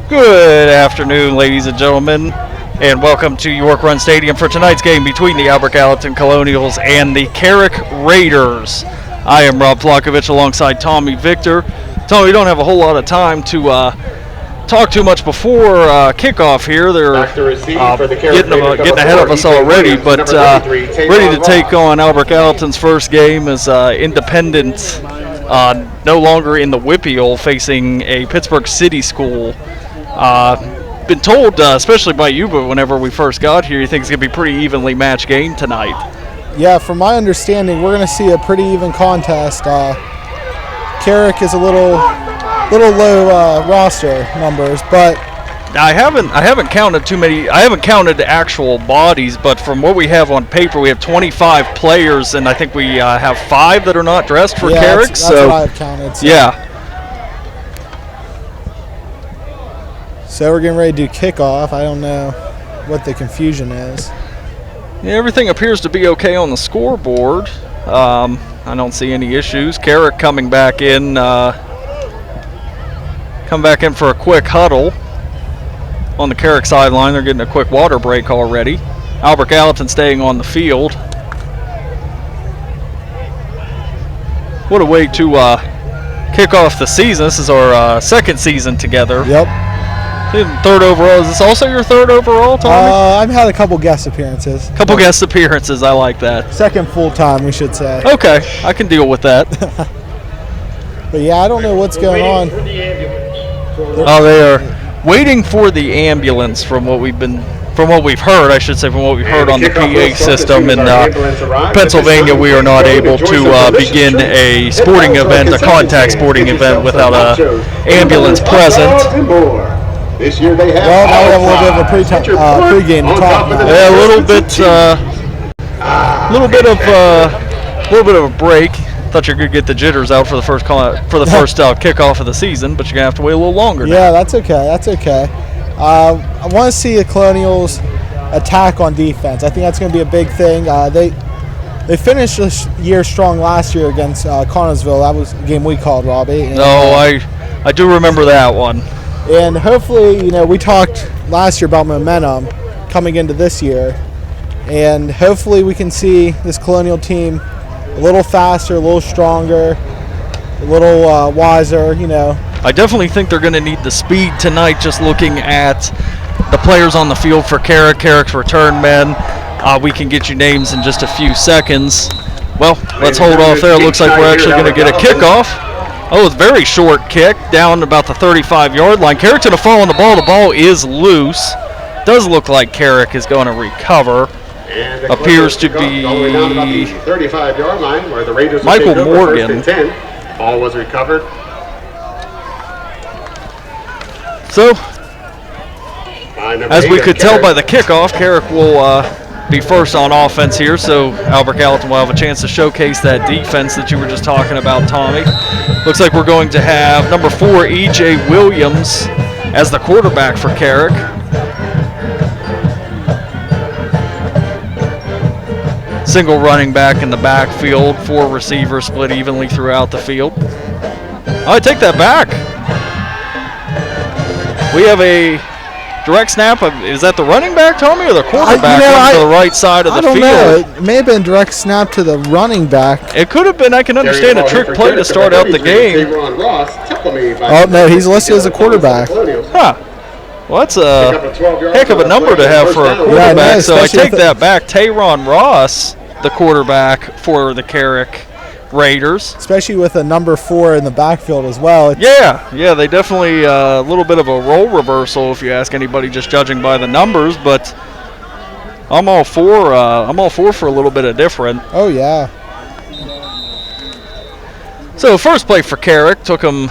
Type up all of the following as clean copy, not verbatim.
Good afternoon, ladies and gentlemen, and welcome to York Run Stadium for tonight's game between the Albert Gallatin Colonials and the Carrick Raiders. I am Rob Flockovich alongside Tommy Victor. Tommy, we don't have a whole lot of time to talk too much before kickoff here. They're getting ahead of us already, but ready to take on Albert Gallatin's first game as Independent, no longer in the Whippeal, facing a Pittsburgh City school. Been told, especially by you, but whenever we first got here, you think it's going to be a pretty evenly matched game tonight. Yeah, from my understanding, we're going to see a pretty even contest. Carrick is a little low roster numbers, but I haven't counted too many. I haven't counted the actual bodies, but from what we have on paper, we have 25 players, and I think we have 5 that are not dressed for Carrick. That's what I've counted. So. Yeah. So we're getting ready to do kickoff. I don't know what the confusion is. Yeah, everything appears to be okay on the scoreboard. I don't see any issues. Carrick coming back in for a quick huddle on the Carrick sideline. They're getting a quick water break already. Albert Gallatin staying on the field. What a way to kick off the season. This is our second season together. Yep. Third overall. Is this also your third overall, Tommy? I've had a couple guest appearances. Guest appearances. I like that. Second full time, we should say. Okay, I can deal with that. But yeah, I don't know what's going on. Oh, they are waiting for the ambulance from what we've heard, I should say, from what we've heard on the PA system in Pennsylvania. We are not able to begin a sporting event, a contact sporting event, without an ambulance present. This year they have. Well, now we have a little bit of a pregame to talk about. Yeah, a little bit of a break. Thought you could get the jitters out for the first kickoff of the season, but you're gonna have to wait a little longer. Yeah, that's okay. I want to see the Colonials attack on defense. I think that's going to be a big thing. They finished this year strong last year against Connersville. That was a game we called, Robbie. And, I do remember that one. And hopefully, we talked last year about momentum coming into this year, and hopefully we can see this Colonial team a little faster, a little stronger, a little wiser, I definitely think they're going to need the speed tonight, just looking at the players on the field for Carrick's return men. We can get you names in just a few seconds. Well, let's hold off there. Looks like we're actually going to get a kickoff. Oh, it's a very short kick down about the 35-yard line. Carrick's going to fall on the ball. The ball is loose. Does look like Carrick is going to recover. Appears to be 35-yard line where the Raiders Michael Morgan. 10. Ball was recovered. So, as we could tell by the kickoff, Carrick will be first on offense here, so Albert Gallatin will have a chance to showcase that defense that you were just talking about, Tommy. Looks like we're going to have number 4, E.J. Williams, as the quarterback for Carrick. Single running back in the backfield, 4 receivers split evenly throughout the field. I take that back. We have a direct snap. Is that the running back, Tommy, or the quarterback to the right side of the field? I don't know. It may have been direct snap to the running back. It could have been. I can understand a trick play to start out the game. Oh, no, he's listed as a quarterback. Huh. Well, that's a heck of a number to have for a quarterback. Yeah, so I take that back. Tayron Ross, the quarterback for the Carrick Raiders. Especially with a number 4 in the backfield as well. Yeah, they definitely a little bit of a role reversal if you ask anybody, just judging by the numbers. But I'm all for a little bit of different. Oh yeah. So first play for Carrick took him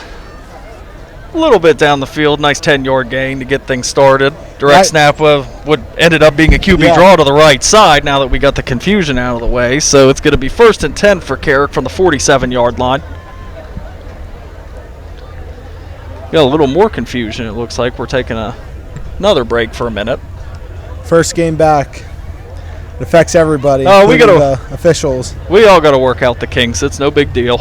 a little bit down the field. Nice 10-yard gain to get things started. Direct snap ended up being a QB draw to the right side now that we got the confusion out of the way. So it's going to be 1st and 10 for Carrick from the 47-yard line. Got a little more confusion. It looks like we're taking another break for a minute. First game back. It affects everybody. Oh, we got the officials. We all got to work out the kinks. It's no big deal.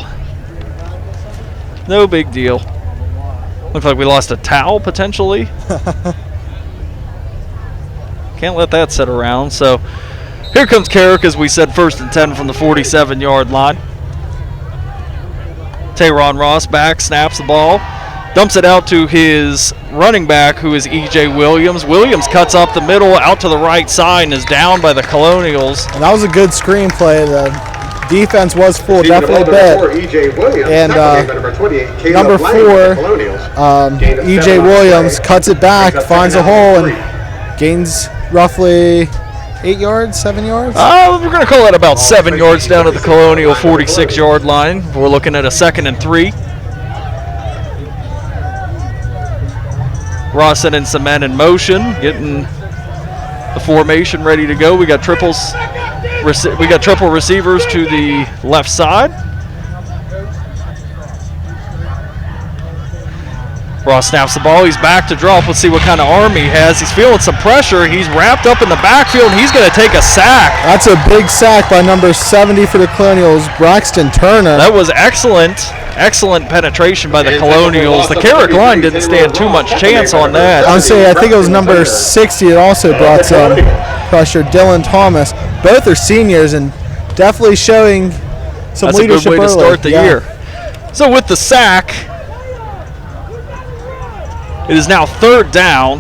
No big deal. Looks like we lost a towel, potentially. Can't let that sit around. So here comes Carrick, as we said, 1st and 10 from the 47-yard line. Tayron Ross back, snaps the ball, dumps it out to his running back, who is E.J. Williams. Williams cuts up the middle, out to the right side, and is down by the Colonials. And that was a good screen play. The defense was full, definitely bit. And number 4, E.J. Williams cuts it back, finds a hole, and gains roughly 8 yards, 7 yards? We're going to call it about 7 yards down to the Colonial 46-yard line. We're looking at a 2nd and 3. Ross sending some men in motion, getting the formation ready to go. We got triple receivers to the left side. Ross snaps the ball. He's back to drop. Let's see what kind of arm he has. He's feeling some pressure. He's wrapped up in the backfield, and he's going to take a sack. That's a big sack by number 70 for the Colonials, Braxton Turner. That was excellent penetration by the Colonials. The Carrick line didn't stand too much chance on that. I would say, I think it was number 60 that also brought some pressure, Dylan Thomas. Both are seniors and definitely showing some leadership early. That's a good way to start the year. So with the sack, it is now 3rd down.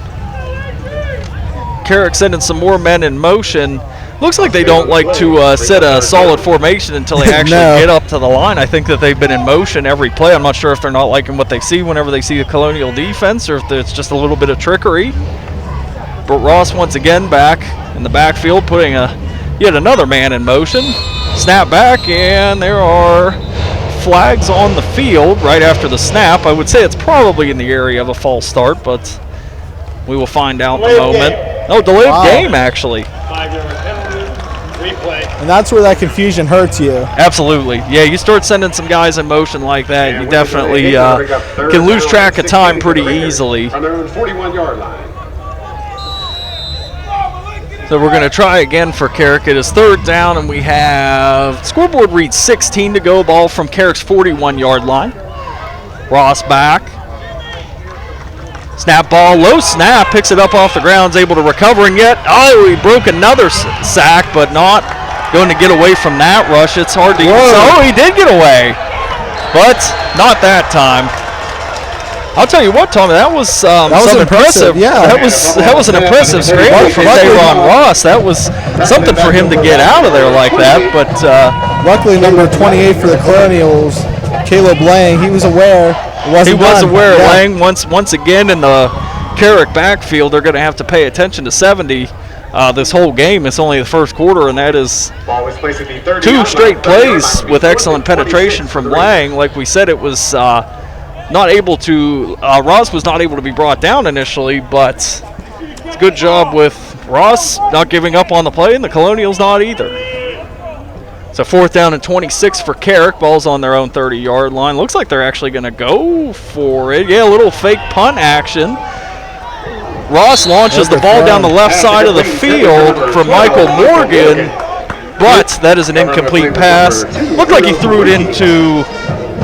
Carrick sending some more men in motion. Looks like they don't like to set a solid formation until they actually get up to the line. I think that they've been in motion every play. I'm not sure if they're not liking what they see whenever they see the Colonial defense, or if it's just a little bit of trickery. But Ross once again back in the backfield, putting yet another man in motion. Snap back, and there are flags on the field right after the snap. I would say it's probably in the area of a false start, but we will find out in a moment. Oh, delayed game, actually. 5-yard penalty, replay. And that's where that confusion hurts you. Absolutely. Yeah, you start sending some guys in motion like that, you definitely can lose track of time pretty easily. On their own 41-yard line. So we're going to try again for Carrick. It is 3rd down, and we have scoreboard reads 16 to go. Ball from Carrick's 41-yard line. Ross back. Snap ball, low snap, picks it up off the ground, is able to recover, and yet, he broke another sack, but not going to get away from that rush. It's hard to he did get away, but not that time. I'll tell you what, Tommy, that was impressive. Yeah, that was an impressive scramble from Tayron Ross. That was something for him to get out of there like that. But luckily, number 28 for the Colonials, Caleb Lang, he was aware. He was aware. Lang once again in the Carrick backfield. They're going to have to pay attention to 70 this whole game. It's only the first quarter, and that is 2 straight plays with excellent penetration from Lang. Like we said, it was. Not able to, Ross was not able to be brought down initially, but it's a good job with Ross not giving up on the play, and the Colonials not either. So 4th down and 26 for Carrick. Ball's on their own 30-yard line. Looks like they're actually going to go for it. Yeah, a little fake punt action. Ross launches the ball down the left side of the field for Michael Morgan, but that is an incomplete pass. Looked like he threw it into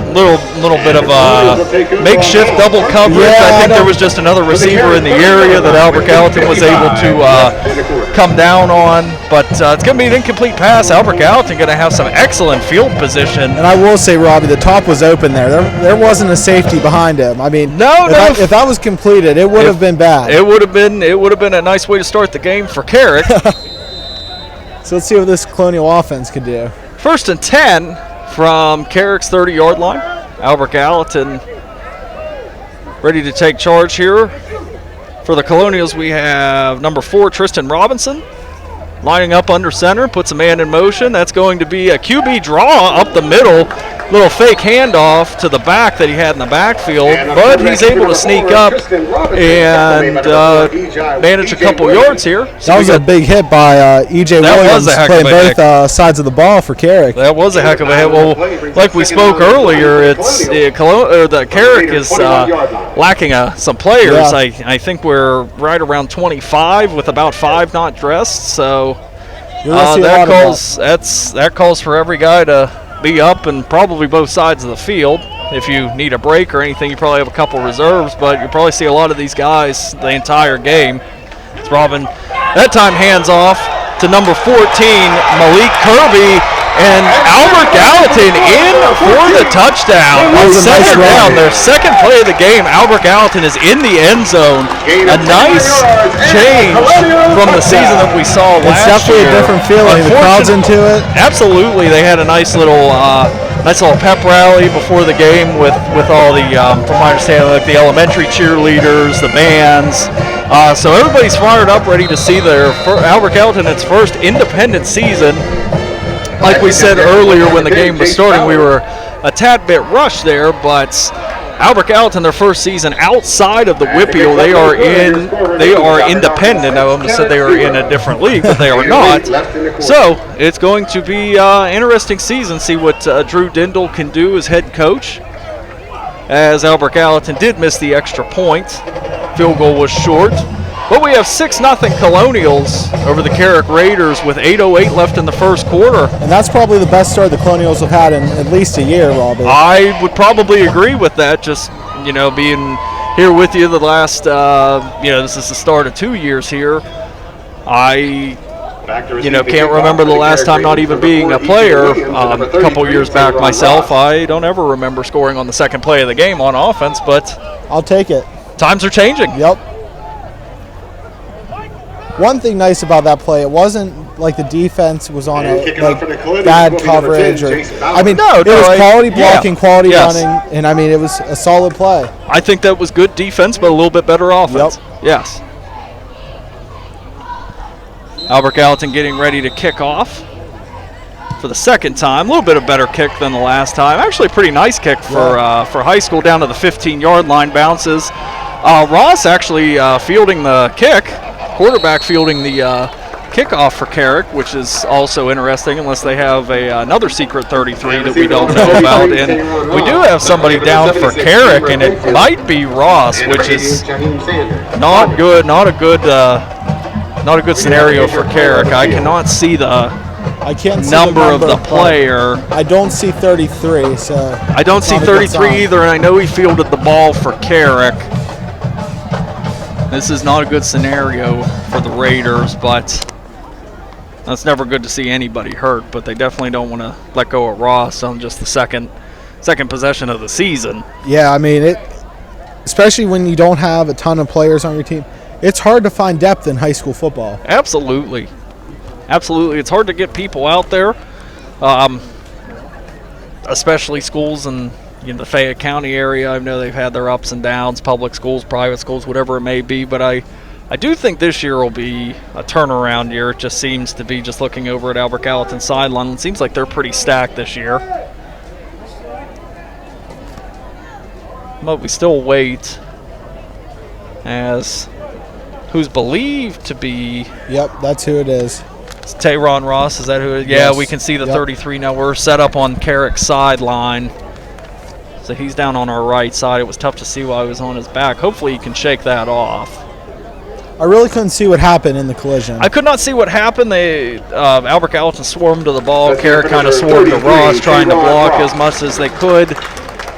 little bit of a makeshift double coverage. I think there was just another receiver in the area that Albert Gallatin was able to come down on, but it's going to be an incomplete pass. Albert Gallatin going to have some excellent field position. And I will say, Robbie, the top was open there. There wasn't a safety behind him. I mean, if that was completed, it would have been bad. It would have been a nice way to start the game for Carrick. So let's see what this Colonial offense can do. 1st and 10 from Carrick's 30-yard line. Albert Gallatin ready to take charge here. For the Colonials, we have number 4, Tristan Robinson, lining up under center, puts a man in motion. That's going to be a QB draw up the middle. Little fake handoff to the back that he had in the backfield, but he's able to sneak up and manage a couple yards here. So that was a big hit by E.J. Williams, playing both sides of the ball for Carrick. That was a heck of a hit. Well, like we spoke earlier, the Carrick is lacking some players. Yeah. I think we're right around 25 with about 5 not dressed. So that calls for every guy to be up and probably both sides of the field. if you need a break or anything, you probably have a couple reserves, but you'll probably see a lot of these guys the entire game. It's Robin, that time hands off to number 14, Malik Kirby, and Albert Gallatin in for the touchdown. Second down, their second play of the game. Albert Gallatin is in the end zone. A nice change from the season that we saw last year. It's definitely a different feeling. The crowd's into it. Absolutely. They had a nice little pep rally before the game with all the, from my understanding, like the elementary cheerleaders, the bands. So everybody's fired up, ready to see Albert Gallatin its first independent season. Like we said earlier when the game was starting, we were a tad bit rushed there, but Albert Gallatin, their first season outside of the Whippeal, they are independent. I almost said they are in a different league, but they are not. So it's going to be an interesting season, see what Drew Dindal can do as head coach, as Albert Gallatin did miss the extra point. Field goal was short. But we have 6-0 Colonials over the Carrick Raiders with 8:08 left in the first quarter. And that's probably the best start the Colonials have had in at least a year, Robbie. I would probably agree with that, just, being here with you the last, this is the start of 2 years here. I, can't remember the last time not even being a player. A couple years back myself, I don't ever remember scoring on the second play of the game on offense, but I'll take it. Times are changing. Yep. One thing nice about that play, it wasn't like the defense was on bad coverage. It was quality blocking, quality running, and it was a solid play. I think that was good defense, but a little bit better offense. Yep. Yes. Albert Gallatin getting ready to kick off for the second time. A little bit of better kick than the last time. Actually, a pretty nice kick for high school, down to the 15-yard line, bounces. Ross actually fielding the kick. Quarterback fielding the kickoff for Carrick, which is also interesting, unless they have another secret 33 that we don't know about. And we do have somebody down for Carrick, and it might be Ross, which is not good. Not a good scenario for Carrick. I cannot see the number of the player. I don't see 33, so I don't see 33 either, and I know he fielded the ball for Carrick. This is not a good scenario for the Raiders, but it's never good to see anybody hurt. But they definitely don't want to let go of Ross on just the second possession of the season. Yeah, especially when you don't have a ton of players on your team, it's hard to find depth in high school football. Absolutely. It's hard to get people out there, especially schools in the Fayette County area. I know they've had their ups and downs, public schools, private schools, whatever it may be, but I do think this year will be a turnaround year. It just seems to be, just looking over at Albert Gallatin's sideline, it seems like they're pretty stacked this year. But we still wait, as who's believed to be... Yep, that's who it is. It's Tayron Ross, is that who it is? Yes. Yeah, we can see the 33 now. We're set up on Carrick's sideline. So he's down on our right side. It was tough to see while he was on his back. Hopefully he can shake that off. I really couldn't see what happened in the collision. I could not see what happened. Albert Gallatin swarmed to the ball. Carrick kind of swarmed to Ross, trying to block as much as they could.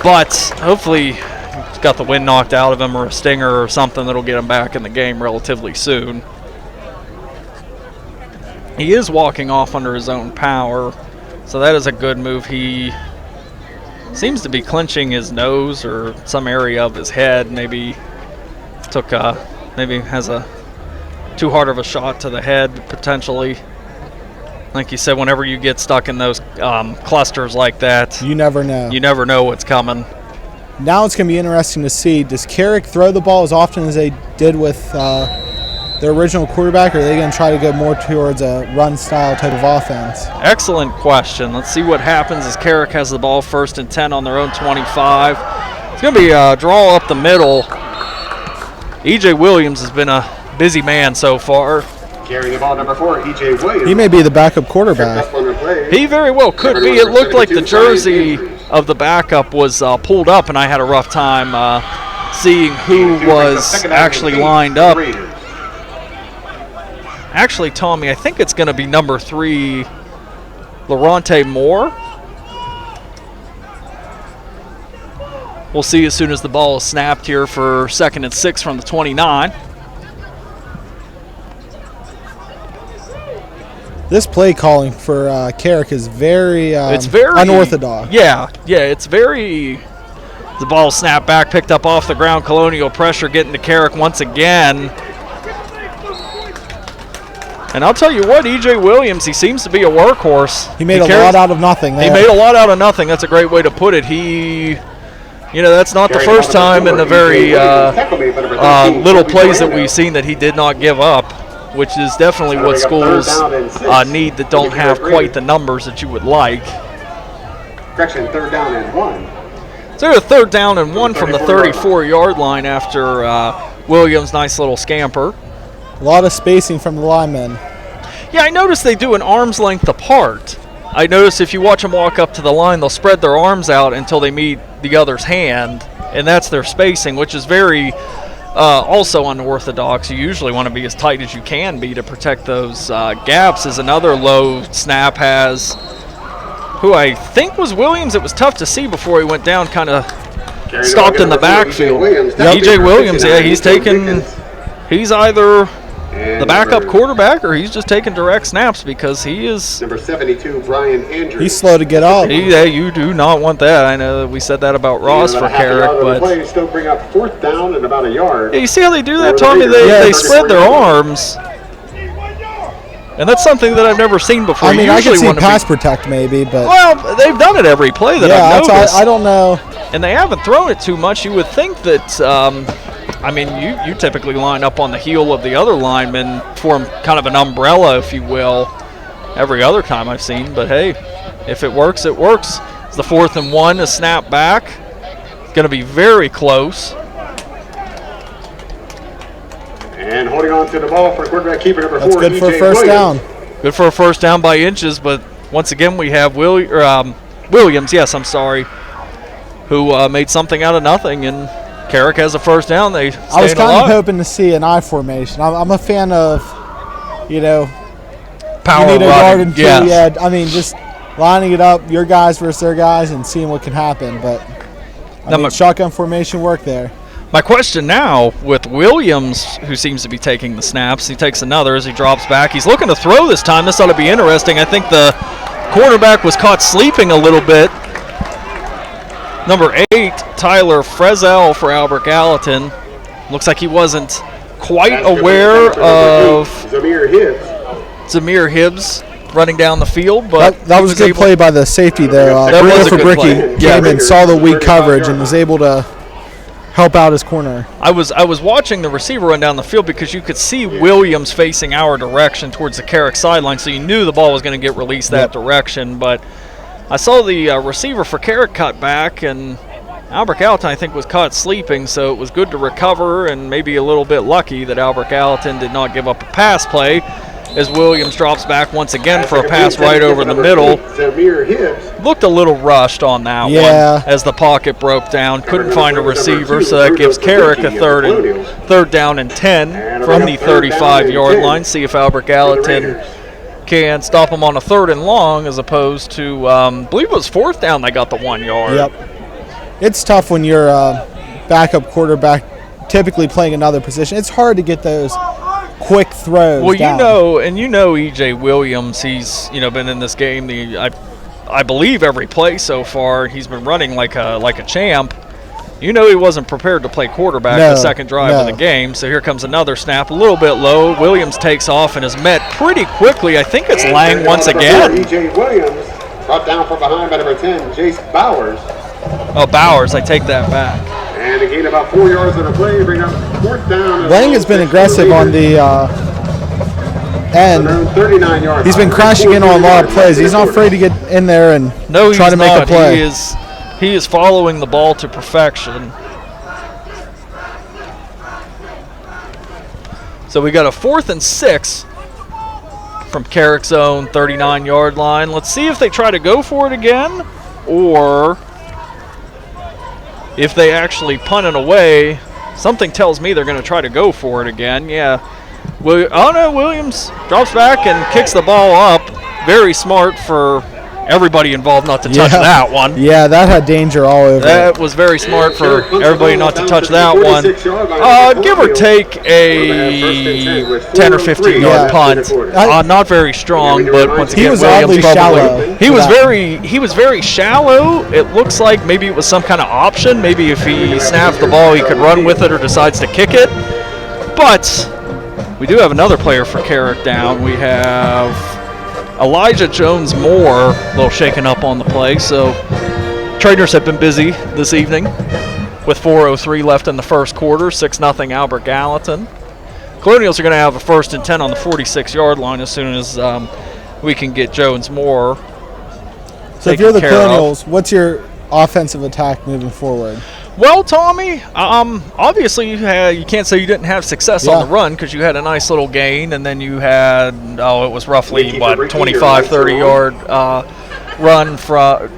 But hopefully he's got the wind knocked out of him, or a stinger or something that'll get him back in the game relatively soon. He is walking off under his own power, so that is a good move. He seems to be clenching his nose or some area of his head. Maybe has a too hard of a shot to the head, potentially. Like you said, whenever you get stuck in those clusters like that, you never know. You never know what's coming. Now it's going to be interesting to see, does Carrick throw the ball as often as they did with their original quarterback, or are they going to try to go more towards a run-style type of offense? Excellent question. Let's see what happens as Carrick has the ball 1st and 10 on their own 25. It's going to be a draw up the middle. E.J. Williams has been a busy man so far. Carrying the ball, number 4, E.J. Williams. He may be the backup quarterback. He very well could be. It looked like the jersey of the backup was pulled up, and I had a rough time seeing who was actually lined up. Actually, Tommy, I think it's going to be number 3, Laronte Moore. We'll see as soon as the ball is snapped here for 2nd and 6 from the 29. This play calling for Carrick is very, it's very unorthodox. Yeah, it's very. The ball snapped back, picked up off the ground. Colonial pressure getting to Carrick once again. And I'll tell you what, E.J. Williams, he seems to be a workhorse. He made a lot out of nothing there. He made a lot out of nothing. That's a great way to put it. That's not the first time in the very little plays that we've seen that he did not give up, which is definitely what schools need that don't have quite the numbers that you would like. Correction, 3rd down and 1. So a 3rd down and 1 from the 34-yard line after Williams' nice little scamper. A lot of spacing from the linemen. Yeah, I noticed they do an arm's length apart. I notice if you watch them walk up to the line, they'll spread their arms out until they meet the other's hand, and that's their spacing, which is very also unorthodox. You usually want to be as tight as you can be to protect those gaps. As another low snap has, who I think was Williams. It was tough to see before he went down, kind of stopped in the backfield. E.J. Williams, yeah, he's either the backup quarterback or he's just taking direct snaps because he is number 72, Brian Andrews. He's slow to get up. Yeah, you do not want that. I know that we said that about Ross for Carrick, but still bring up 4th down and about a yard. Yeah, you see how they do that, Tommy? They spread their arms, and that's something that I've never seen before. I mean, I can see pass protect maybe, but well, they've done it every play that I've noticed. I don't know, and they haven't thrown it too much. You would think that. You typically line up on the heel of the other lineman, form kind of an umbrella, if you will, every other time I've seen. But, hey, if it works, it works. It's the 4th and 1, a snap back. It's going to be very close. And holding on to the ball for quarterback keeper number 4, that's good for a first down. Good for a first down by inches, but once again we have Williams, who made something out of nothing, and Carrick has a first down. I was kind of hoping to see an I formation. I'm a fan of, power you need a yard and 2. Yes. Yeah, I mean, just lining it up, your guys versus their guys, and seeing what can happen. But shotgun formation work there. My question now with Williams, who seems to be taking the snaps, he takes another as he drops back. He's looking to throw this time. This ought to be interesting. I think the quarterback was caught sleeping a little bit. Number 8, Tyler Frizzell for Albert Gallatin. Looks like he wasn't quite aware of Zamir Hibbs running down the field, but that was a good play by the safety there. That was a good play. Came and saw the weak coverage and was able to help out his corner. I was watching the receiver run down the field because you could see Williams facing our direction towards the Carrick sideline, so you knew the ball was going to get released that direction, but I saw the receiver for Carrick cut back, and Albert Gallatin, I think, was caught sleeping, so it was good to recover and maybe a little bit lucky that Albert Gallatin did not give up a pass play as Williams drops back once again for a pass right over the middle. Looked a little rushed on that one as the pocket broke down. Couldn't find a receiver, so that gives Carrick a third down and 10 from the 35-yard line. See if Albert Gallatin can stop him on a 3rd and long, as opposed to, I believe it was 4th down they got the 1 yard. Yep. It's tough when you're a backup quarterback, typically playing another position. It's hard to get those quick throws. Well, down. you know E.J. Williams, he's been in this game I believe every play so far. He's been running like a champ. He wasn't prepared to play quarterback the second drive of the game. So here comes another snap, a little bit low. Williams takes off and is met pretty quickly. I think it's Lang once again. E.J. Williams brought down from behind by number 10, Jace Bowers. Oh, Bowers, I take that back. And again, about 4 yards on the play, bring up 4th down. Lang has been aggressive on the end. 39 yards. He's been crashing in on a lot of plays. He's not afraid to get in there and try to make a play. He is following the ball to perfection. So we got a 4th and 6 from Carrick's own 39-yard line. Let's see if they try to go for it again, or if they actually punt it away. Something tells me they're going to try to go for it again. Yeah. Williams drops back and kicks the ball up. Very smart for everybody involved not to touch that one. Yeah, that had danger all over. That was very smart for everybody not to touch that one. Give or take a 10 or 15 yard punt. Not very strong, but once again, he was Williams oddly shallow. He was very shallow. It looks like maybe it was some kind of option. Maybe if he snaps the ball, he could run with it or decides to kick it. But we do have another player for Carrick down. We have Elijah Jones-Moore, a little shaken up on the play. So trainers have been busy this evening with 4:03 left in the first quarter, 6-0 Albert Gallatin. Colonials are going to have a 1st and 10 on the 46-yard line as soon as we can get Jones-Moore. So if you're the Colonials, what's your offensive attack moving forward? Well, Tommy, obviously you can't say you didn't have success on the run because you had a nice little gain, and then you had, it was roughly, 25, 30-yard run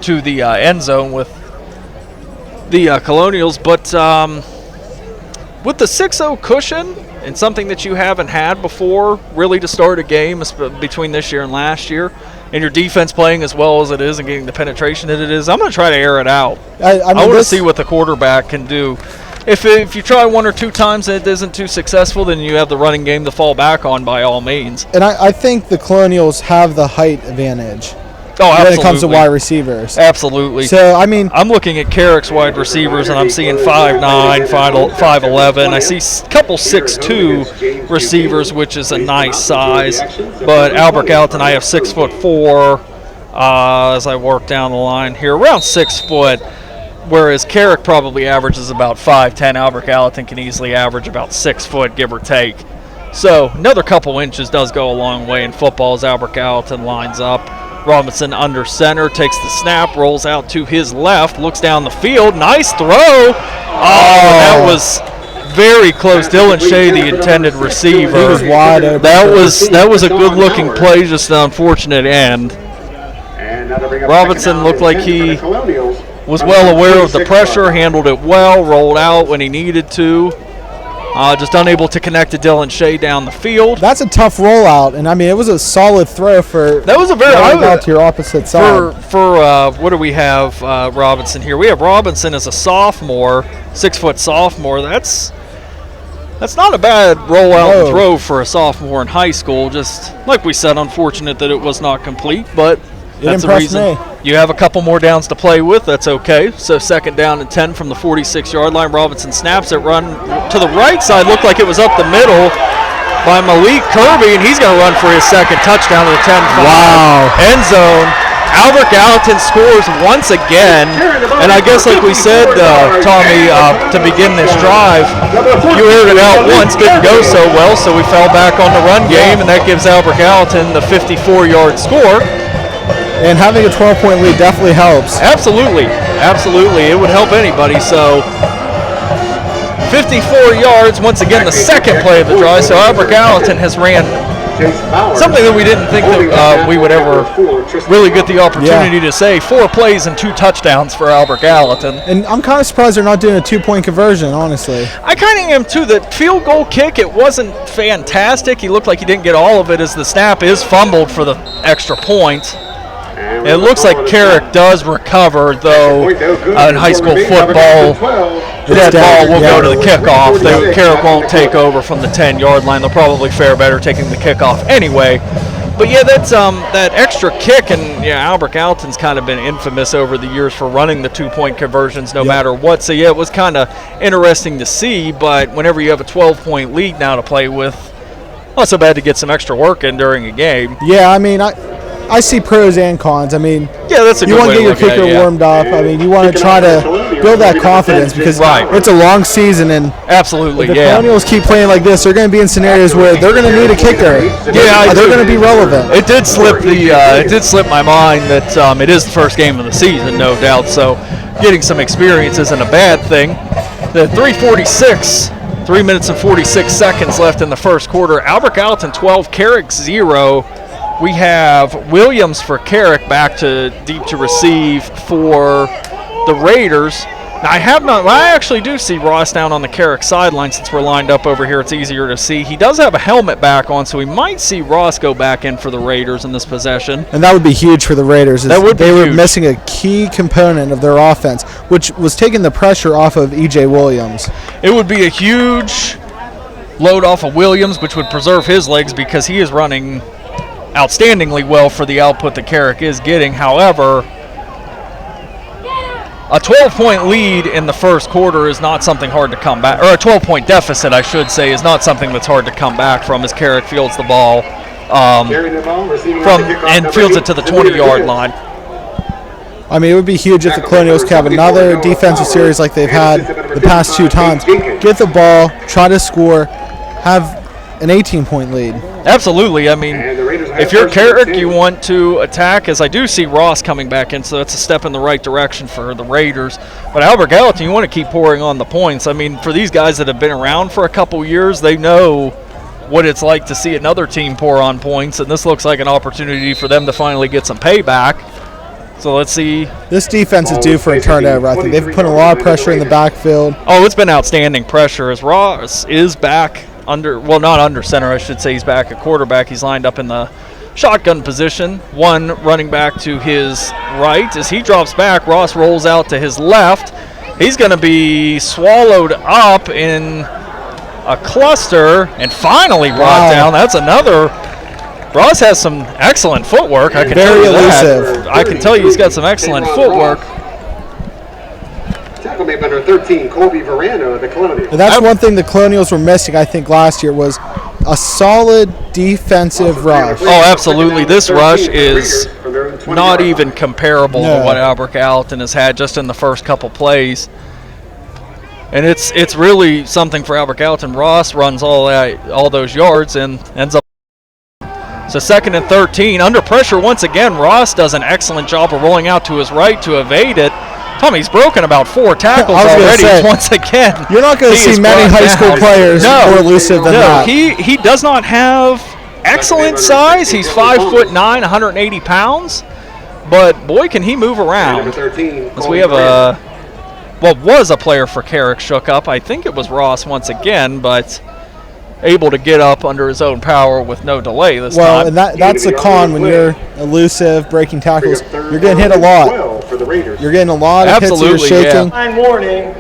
to the end zone with the Colonials. But with the 6-0 cushion and something that you haven't had before, really, to start a game between this year and last year, and your defense playing as well as it is and getting the penetration that it is, I'm going to try to air it out. I want to see what the quarterback can do. If you try 1 or 2 times and it isn't too successful, then you have the running game to fall back on by all means. And I think the Colonials have the height advantage. Oh, absolutely. When it comes to wide receivers. Absolutely. So, I mean, I'm looking at Carrick's wide receivers, and I'm seeing 5'9", 5'11". I see a couple 6'2" receivers, which is a nice size. But Albert Gallatin, I have 6'4", as I work down the line here, around 6 foot. Whereas Carrick probably averages about 5'10". Albert Gallatin can easily average about 6 foot, give or take. So another couple inches does go a long way in football as Albert Gallatin lines up. Robinson under center, takes the snap, rolls out to his left, looks down the field. Nice throw. That was very close. Dylan Shea, the intended receiver. He was wide open. That was a good-looking play, just an unfortunate end. Robinson looked like he was well aware of the pressure, handled it well, rolled out when he needed to. Just unable to connect to Dylan Shea down the field. That's a tough rollout, and I mean it was a solid throw for. That was a very out to your opposite side. For what do we have? Robinson here. We have Robinson as a sophomore, 6 foot sophomore. That's not a bad rollout and throw for a sophomore in high school. Just like we said, unfortunate that it was not complete, but that's the reason. You have a couple more downs to play with. That's okay. So 2nd down and 10 from the 46-yard line. Robinson snaps it, run to the right side. Looked like it was up the middle by Malik Kirby, and he's going to run for his 2nd touchdown to the 10-5 end zone. Albert Gallatin scores once again, and I guess like we said, Tommy, to begin this drive, you aired it out once, didn't go so well, so we fell back on the run game, and that gives Albert Gallatin the 54-yard score. And having a 12-point lead definitely helps. Absolutely. It would help anybody. So 54 yards, once again, the 2nd play of the drive. So Albert Gallatin has ran something that we didn't think that we would ever really get the opportunity to say. 4 plays and 2 touchdowns for Albert Gallatin. And I'm kind of surprised they're not doing a 2-point conversion, honestly. I kind of am too. The field goal kick, it wasn't fantastic. He looked like he didn't get all of it as the snap is fumbled for the extra point. It looks like Carrick does recover, though, in high school football. That ball will go to the kickoff. Carrick won't take over from the 10-yard line. They'll probably fare better taking the kickoff anyway. But, yeah, that's that extra kick, and, Albert Gallatin's kind of been infamous over the years for running the 2-point conversions no matter what. So, it was kind of interesting to see, but whenever you have a 12-point lead now to play with, not so bad to get some extra work in during a game. Yeah, I mean, I see pros and cons. I mean, that's a good way to look at it. You want to get your kicker warmed up. I mean, you want to try to build that confidence because it's a long season, and absolutely, if the Colonials keep playing like this, they're going to be in scenarios where they're going to need a kicker. Yeah, they're going to be relevant. It did slip my mind that it is the first game of the season, no doubt. So, getting some experience isn't a bad thing. The 3:46. 3 minutes and 46 seconds left in the first quarter. Albert Gallatin 12, Carrick 0. We have Williams for Carrick back to deep to receive for the Raiders. Now, I actually do see Ross down on the Carrick sideline since we're lined up over here. It's easier to see. He does have a helmet back on, so we might see Ross go back in for the Raiders in this possession. And that would be huge for the Raiders. That would be They were huge. missing a key component of their offense, which was taking the pressure off of E.J. Williams. It would be a huge load off of Williams, which would preserve his legs because he is running outstandingly well for the output that Carrick is getting. However, a 12-point lead in the first quarter is not something hard to come back, or a 12-point deficit, I should say, is not something that's hard to come back from as Carrick fields the ball and fields it to the 20-yard line. I mean, it would be huge if the Colonials could have another defensive series like they've had the past 2 times. Get the ball, try to score, have an 18-point lead. Absolutely. I mean, if you're Carrick, you want to attack, as I do see Ross coming back in, so that's a step in the right direction for the Raiders. But Albert Gallatin, you want to keep pouring on the points. I mean, for these guys that have been around for a couple years, they know what it's like to see another team pour on points, and this looks like an opportunity for them to finally get some payback. So let's see. This defense is due for a turnover. I think they've put a lot of pressure in the backfield. Oh, it's been outstanding pressure as Ross is back not under center, I should say. He's back at quarterback. He's lined up in the shotgun position. One running back to his right. As he drops back, Ross rolls out to his left. He's going to be swallowed up in a cluster and finally brought down. That's another. Ross has some excellent footwork. I can tell you that. I can tell you he's got some excellent footwork. Tackle made by number 13, Colby Verano of the Colonials. And that's one thing the Colonials were missing, I think, last year was a solid defensive rush. Oh, absolutely. This rush is not even comparable to what Albert Gallatin has had just in the first couple plays. And it's really something for Albert Gallatin. Ross runs all those yards and ends up. So 2nd and 13. Under pressure once again. Ross does an excellent job of rolling out to his right to evade it. Tommy's broken about 4 tackles already once again. You're not going to see many high school players more elusive than that. He does not have excellent size. He's 5'9", 180 pounds. But boy, can he move around. As we have was a player for Carrick shook up. I think it was Ross once again, but able to get up under his own power with no delay this time. Well, and that's a con when you're elusive, breaking tackles. You're getting hit a lot. You're getting a lot of hits. You're shaking. Sideline warning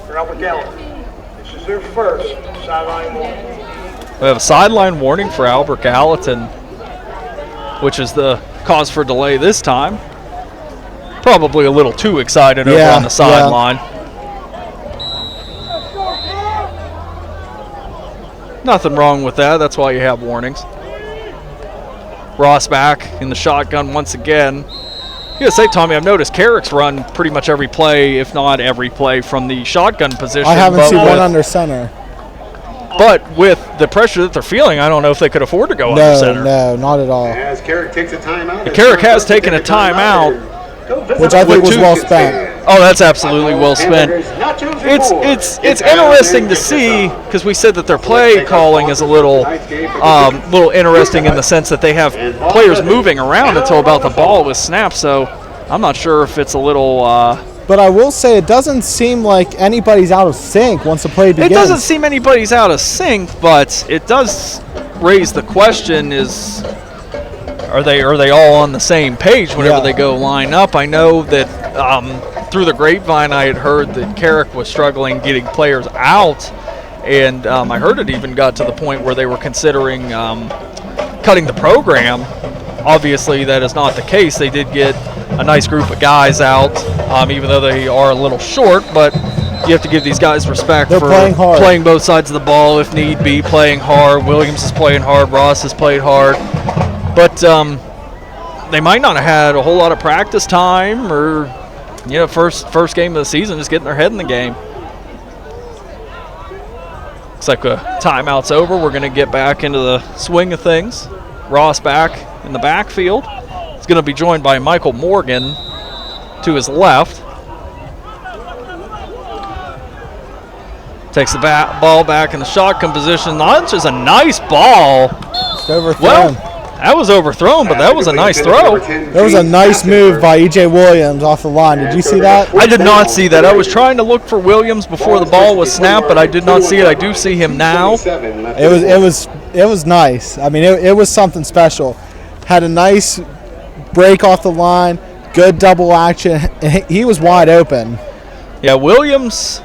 for Albert Gallatin. This is their first sideline warning. We have a sideline warning for Albert Gallatin, which is the cause for delay this time. Probably a little too excited over on the sideline. Nothing wrong with that. That's why you have warnings. Ross back in the shotgun once again. I gotta say, Tommy, I've noticed Carrick's run pretty much every play, if not every play, from the shotgun position. I haven't seen one under center. But with the pressure that they're feeling, I don't know if they could afford to go under center. No, not at all. As Carrick takes a timeout. Carrick has taken a timeout, which I think was well spent. Oh, that's absolutely well spent. It's interesting to see, because we said that their play calling is a little interesting in the sense that they have players moving around until about the ball was snapped. So I'm not sure if it's a little. But I will say it doesn't seem like anybody's out of sync once the play begins. It doesn't seem anybody's out of sync, but it does raise the question: are they all on the same page whenever they go line up? I know that through the grapevine I had heard that Carrick was struggling getting players out, and I heard it even got to the point where they were considering cutting the program. Obviously, that is not the case. They did get a nice group of guys out, even though they are a little short, but you have to give these guys respect for playing both sides of the ball if need be, playing hard. Williams is playing hard. Ross has played hard. But they might not have had a whole lot of practice time or, first game of the season, just getting their head in the game. Looks like a timeout's over. We're going to get back into the swing of things. Ross back in the backfield. He's going to be joined by Michael Morgan to his left. Takes the ball back in the shotgun position. Launches a nice ball. It's overthrown. That was overthrown, but that was a nice throw. There was a nice move by E.J. Williams off the line. Did you see that? I did not see that. I was trying to look for Williams before the ball was snapped, but I did not see it. I do see him now. It was nice. I mean, it was something special. Had a nice break off the line, good double action. He was wide open. Yeah, Williams,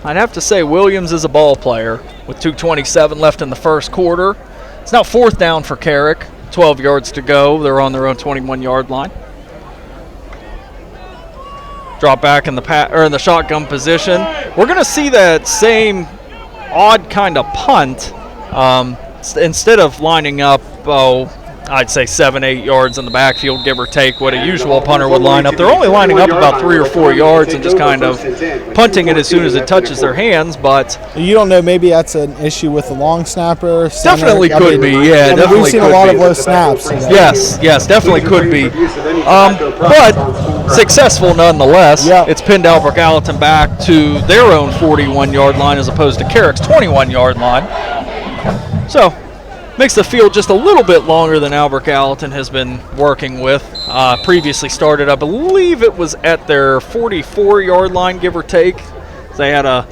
I'd have to say Williams is a ball player with 2:27 left in the first quarter. It's now 4th down for Carrick. 12 yards to go. They're on their own 21-yard line. Drop back in the shotgun position. We're going to see that same odd kind of punt. Instead of lining up, I'd say 7-8 yards in the backfield, give or take what a usual punter would line up. They're only lining up about 3 or 4 yards and just kind of punting it as soon as it touches their hands. But you don't know, maybe that's an issue with the long snapper. Definitely could be, yeah. Definitely we've seen a lot of low snaps. Yes, definitely could be. But successful nonetheless. Yeah. It's pinned Albert Gallatin back to their own 41-yard line as opposed to Carrick's 21-yard line. So, makes the field just a little bit longer than Albert Gallatin has been working with. Previously started, I believe it was at their 44-yard line, give or take. They had a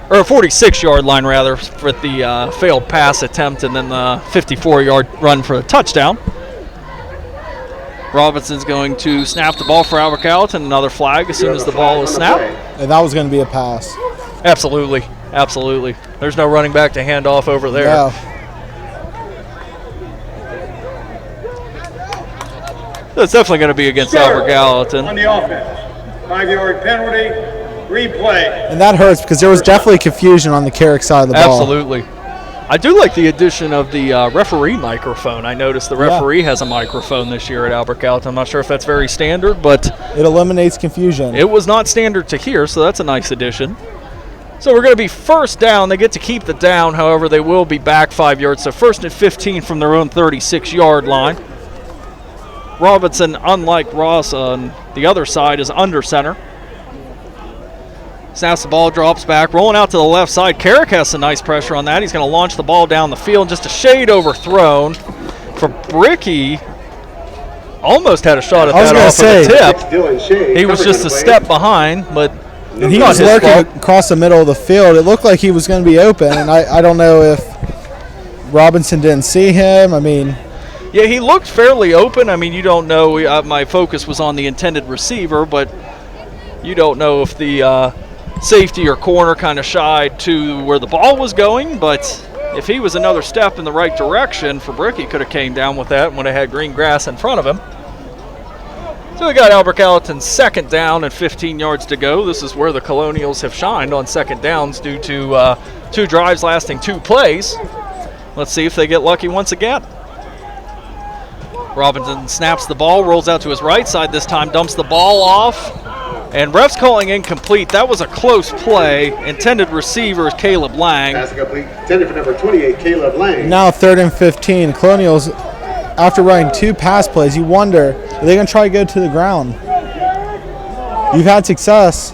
46-yard line, rather, for the failed pass attempt and then the 54-yard run for a touchdown. Robinson's going to snap the ball for Albert Gallatin. Another flag as soon as the ball is snapped. And that was going to be a pass. Absolutely. There's no running back to hand off over there. Yeah. That's definitely going to be against Albert Gallatin. On the offense. 5-yard penalty, replay. And that hurts because there was definitely confusion on the Carrick side of the ball. Absolutely. I do like the addition of the referee microphone. I noticed the referee has a microphone this year at Albert Gallatin. I'm not sure if that's very standard, but it eliminates confusion. It was not standard to here, so that's a nice addition. So we're going to be 1st down. They get to keep the down. However, they will be back 5 yards. So 1st and 15 from their own 36-yard line. Robinson, unlike Ross on the other side, is under center. Snaps the ball, drops back, rolling out to the left side. Carrick has some nice pressure on that. He's going to launch the ball down the field. Just a shade overthrown. For Bricky, almost had a shot at that off of the tip. He was just a step behind, but and he was lurking across the middle of the field. It looked like he was going to be open, and I don't know if Robinson didn't see him. I mean, yeah, he looked fairly open. I mean, you don't know. My focus was on the intended receiver, but you don't know if the safety or corner kind of shied to where the ball was going. But if he was another step in the right direction, Fabricki could have came down with that and would have had green grass in front of him. So we got Albert Gallatin's 2nd down and 15 yards to go. This is where the Colonials have shined on 2nd downs due to 2 drives lasting 2 plays. Let's see if they get lucky once again. Robinson snaps the ball, rolls out to his right side this time, dumps the ball off, and ref's calling incomplete. That was a close play. Intended receiver is Caleb Lang. Pass complete. Intended for number 28, Caleb Lang. Now 3rd and 15. Colonials, after running 2 pass plays, you wonder, are they going to try to go to the ground? You've had success.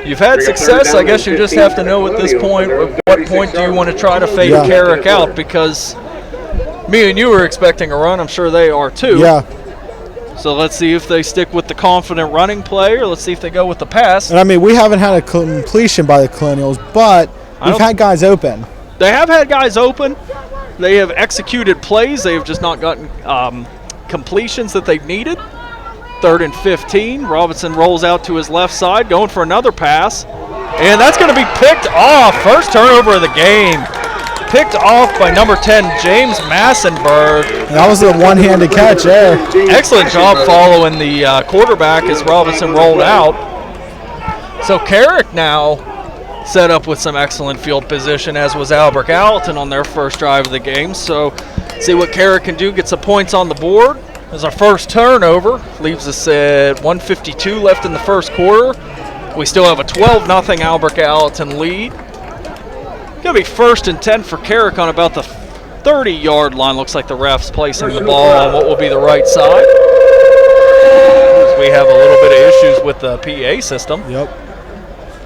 You've had success. I guess you just have to know at this point, at what point do you want to try to fade Carrick out, because me and you were expecting a run. I'm sure they are too. Yeah. So let's see if they stick with the confident running play, or let's see if they go with the pass. And I mean, we haven't had a completion by the Colonials, but we've had guys open. They have had guys open. They have executed plays. They have just not gotten completions that they've needed. 3rd and 15. Robinson rolls out to his left side, going for another pass. And that's going to be picked off. First turnover of the game. Picked off by number 10, James Massenberg. That was a one-handed catch there. Excellent job following the quarterback as Robinson rolled out. So Carrick now set up with some excellent field position, as was Albert Gallatin on their first drive of the game. So see what Carrick can do, get some points on the board. As our first turnover, leaves us at 1:52 left in the first quarter. We still have a 12-0 Albert Gallatin lead. Going to be 1st and 10 for Carrick on about the 30-yard line. Looks like the ref's placing the ball on what will be the right side. We have a little bit of issues with the PA system. Yep.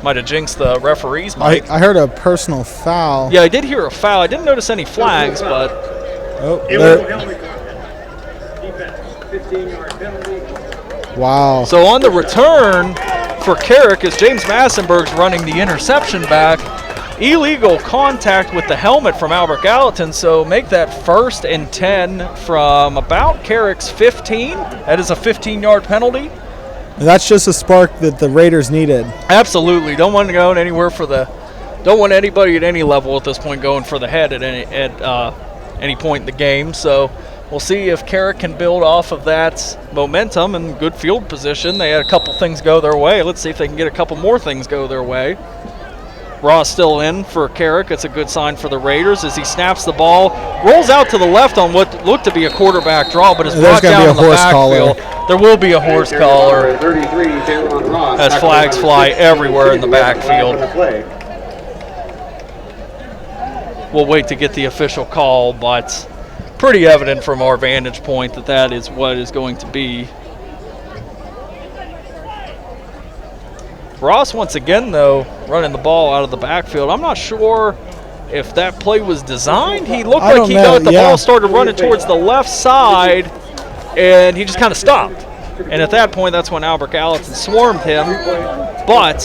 Might have jinxed the referees, Mike. I heard a personal foul. Yeah, I did hear a foul. I didn't notice any flags, but Oh, Illegal helmet contact. Defense, 15-yard penalty. wow. So on the return for Carrick, as James Massenberg's running the interception back, illegal contact with the helmet from Albert Gallatin, so make that 1st and 10 from about Carrick's 15. That is a 15-yard penalty. And that's just a spark that the Raiders needed. Absolutely. Don't want to go anywhere don't want anybody at any level at this point going for the head at any point in the game. So we'll see if Carrick can build off of that momentum and good field position. They had a couple things go their way. Let's see if they can get a couple more things go their way. Ross still in for Carrick. It's a good sign for the Raiders as he snaps the ball, rolls out to the left on what looked to be a quarterback draw, but is brought down in the backfield. There will be a horse collar as flags fly everywhere in the backfield. We'll wait to get the official call, but pretty evident from our vantage point that that is what is going to be. Ross once again, though, running the ball out of the backfield. I'm not sure if that play was designed. He looked like he got the ball, started running towards the left side, and he just kind of stopped. And at that point, that's when Albert Gallatin swarmed him, but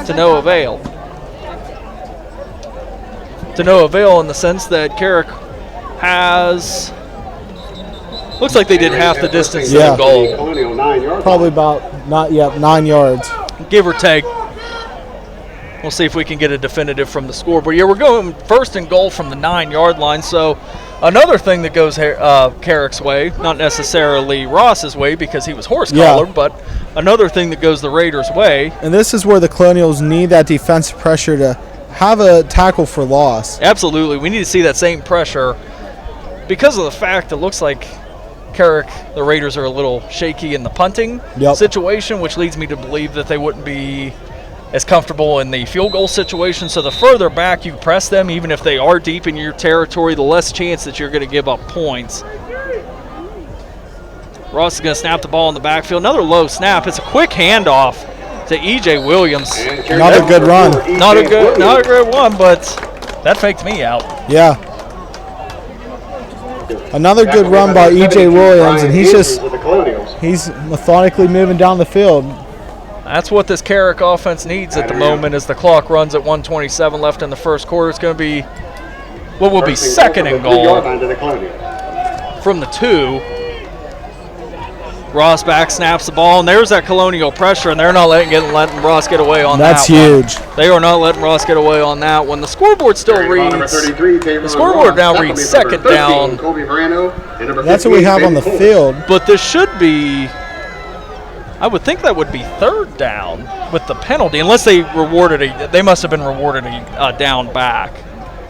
to no avail. To no avail in the sense that Carrick has, looks like they did half the distance to the goal. Probably about 9 yards. Give or take. We'll see if we can get a definitive from the scoreboard. Yeah, we're going 1st and goal from the 9-yard line. So another thing that goes Carrick's way, not necessarily Ross's way because he was horse-collared, but another thing that goes the Raiders' way. And this is where the Colonials need that defensive pressure to have a tackle for loss. Absolutely. We need to see that same pressure because of the fact it looks like Carrick, the Raiders are a little shaky in the punting situation, which leads me to believe that they wouldn't be as comfortable in the field goal situation. So the further back you press them, even if they are deep in your territory, the less chance that you're going to give up points. Ross is going to snap the ball in the backfield. Another low snap. It's a quick handoff to E.J. Williams. Another good run. Not a good one, but that faked me out. Yeah. Another good run by E.J. Williams, and he's methodically moving down the field. That's what this Carrick offense needs at the moment as the clock runs at 1:27 left in the first quarter. It's going to be what will be 2nd and goal from the 2. Ross back snaps the ball, and there's that Colonial pressure, and they're not letting Ross get away on that. That's huge. They are not letting Ross get away on that one. The scoreboard still reads. The scoreboard now reads 2nd down. That's what we have on the field. But this should be. I would think that would be 3rd down with the penalty, unless they they must have been rewarded a down back.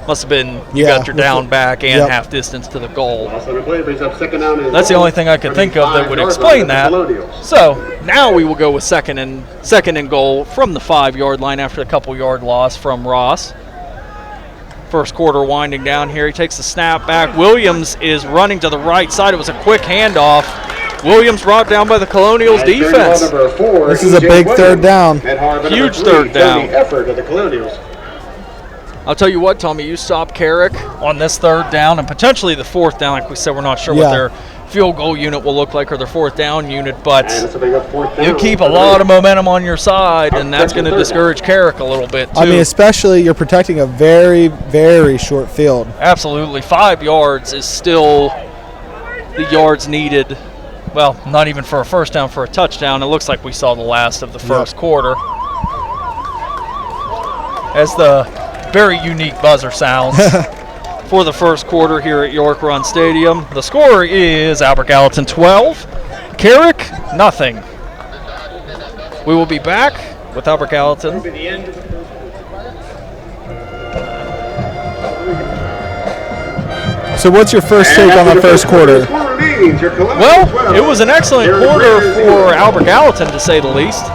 Must have been you got your down back and half distance to the goal. That's the only thing I could think of that would explain that. So now we will go with second and goal from the 5-yard line after a couple yard loss from Ross. First quarter winding down here. He takes the snap back. Williams is running to the right side. It was a quick handoff. Williams brought down by the Colonials defense. This is a big 3rd down. Huge 3rd down. I'll tell you what, Tommy, you stop Carrick on this 3rd down and potentially the 4th down. Like we said, we're not sure what their field goal unit will look like or their 4th down unit, but you keep a lot of momentum on your side, and that's going to discourage Carrick a little bit, too. I mean, especially you're protecting a very, very short field. Absolutely. 5 yards is still the yards needed. Well, not even for a first down, for a touchdown. It looks like we saw the last of the first quarter. As the very unique buzzer sounds for the first quarter here at York Run Stadium. The score is Albert Gallatin 12, Carrick nothing. We will be back with Albert Gallatin. So what's your first take on the first quarter? Well, it was an excellent quarter for Albert Gallatin, to say the least.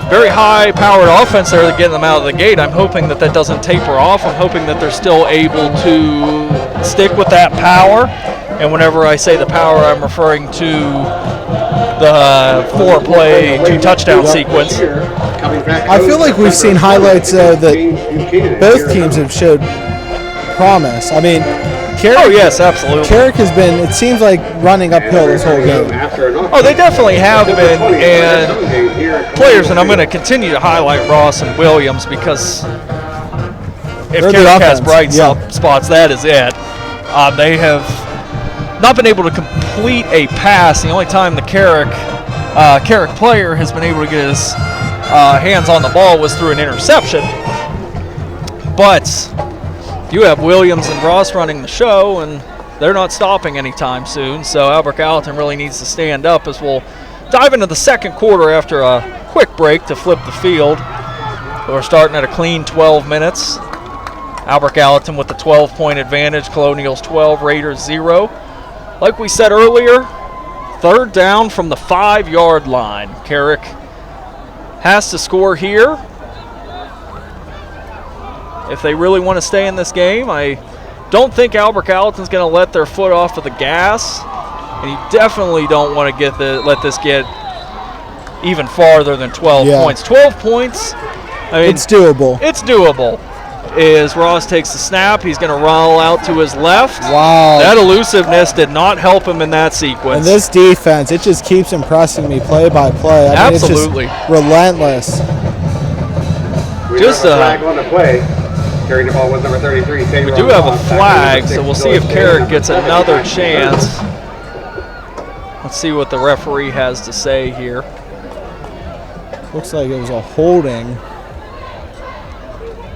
Very high-powered offense there, getting them out of the gate. I'm hoping that doesn't taper off. I'm hoping that they're still able to stick with that power. And whenever I say the power, I'm referring to the 4-play, 2-touchdown sequence. I feel like we've seen highlights that both teams have showed promise. I mean, Carrick, Oh, yes, absolutely. Carrick has been, it seems like, running uphill this whole game. Oh, they definitely have been, and players, and I'm going to continue to highlight Ross and Williams because if They're the Carrick has offense, bright yeah. spots, that is it. They have not been able to complete a pass. The only time the Carrick player has been able to get his hands on the ball was through an interception. But you have Williams and Ross running the show, and they're not stopping anytime soon. So Albert Gallatin really needs to stand up as we'll dive into the second quarter after a quick break to flip the field. We're starting at a clean 12 minutes. Albert Gallatin with the 12-point advantage. Colonials 12, Raiders 0. Like we said earlier, third down from the 5-yard line. Carrick has to score here if they really want to stay in this game. I don't think Albert Gallatin's going to let their foot off of the gas, and you definitely don't want to let this get even farther than 12 points. 12 points, I mean, it's doable. It's doable. As Ross takes the snap, he's going to roll out to his left. Wow. That elusiveness did not help him in that sequence. And this defense, it just keeps impressing me play by play. I mean, Absolutely. It's just relentless. Just flag on the play. Carrying the ball was number 33. We do have a flag, so we'll see if Carrick gets another chance. Let's see what the referee has to say here. Looks like it was a holding.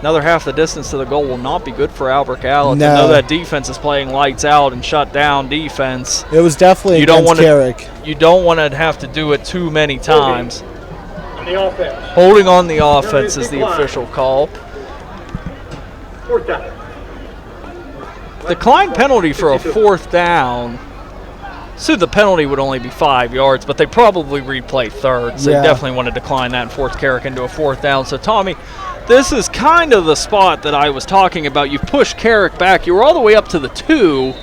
Another half the distance to the goal will not be good for Albert Gallatin. No. I know that defense is playing lights out and shut down defense. It was definitely against Carrick. You don't want to have to do it too many times. On the offense. Holding on the offense is the official call. Fourth down. Decline penalty for a fourth down. So the penalty would only be 5 yards, but they probably replay third. So Yeah. they definitely want to decline that and force Carrick into a fourth down. So Tommy, this is kind of the spot that I was talking about. You pushed Carrick back. You were all the way up to the 2,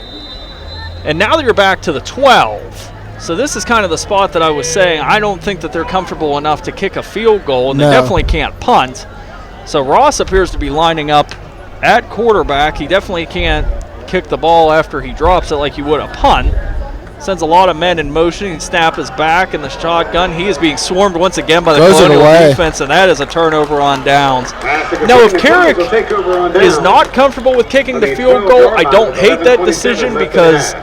and now you're back to the 12. So this is kind of the spot that I was saying. I don't think that they're comfortable enough to kick a field goal, and they definitely can't punt. So Ross appears to be lining up at quarterback. He definitely can't kick the ball after he drops it like you would a punt. Sends a lot of men in motion. He snap is back in the shotgun. He is being swarmed once again by the Colonial defense, and that is a turnover on downs. Now, if Carrick is not comfortable with kicking the field goal, I don't hate that decision because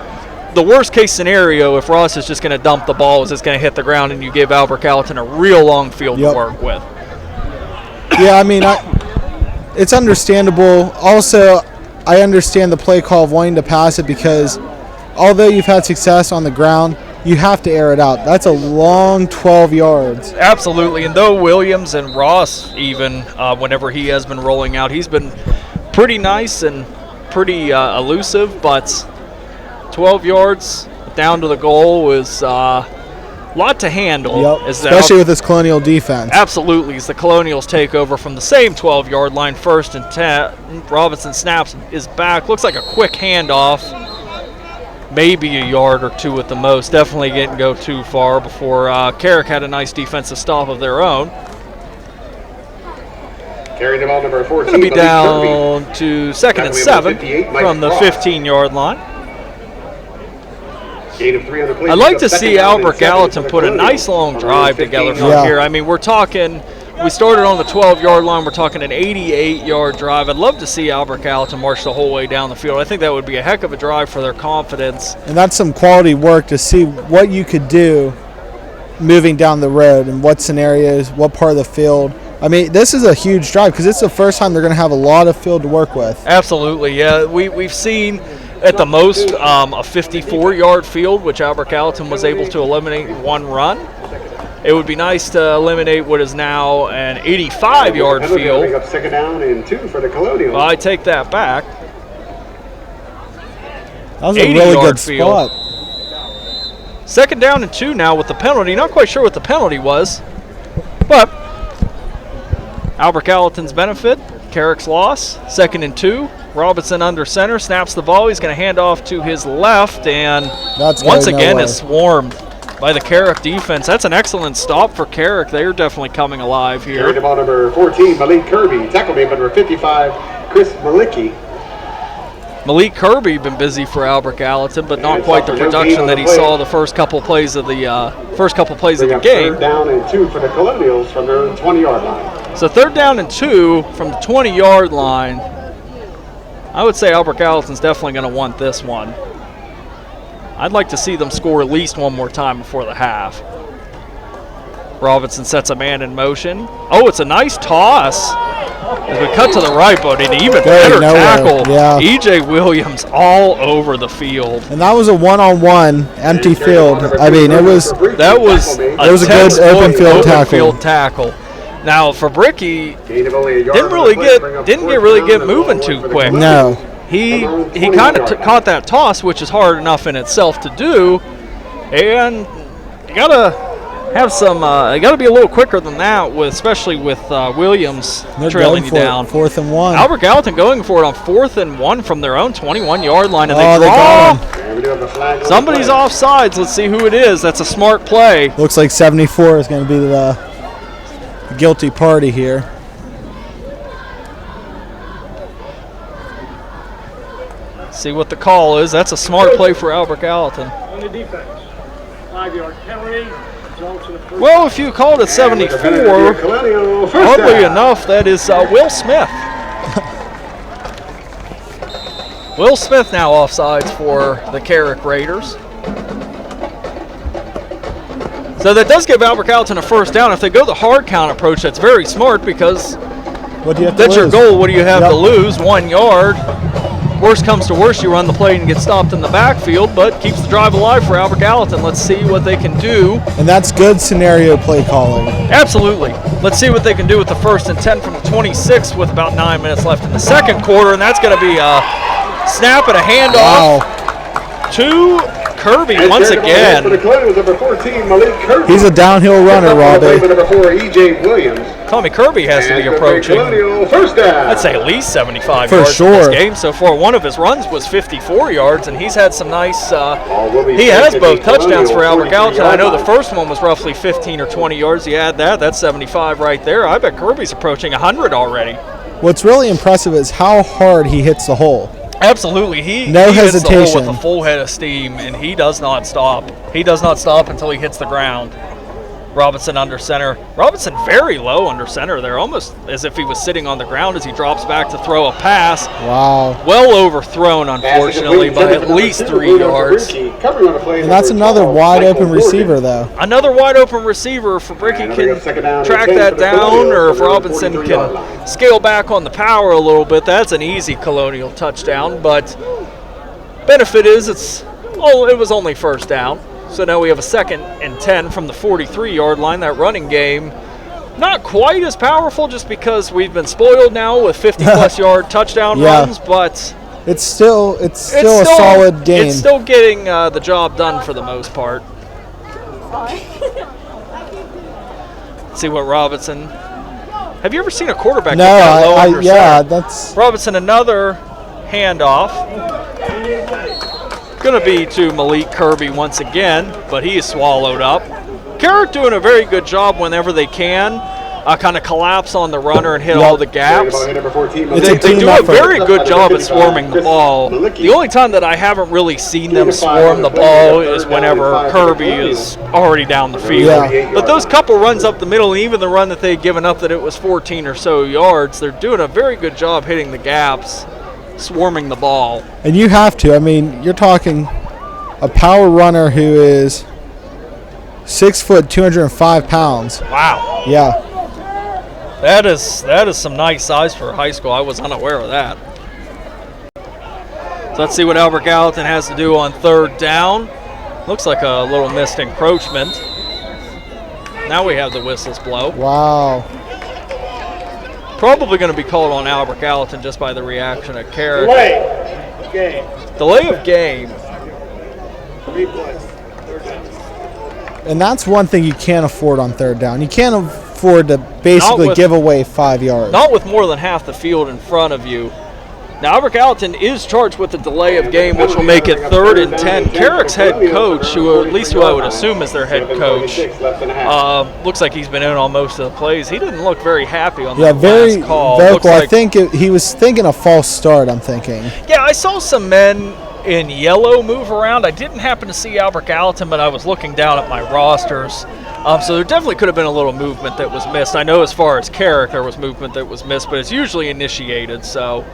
the worst case scenario, if Ross is just going to dump the ball, is it's going to hit the ground and you give Albert Gallatin a real long field to work with. Yeah, I mean, it's understandable. Also, I understand the play call of wanting to pass it because although you've had success on the ground, you have to air it out. That's a long 12 yards. Absolutely, and though Williams and Ross even, whenever he has been rolling out, he's been pretty nice and pretty elusive, but 12 yards down to the goal was a lot to handle. Yep. Especially with this Colonial defense. Absolutely, as the Colonials take over from the same 12-yard line, 1st and 10. Robinson snaps is back. Looks like a quick handoff. Maybe a yard or two at the most. Definitely didn't go too far before Carrick had a nice defensive stop of their own. Carrying the ball number 14. Going to be down to 2nd and 7 from the 15-yard line. I'd like to see Albert Gallatin put a nice long drive together from here. I mean, we're talking, we started on the 12-yard line. We're talking an 88-yard drive. I'd love to see Albert Gallatin march the whole way down the field. I think that would be a heck of a drive for their confidence. And that's some quality work to see what you could do moving down the road and what scenarios, what part of the field. I mean, this is a huge drive because it's the first time they're going to have a lot of field to work with. Absolutely, yeah. We've seen at the most a 54-yard field, which Albert Gallatin was able to eliminate in one run. It would be nice to eliminate what is now an 85-yard field. Bring up 2nd down and 2 for the Colonials. I take that back. That was a really good spot. 2nd down and 2 now with the penalty. Not quite sure what the penalty was, but Albert Gallatin's benefit, Carrick's loss. 2nd and 2. Robinson under center, snaps the ball. He's going to hand off to his left, and once again is swarmed by the Carrick defense. That's an excellent stop for Carrick. They're definitely coming alive here. Carrying the ball number 14, Malik Kirby. Tackle made by number 55, Chris Malicki. Malik Kirby been busy for Albert Gallatin, but not quite the production that he saw the first couple plays of the game. Third down and 2 for the Colonials from their 20-yard line. So 3rd down and 2 from the 20-yard line. I would say Albert Gallatin's definitely going to want this one. I'd like to see them score at least one more time before the half. Robinson sets a man in motion. Oh, it's a nice toss. As we cut to the right, but an even better tackle. Yeah. E.J. Williams all over the field. And that was a one-on-one empty field. I mean, it was a good open field tackle. Now, Fabricki didn't really get moving too quick. No. He kind of caught that toss, which is hard enough in itself to do, and you gotta have some. You gotta be a little quicker than that, especially with Williams trailing you down. 4th and 1. Albert Gallatin going for it on 4th and 1 from their own 21-yard line, and they draw. They Somebody's offsides. Let's see who it is. That's a smart play. Looks like 74 is going to be the guilty party here. See what the call is. That's a smart play for Albert Gallatin. On the defense, 5-yard penalty. Well, if you called it 74, oddly enough, that is Will Smith. Will Smith now offsides for the Carrick Raiders. So that does give Albert Gallatin a 1st down. If they go the hard count approach, that's very smart because that's your goal. What do you have to lose? 1 yard. Worst comes to worst, you run the play and get stopped in the backfield, but keeps the drive alive for Albert Gallatin. Let's see what they can do. And that's good scenario play calling. Absolutely. Let's see what they can do with the 1st and 10 from the 26 with about 9 minutes left in the second quarter, and that's going to be a snap and a handoff to Kirby once again. He's a downhill runner, Robbie. Number 4, E.J. Williams. Tommy Kirby has to be approaching, I'd say at least 75 yards sure. in this game so far. One of his runs was 54 yards, and he's had some nice, he has both touchdowns for Albert Gallatin. I know the first one was roughly 15 or 20 yards. You add that, that's 75 right there. I bet Kirby's approaching 100 already. What's really impressive is how hard he hits the hole. Absolutely. He hesitation. hits the hole with a full head of steam, and he does not stop. He does not stop until he hits the ground. Robinson under center. Robinson very low under center there, almost as if he was sitting on the ground as he drops back to throw a pass. Wow. Well overthrown, unfortunately, by at least 3 yards. And that's another wide open receiver, though. Another wide open receiver. If Fabricki can track that down, or if Robinson can scale back on the power a little bit, that's an easy Colonial touchdown. But benefit is it was only 1st down. So now we have a 2nd and 10 from the 43-yard line. That running game, not quite as powerful just because we've been spoiled now with 50-plus yard touchdown runs, but it's still a solid game. It's still getting the job done for the most part. Let's see what Robinson. Have you ever seen a quarterback get that low under center? That's Robinson, another handoff. Going to be to Malik Kirby once again, but he is swallowed up. Carrick doing a very good job whenever they can, kind of collapse on the runner and hit all the gaps. They do a very good job at swarming the ball. The only time that I haven't really seen them swarm the ball is whenever Kirby is already down the field. But those couple runs up the middle, and even the run that they had given up that it was 14 or so yards, they're doing a very good job hitting the gaps, swarming the ball. And you have to. I mean, you're talking a power runner who is 6 foot, 205 pounds. Wow. Yeah. That is some nice size for high school. I was unaware of that. So let's see what Albert Gallatin has to do on 3rd down. Looks like a little missed encroachment. Now we have the whistles blow. Wow. Probably going to be called on Albert Gallatin just by the reaction of Carrick. Delay of game. And that's one thing you can't afford on 3rd down. You can't afford to basically give away 5 yards. Not with more than half the field in front of you. Now, Albert Gallatin is charged with a delay of game, which will make it 3rd and 10. Carrick's head coach, who at least who I would assume is their head coach, looks like he's been in on most of the plays. He didn't look very happy on that last call. Very vocal. I think he was thinking a false start, I'm thinking. Yeah, I saw some men in yellow move around. I didn't happen to see Albert Gallatin, but I was looking down at my rosters. So there definitely could have been a little movement that was missed. I know as far as Carrick, there was movement that was missed, but it's usually initiated, so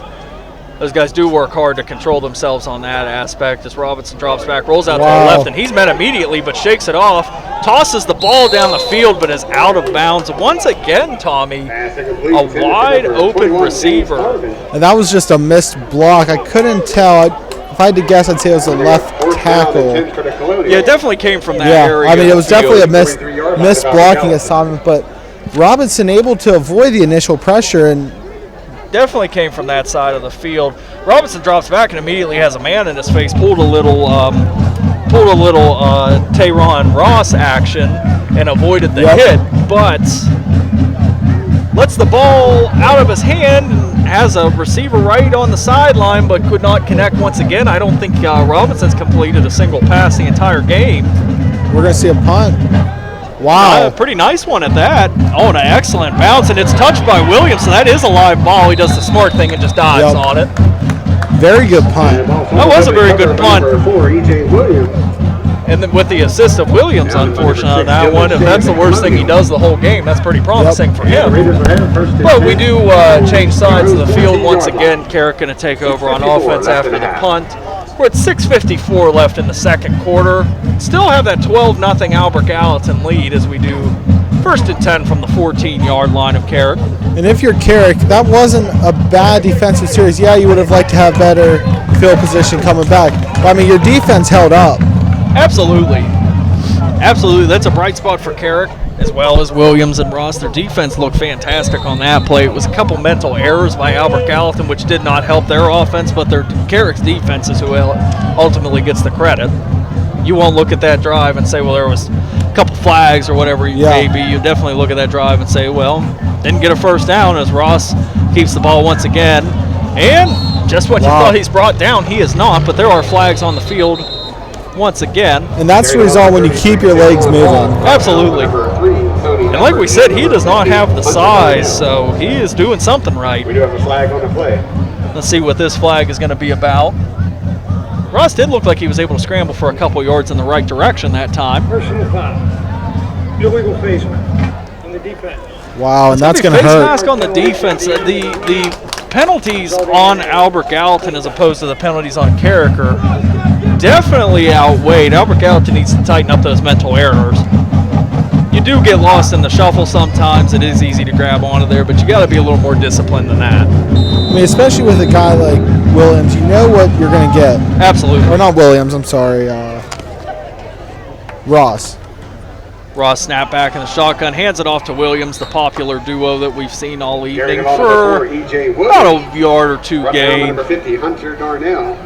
those guys do work hard to control themselves on that aspect. As Robinson drops back, rolls out to the left, and he's met immediately, but shakes it off, tosses the ball down the field, but is out of bounds. Once again, Tommy, a wide open receiver. And that was just a missed block. I couldn't tell. If I had to guess, I'd say it was a left tackle. Yeah, it definitely came from that area. I mean, it was definitely a missed blocking assignment, but Robinson able to avoid the initial pressure and definitely came from that side of the field. Robinson drops back and immediately has a man in his face. Pulled a little Tayron Ross action and avoided the hit, but lets the ball out of his hand and has a receiver right on the sideline, but could not connect once again. I don't think Robinson's completed a single pass the entire game. We're going to see a punt. Wow. Pretty nice one at that. Oh, and an excellent bounce, and it's touched by Williams, so that is a live ball. He does the smart thing and just dives on it. Very good punt. That was a very good punt. And then with the assist of Williams, unfortunately, on that one, if that's the worst thing he does the whole game, that's pretty promising for him. But we do change sides of the field once again. Carrick going to take over on offense after the punt. We're at 6:54 left in the second quarter. Still have that 12-0 Albert Gallatin lead as we do 1st and 10 from the 14-yard line of Carrick. And if you're Carrick, that wasn't a bad defensive series. Yeah, you would have liked to have better field position coming back. But, I mean, your defense held up. Absolutely. Absolutely. That's a bright spot for Carrick as well as Williams and Ross. Their defense looked fantastic on that play. It was a couple mental errors by Albert Gallatin, which did not help their offense, but Carrick's defense is who ultimately gets the credit. You won't look at that drive and say, well, there was a couple flags or whatever you may be. You definitely look at that drive and say, well, didn't get a first down as Ross keeps the ball once again. And just what you thought he's brought down, he is not, but there are flags on the field once again. And that's the result when you keep your legs moving. Absolutely. And like we said, he does not have the size, so he is doing something right. We do have a flag on the play. Let's see what this flag is going to be about. Ross did look like he was able to scramble for a couple yards in the right direction that time. Personal foul. Illegal face mask on the defense. Wow, and that's going to hurt. Face mask on the defense. The penalties on Albert Gallatin as opposed to the penalties on Carrick are definitely outweighed. Albert Gallatin needs to tighten up those mental errors. You do get lost in the shuffle sometimes. It is easy to grab onto there, but you got to be a little more disciplined than that. I mean, especially with a guy like Williams, you know what you're going to get. Absolutely. Or not Williams, I'm sorry. Ross. Ross snap back in the shotgun, hands it off to Williams, the popular duo that we've seen all evening for about a yard or two gain. Number 50, Hunter Darnell.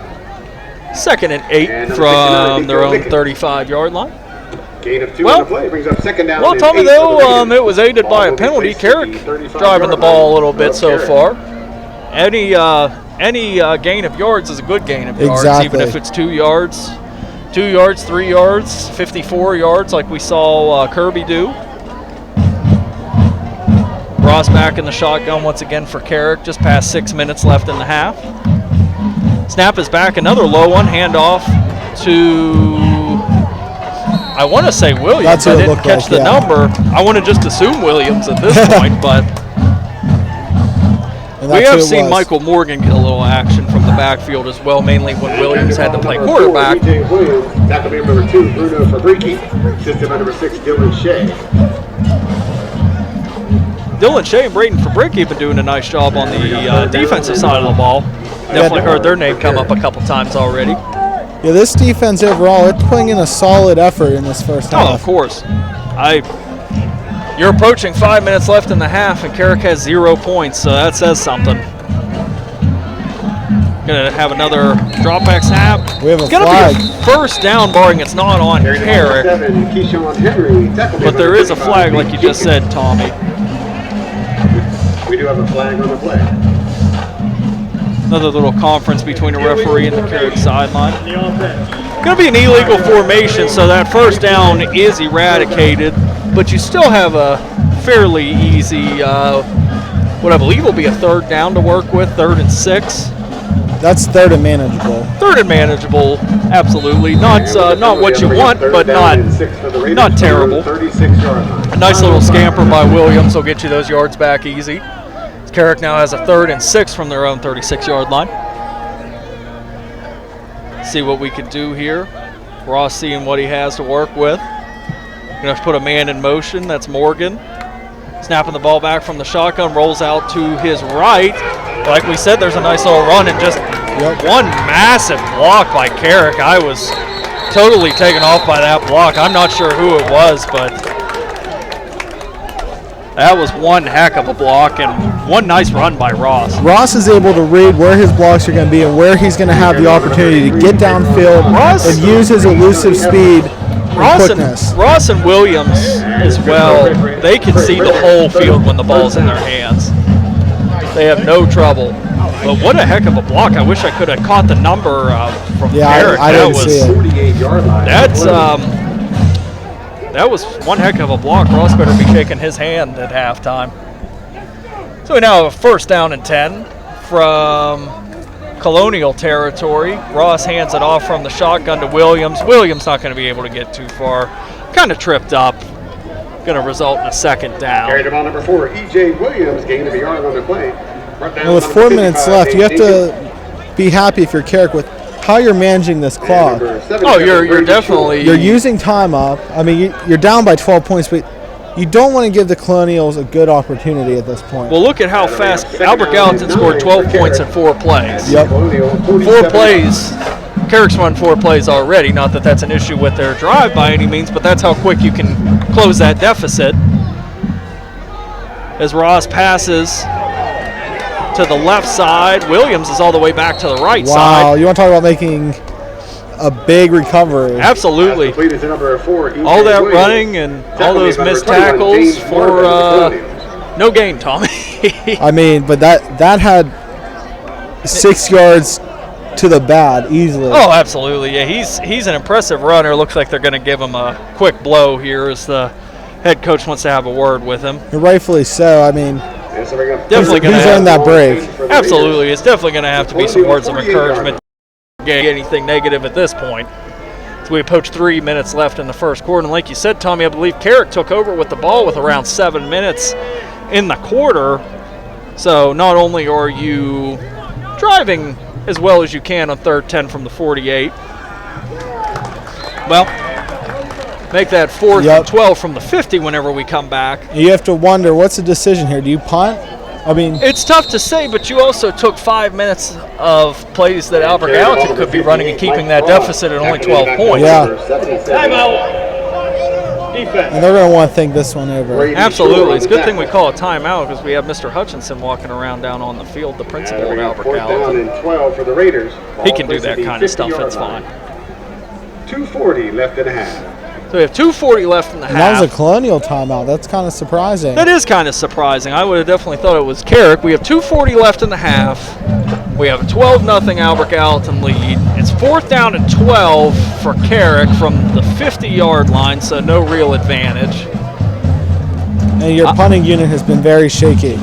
2nd and 8 from their own 35-yard line. Gain of 2 on the play brings up 2nd down. Well, Tommy, though, it was aided by a penalty. Carrick driving the ball a little bit so far. Any gain of yards is a good gain of yards, even if it's 2 yards. 2 yards, 3 yards, 54 yards like we saw Kirby do. Ross back in the shotgun once again for Carrick, just past 6 minutes left in the half. Snap is back, another low one, handoff to, I want to say Williams. I didn't catch the number. I want to just assume Williams at this point, but we have seen Michael Morgan get a little action from the backfield as well, mainly when Williams had to play quarterback. That could be number 2, Bruno Fabrici. Assisted by number 6, Dylan Shea. Dylan Shea and Braden Fabrici have been doing a nice job on the defensive side of the ball. Definitely heard their name come up a couple times already. Yeah, this defense overall, it's putting in a solid effort in this first half. Oh, of course. You're approaching 5 minutes left in the half, and Carrick has 0 points, so that says something. Gonna have another drop back snap. We have a it's gonna flag. be a first down, barring it's not on Carrick. But there is a flag, like you just said, Tommy. We do have a flag on the play. Another little conference between the referee and the Carrick sideline. The offense. Going to be an illegal formation, so that first down is eradicated, but you still have a fairly easy, what I believe will be a third down to work with, 3rd and 6. That's 3rd and manageable. 3rd and manageable, absolutely. Not what you want, but not terrible. A nice little scamper by Williams will get you those yards back easy. Carrick now has a 3rd and 6 from their own 36-yard line. See what we could do here. Ross seeing what he has to work with. Gonna have to put a man in motion. That's Morgan. Snapping the ball back from the shotgun, rolls out to his right. Like we said, there's a nice little run and just one massive block by Carrick. I was totally taken off by that block. I'm not sure who it was, but that was one heck of a block and one nice run by Ross. Ross is able to read where his blocks are going to be and where he's going to have the opportunity to get downfield and use his elusive speed and quickness. Ross and Williams as well, they can see the whole field when the ball's in their hands. They have no trouble. But what a heck of a block. I wish I could have caught the number from Carrick. I didn't see it. 48-yard line. That was one heck of a block. Ross better be shaking his hand at halftime. So we now have a 1st down and 10 from Colonial territory. Ross hands it off from the shotgun to Williams. Williams not going to be able to get too far. Kind of tripped up. Going to result in a 2nd down. Carried the ball number 4, E.J. Williams, gained of a yard on the play. And with 4 minutes left, you have to be happy if you're Carrick with how you're managing this clock. Oh, you're definitely... You're using time up. I mean, you're down by 12 points, but you don't want to give the Colonials a good opportunity at this point. Well, look at how fast Albert Gallatin scored 12 points in 4 plays. Yep. 4 plays. Carrick's run 4 plays already. Not that that's an issue with their drive by any means, but that's how quick you can close that deficit. As Ross passes to the left side, Williams is all the way back to the right side. Wow, you want to talk about making a big recovery. Absolutely. All that running and all those missed tackles for no gain, Tommy. I mean, but that had 6 yards to the bad easily. Oh, absolutely. Yeah, he's an impressive runner. Looks like they're going to give him a quick blow here as the head coach wants to have a word with him. And rightfully so. I mean, definitely going to earned that break. Absolutely. It's definitely going to have to be some words of encouragement. Get anything negative at this point. So we approach 3 minutes left in the first quarter. And like you said, Tommy, I believe Carrick took over with the ball with around 7 minutes in the quarter. So not only are you driving as well as you can on 3rd 10 from the 48, well, make that 4th and 12 from the 50 whenever we come back. You have to wonder, what's the decision here? Do you punt? I mean, it's tough to say, but you also took 5 minutes of plays that Albert Gallatin could be running and keeping that deficit at only 12 points. Yeah. Timeout. Defense. And they're going to want to think this one over. Absolutely. It's a good thing we call a timeout because we have Mr. Hutchinson walking around down on the field, the principal of Albert Gallatin. 12 for the Raiders. He can do that kind of stuff. It's fine. 2:40 left in the half. So we have 2:40 left in the half. That was a Colonial timeout. That's kind of surprising. That is kind of surprising. I would have definitely thought it was Carrick. We have 2:40 left in the half. We have a 12-0 Albert Gallatin lead. It's 4th down and 12 for Carrick from the 50-yard line, so no real advantage. And your punting unit has been very shaky.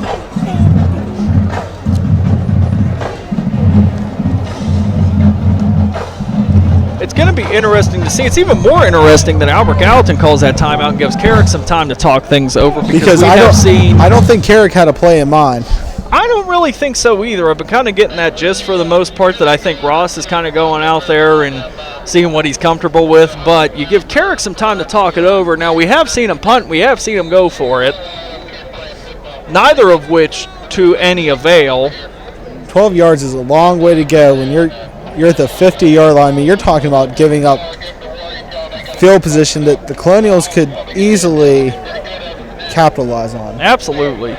It's going to be interesting to see. It's even more interesting that Albert Gallatin calls that timeout and gives Carrick some time to talk things over because I don't think Carrick had a play in mind. I don't really think so either. I've been kind of getting that gist for the most part that I think Ross is kind of going out there and seeing what he's comfortable with. But you give Carrick some time to talk it over. Now, we have seen him punt. We have seen him go for it. Neither of which to any avail. 12 yards is a long way to go when you're at the 50-yard line. I mean, you're talking about giving up field position that the Colonials could easily capitalize on. Absolutely.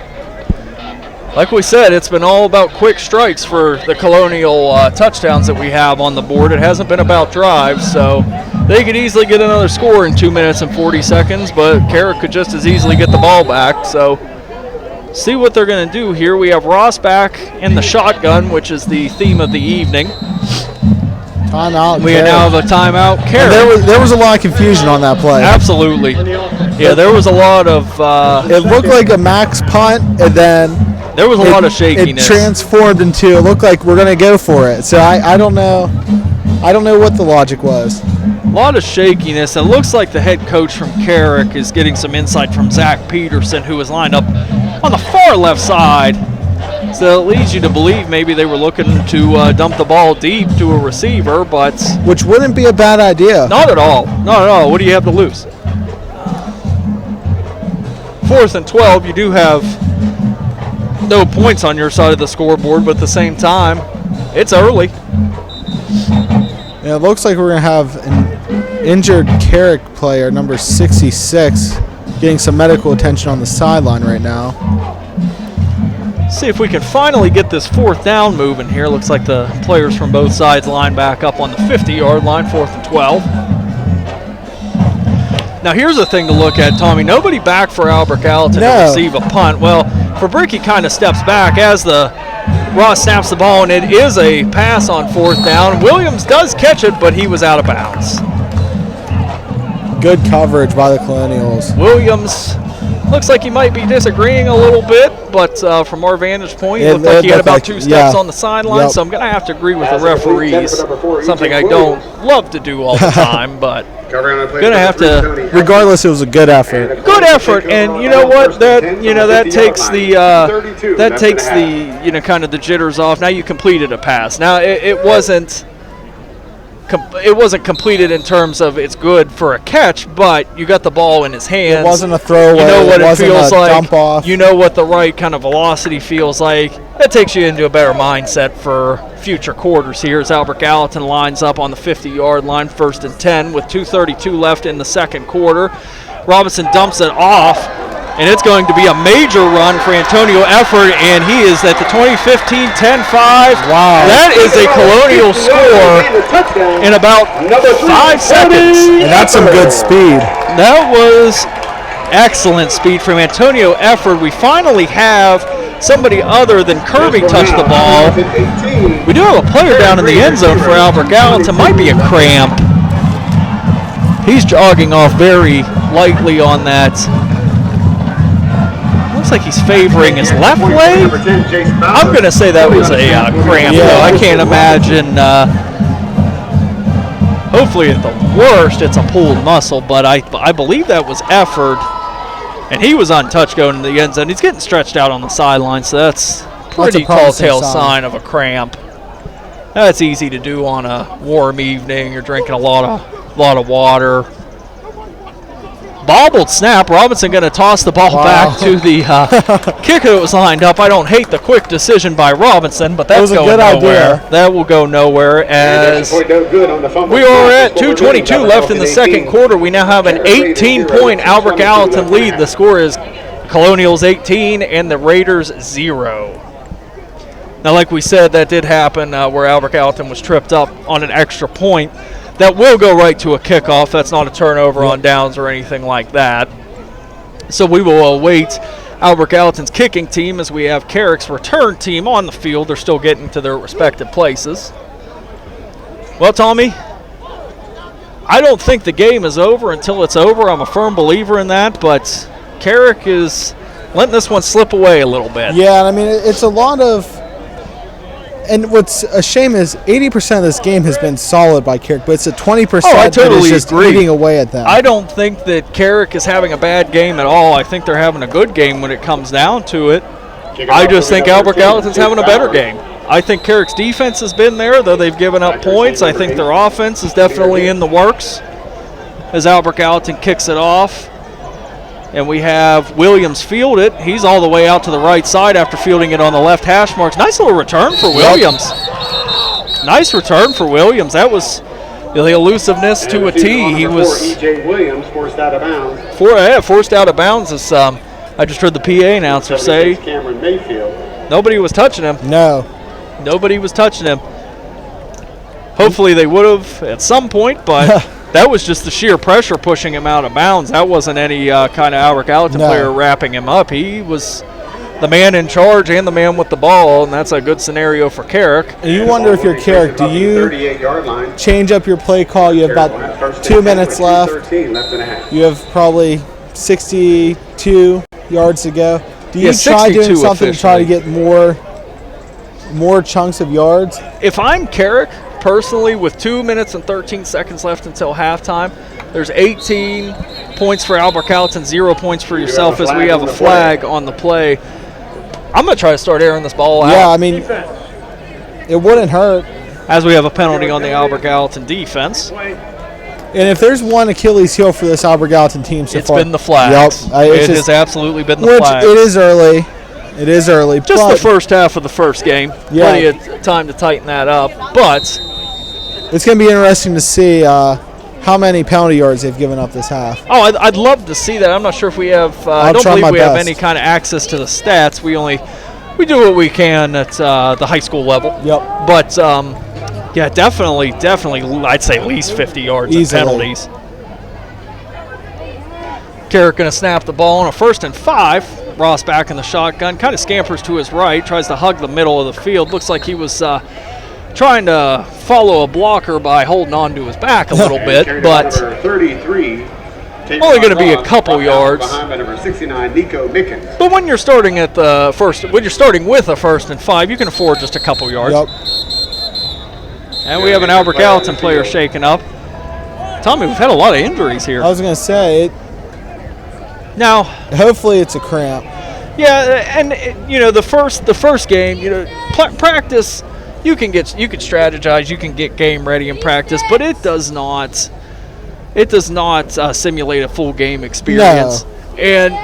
Like we said, it's been all about quick strikes for the Colonial touchdowns that we have on the board. It hasn't been about drives, so they could easily get another score in 2 minutes and 40 seconds, but Carrick could just as easily get the ball back. So see what they're going to do here. We have Ross back in the shotgun, which is the theme of the evening. Timeout. We now have a timeout. Carrick. There was a lot of confusion on that play. Absolutely. Yeah, there was a lot of... it looked like a max punt, and then... There was a lot of shakiness. It transformed into, it looked like we're going to go for it. So I don't know. I don't know what the logic was. A lot of shakiness. It looks like the head coach from Carrick is getting some insight from Zach Peterson, who was lined up on the far left side. So it leads you to believe maybe they were looking to dump the ball deep to a receiver, but... Which wouldn't be a bad idea. Not at all. Not at all. What do you have to lose? 4th and 12, you do have no points on your side of the scoreboard, but at the same time, it's early. Yeah, it looks like we're going to have an injured Carrick player, number 66, getting some medical attention on the sideline right now. See if we can finally get this 4th down moving here. Looks like the players from both sides line back up on the 50-yard line, 4th and 12. Now here's a thing to look at, Tommy. Nobody back for Albert Gallatin to receive a punt. Well, Fabrici kind of steps back as the Ross snaps the ball, and it is a pass on 4th down. Williams does catch it, but he was out of bounds. Good coverage by the Colonials. Williams looks like he might be disagreeing a little bit, but from our vantage point, it looked like he had about 2 steps on the sideline, so I'm going to have to agree with the referees, something I don't love to do all the time, but going to have to. Regardless, it was a good effort. Good effort, and you know what? That takes the kind of the jitters off. Now you completed a pass. Now it wasn't completed in terms of it's good for a catch, but you got the ball in his hands. It wasn't a throwaway. You know what it feels like. Dump off. You know what the right kind of velocity feels like. That takes you into a better mindset for future quarters here as Albert Gallatin lines up on the 50-yard line, 1st and 10 with 2:32 left in the second quarter. Robinson dumps it off, and it's going to be a major run for Antonio Efford, and he is at the 2015 10-5. Wow. That is a Colonial score in about 5 seconds. And that's some good speed. That was excellent speed from Antonio Efford. We finally have somebody other than Kirby touch the ball. We do have a player down in the end zone for Albert Gallatin. Might be a cramp. He's jogging off very lightly on that. Looks like he's favoring his left leg. I'm going to say that was a cramp, though. I can't imagine. Hopefully, at the worst, it's a pulled muscle, but I believe that was Efford. And he was untouched going in the end zone. He's getting stretched out on the sideline, so that's pretty telltale sign of a cramp. That's easy to do on a warm evening. You're drinking a lot of water. Bobbled snap. Robinson going to toss the ball back to the kicker that was lined up. I don't hate the quick decision by Robinson, but that's going nowhere. That will go nowhere as we are at 2:22 left in the second quarter. We now have an 18-point Albert Gallatin lead. The score is Colonials 18 and the Raiders 0. Now, like we said, that did happen where Albert Gallatin was tripped up on an extra point. That will go right to a kickoff. That's not a turnover on downs or anything like that. So we will await Albert Gallatin's kicking team as we have Carrick's return team on the field. They're still getting to their respective places. Well, Tommy, I don't think the game is over until it's over. I'm a firm believer in that, but Carrick is letting this one slip away a little bit. Yeah, I mean, it's a lot of... And what's a shame is 80% of this game has been solid by Carrick, but it's a 20% that is just eating away at them. I don't think that Carrick is having a bad game at all. I think they're having a good game when it comes down to it. I just think Albert Gallatin's having a better game. I think Carrick's defense has been there, though they've given up points. I think their offense is definitely in the works as Albert Gallatin kicks it off. And we have Williams field it. He's all the way out to the right side after fielding it on the left hash marks. Nice little return for Williams. Nice return for Williams. That was the elusiveness to a T. He was E.J. Williams forced out of bounds. Forced out of bounds. As, I just heard the PA announcer say Cameron Mayfield. nobody was touching him. No. Nobody was touching him. Hopefully they would have at some point, but that was just the sheer pressure pushing him out of bounds. That wasn't any kind of Albert Gallatin player wrapping him up. He was the man in charge and the man with the ball, and that's a good scenario for Carrick. And you wonder if you're Carrick, do you change up your play call? You have about 2 minutes left. You have probably 62 yards to go. Do you try doing something to try to get more chunks of yards? If I'm Carrick, personally, with 2 minutes and 13 seconds left until halftime, there's 18 points for Albert Gallatin, 0 points for yourself as we have a flag on the play. I'm going to try to start airing this ball out. Yeah, I mean, it wouldn't hurt. As we have a penalty on the Albert Gallatin defense. And if there's one Achilles heel for this Albert Gallatin team so far, it's been the flags. Yep, it has absolutely been the flags. It is early. It is early. Just the first half of the first game. Yeah. Plenty of time to tighten that up. But it's going to be interesting to see how many penalty yards they've given up this half. Oh, I'd love to see that. I'm not sure if we have. I don't believe we have any kind of access to the stats. We do what we can at the high school level. Yep. But yeah, definitely. I'd say at least 50 yards of penalties. Carrick going to snap the ball on a 1st and 5. Ross back in the shotgun, kind of scampers to his right, tries to hug the middle of the field. Looks like he was trying to follow a blocker by holding on to his back a little bit, but 33, only going to be a couple yards. Behind by number 69, Nico Mickens. But when you're starting at the when you're starting with a 1st and 5, you can afford just a couple yards. Yep. And we have an Albert Gallatin player shaken up. Tommy, we've had a lot of injuries here. I was going to say, now, hopefully it's a cramp. Yeah, and the first game, practice. You can strategize, you can get game ready in practice, but it does not simulate a full game experience. No. And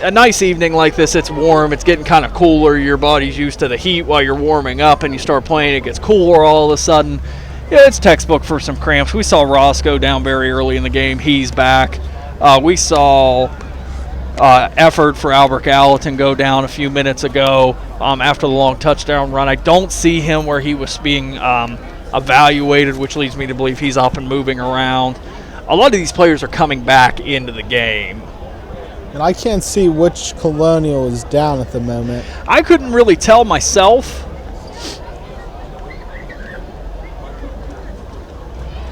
a nice evening like this, it's warm, it's getting kind of cooler, your body's used to the heat while you're warming up, and you start playing, it gets cooler all of a sudden. Yeah, it's textbook for some cramps. We saw Ross go down very early in the game. He's back. We saw effort for Albert Gallatin go down a few minutes ago after the long touchdown run. I don't see him where he was being evaluated, which leads me to believe he's up and moving around. A lot of these players are coming back into the game. And I can't see which Colonial is down at the moment. I couldn't really tell myself.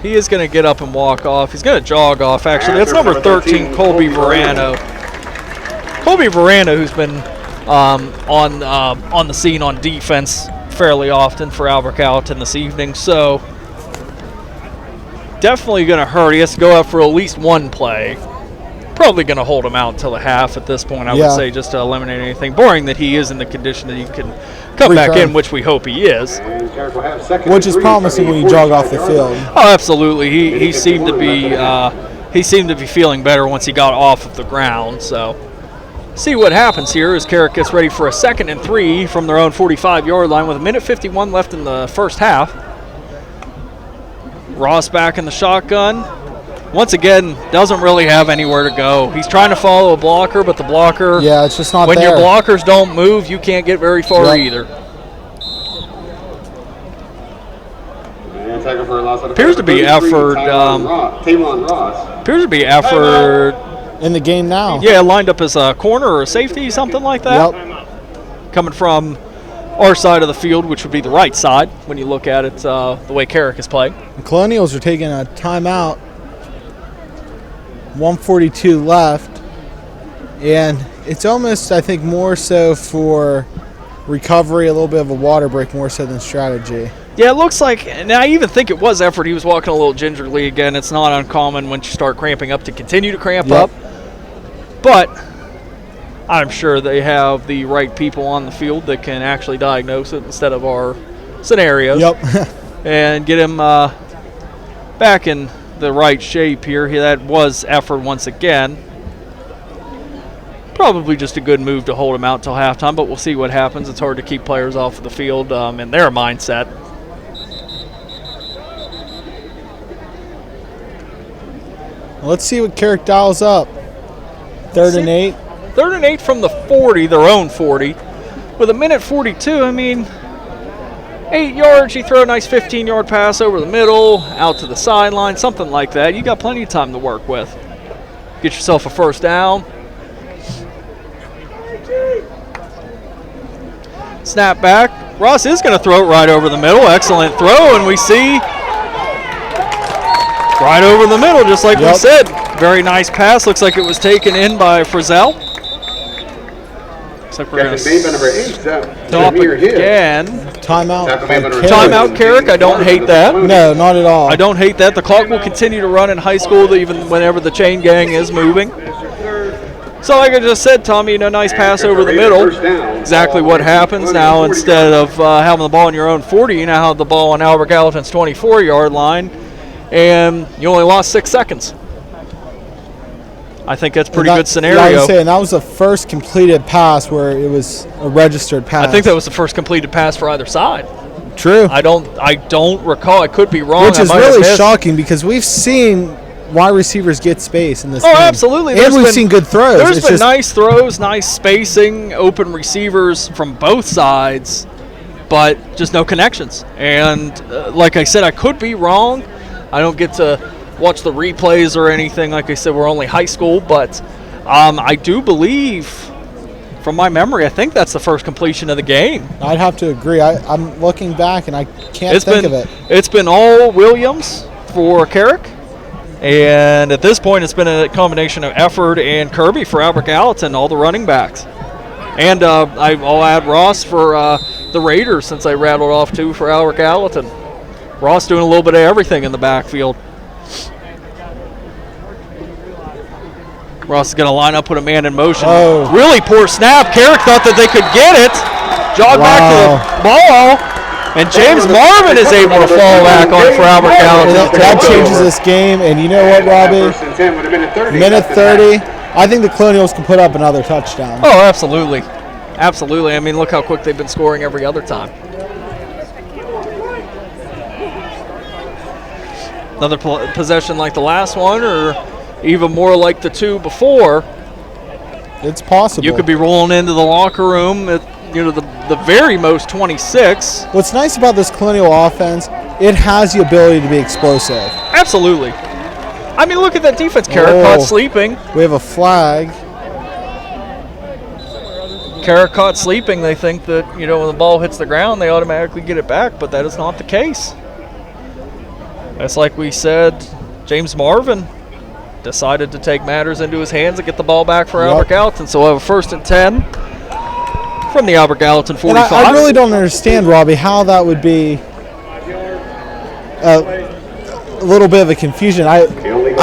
He is going to get up and walk off. He's going to jog off, actually. That's number 13, Colby Verano. Colby Verano, who's been on the scene on defense fairly often for Albert Gallatin this evening. So definitely going to hurt. He has to go out for at least one play. Probably going to hold him out until the half at this point, I would say, just to eliminate anything. Boring that he is in the condition that he can come back in, which we hope he is. Which is promising when you jog off the field. Oh, absolutely. He seemed to be feeling better once he got off of the ground. So see what happens here as Carrick gets ready for a 2nd and 3 from their own 45-yard line with 1:51 left in the first half. Ross back in the shotgun. Once again, doesn't really have anywhere to go. He's trying to follow a blocker, but the blocker, it's just not when there. Your blockers don't move, you can't get very far either. Appears to be effort. Appears to be effort in the game now. Yeah, lined up as a corner or a safety, something like that. Yep. Coming from our side of the field, which would be the right side when you look at it the way Carrick is playing. The Colonials are taking a timeout. 1:42 left, and it's almost, I think, more so for recovery, a little bit of a water break more so than strategy. Yeah, it looks like, and I even think it was effort. He was walking a little gingerly again. It's not uncommon once you start cramping up to continue to cramp up, but I'm sure they have the right people on the field that can actually diagnose it instead of our scenarios. And get him back in the right shape here. That was effort once again. Probably just a good move to hold him out till halftime, but we'll see what happens. It's hard to keep players off of the field in their mindset. Let's see what Carrick dials up. 3rd and 8. 3rd and 8 from the 40, their own 40. With 1:42, I mean, 8 yards, you throw a nice 15-yard pass over the middle, out to the sideline, something like that. You got plenty of time to work with. get yourself a first down. Snap back. Ross is going to throw it right over the middle. Excellent throw, and we see right over the middle, just like we said. Very nice pass. Looks like it was taken in by Frizzell. Looks like we're going to stop again. Timeout, Carrick. I don't hate that. No, not at all. I don't hate that. The clock will continue to run in high school even whenever the chain gang is moving. So like I just said, Tommy, nice pass over the middle. Exactly what happens now. Instead of having the ball on your own 40, you now have the ball on Albert Gallatin's 24-yard line, and you only lost 6 seconds. I think that's a pretty good scenario. I was saying that was the first completed pass where it was a registered pass. I think that was the first completed pass for either side. True. I don't recall. I could be wrong. Which is really shocking because we've seen wide receivers get space in this game. Absolutely. And we've seen good throws. There's been nice throws, nice spacing, open receivers from both sides, but just no connections. And like I said, I could be wrong. I don't get to watch the replays or anything. Like I said, we're only high school, but I do believe, from my memory, I think that's the first completion of the game. I'd have to agree. I'm looking back, and I can't think of it. It's been all Williams for Carrick. And at this point, it's been a combination of effort and Kirby for Albert Gallatin, all the running backs. And I'll add Ross for the Raiders, since I rattled off 2 for Albert Gallatin. Ross doing a little bit of everything in the backfield. Ross is going to line up with a man in motion. Oh. Really poor snap. Carrick thought that they could get it. Jog back to the ball. And James Marvin is able to fall back on for Albert Gallatin. That changes this game. And you know what, Robbie? Minute 30. I think the Colonials can put up another touchdown. Oh, absolutely. Absolutely. I mean, look how quick they've been scoring every other time. Another possession like the last one, or even more like the 2 before. It's possible. You could be rolling into the locker room at the very most 26. What's nice about this Colonial offense, it has the ability to be explosive. Absolutely. I mean, look at that defense. Carrick caught sleeping. We have a flag. Carrick caught sleeping. They think that, when the ball hits the ground, they automatically get it back, but that is not the case. That's like we said, James Marvin decided to take matters into his hands and get the ball back for Albert Gallatin. So we'll have a 1st and 10 from the Albert Gallatin 45. And I really don't understand, Robbie, how that would be a little bit of a confusion. I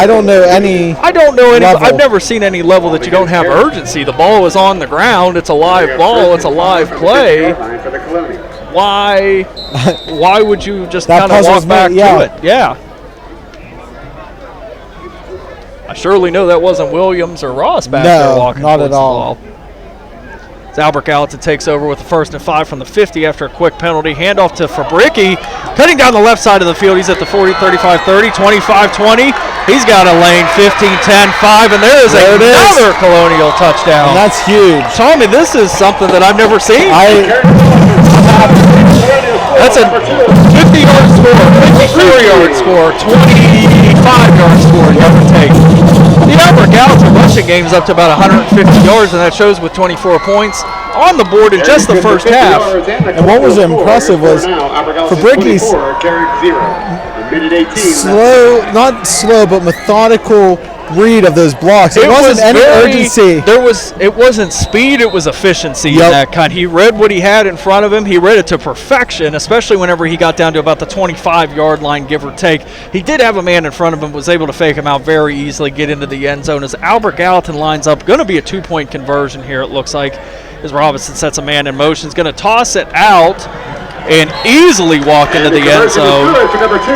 don't know any. I've never seen any level that you don't have urgency. The ball is on the ground. It's a live ball. It's a live play. Why would you just kind of walk back to it? Yeah. I surely know that wasn't Williams or Ross back there walking not towards at all. the ball. As Albert Gallatin takes over with the 1st and 5 from the 50 after a quick penalty. Handoff to Fabricki, cutting down the left side of the field. He's at the 40, 35, 30, 25, 20. He's got a lane, 15, 10, 5, and there is another Colonial touchdown. And that's huge. Tommy, this is something that I've never seen. That's a 50-yard score, 54-yard score, 25-yard score, you have to take. The Albert Gallatin rushing game is up to about 150 yards, and that shows with 24 points on the board in just the first half. And what was impressive was Fabricki's not slow, but methodical read of those blocks. It wasn't any urgency. It wasn't speed, it was efficiency in that kind. He read what he had in front of him. He read it to perfection, especially whenever he got down to about the 25-yard line, give or take. He did have a man in front of him, was able to fake him out very easily, get into the end zone. As Albert Gallatin lines up, going to be a 2-point conversion here, it looks like, as Robinson sets a man in motion. He's going to toss it out and easily walk into the end zone.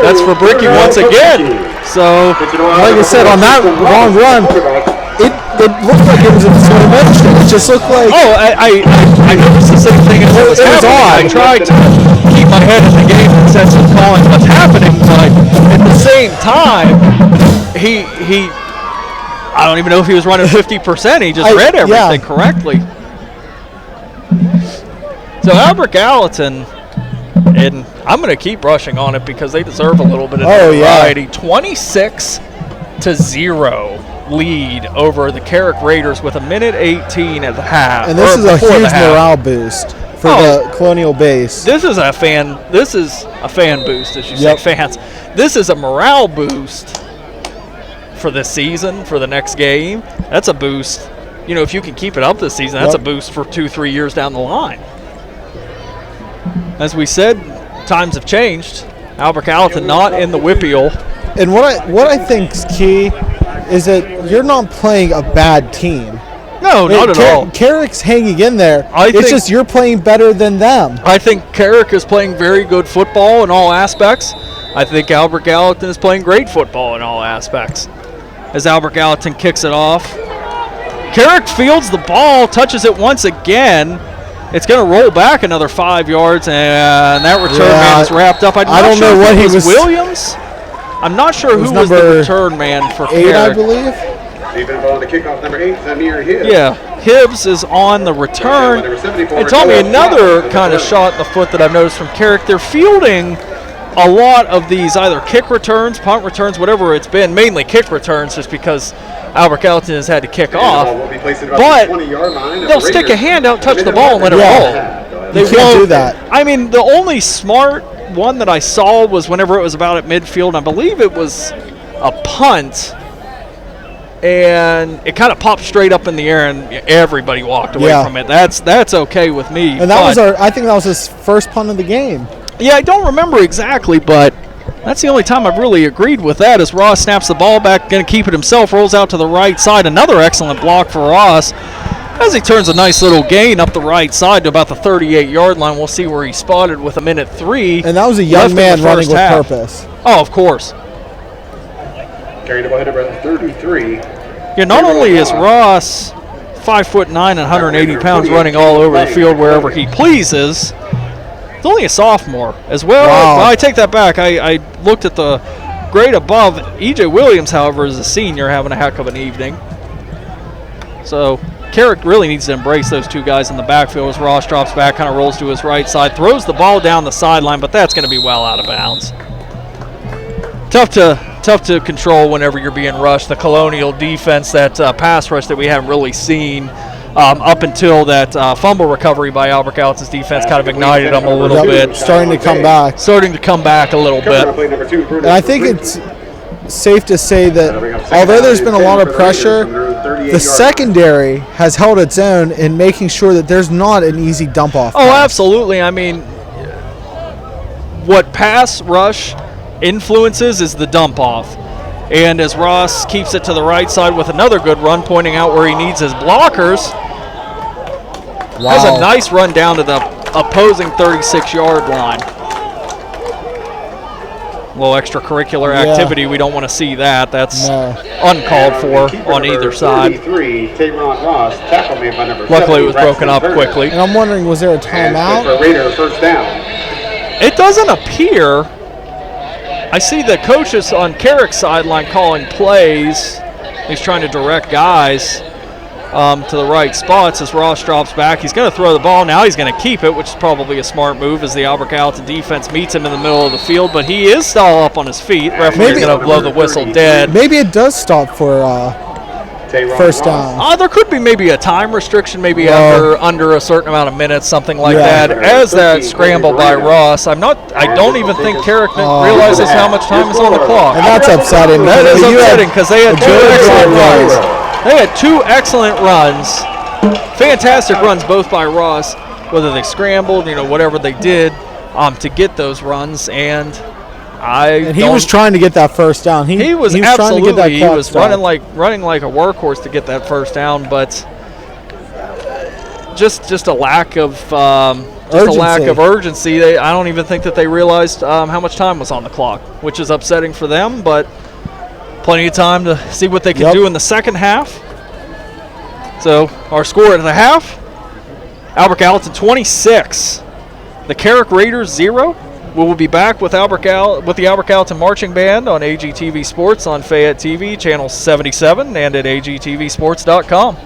That's for Bricky once again. So, like I said, on that long run, it looked like it was in slow motion. It just looked like... Oh, I noticed the same thing as it was happening. I tried to keep my head in the game in the sense of calling what's happening, but at the same time, he I don't even know if he was running 50%. He just read everything correctly. So Albert Gallatin, and I'm going to keep rushing on it because they deserve a little bit of variety. 26-0 lead over the Carrick Raiders with 1:18 at the half. And this is a before the huge half. morale boost for the Colonial base. This is a fan boost, as you say, fans. This is a morale boost for this season, for the next game. That's a boost. You know, if you can keep it up this season, that's a boost for 2-3 years down the line. As we said, times have changed. Albert Gallatin not in the WPIAL. And what I think is key is that you're not playing a bad team. No, not at all. Carrick's hanging in there. It's just you're playing better than them. I think Carrick is playing very good football in all aspects. I think Albert Gallatin is playing great football in all aspects. As Albert Gallatin kicks it off, Carrick fields the ball, touches it once again. It's going to roll back another 5 yards, and that return man is wrapped up. I don't know what he was. Williams? I'm not sure who was the return man for 8, Carrick. I believe. Defensive ball on the kickoff, number 8, Zamir Hibbs. Yeah, Hibbs is on the return. And tell me another kind of shot in the foot that I've noticed from Carrick. They're fielding a lot of these either kick returns, punt returns, whatever it's been, mainly kick returns just because Albert Gallatin has had to kick off. But they'll stick a hand out, touch the ball, and let it roll. They can't do that. I mean, the only smart one that I saw was whenever it was about at midfield. I believe it was a punt, and it kind of popped straight up in the air, and everybody walked away from it. That's okay with me. And that was I think that was his first punt of the game. Yeah, I don't remember exactly, but that's the only time I've really agreed with that. As Ross snaps the ball back, going to keep it himself, rolls out to the right side. Another excellent block for Ross as he turns a nice little gain up the right side to about the 38-yard line. We'll see where he's spotted with 1:03. And that was a young man running with purpose. Oh, of course. Carrying the ball, number 33. Yeah, not only is Ross 5'9" and 180 pounds running all over the field wherever he pleases, he's only a sophomore as well. Wow. Well, I take that back. I looked at the grade above. E.J. Williams, however, is a senior having a heck of an evening. So Carrick really needs to embrace those two guys in the backfield as Ross drops back, kind of rolls to his right side, throws the ball down the sideline, but that's going to be well out of bounds. Tough to control whenever you're being rushed. The Colonial defense, that pass rush that we haven't really seen up until that fumble recovery by Albert Gallatin's defense kind of ignited them a little bit. Starting to come back a little bit. And I think it's safe to say that although there's been a lot of pressure, the secondary has held its own in making sure that there's not an easy dump off. Oh, absolutely. I mean, what pass rush influences is the dump off. And as Ross keeps it to the right side with another good run, pointing out where he needs his blockers, has a nice run down to the opposing 36-yard line. A little extracurricular activity. We don't want to see that. That's uncalled for on either side. Luckily, it was broken up quickly. And I'm wondering, was there a timeout? It doesn't appear. I see the coaches on Carrick's sideline calling plays. He's trying to direct guys to the right spots as Ross drops back. He's going to throw the ball. Now he's going to keep it, which is probably a smart move as the Albert Gallatin defense meets him in the middle of the field, but he is still up on his feet. Referee's going to blow the whistle dead. Maybe it does stop for first down. There could be maybe a time restriction, maybe under a certain amount of minutes, something like that. As that scramble by Ross, I don't even think Carrick realizes how much time is on the clock. And that's upsetting. That is upsetting because they had two excellent runs. They had two excellent runs, fantastic runs both by Ross, whether they scrambled, whatever they did to get those runs, and he was trying to get that first down. He was absolutely trying to get that he was running like a workhorse to get that first down, but just a lack of urgency. I don't even think that they realized how much time was on the clock, which is upsetting for them, but plenty of time to see what they can do in the second half. So our score at the half, Albert Gallatin 26, the Carrick Raiders 0. We will be back with the Albert Gallatin Marching Band on AGTV Sports on Fayette TV, channel 77, and at agtvsports.com.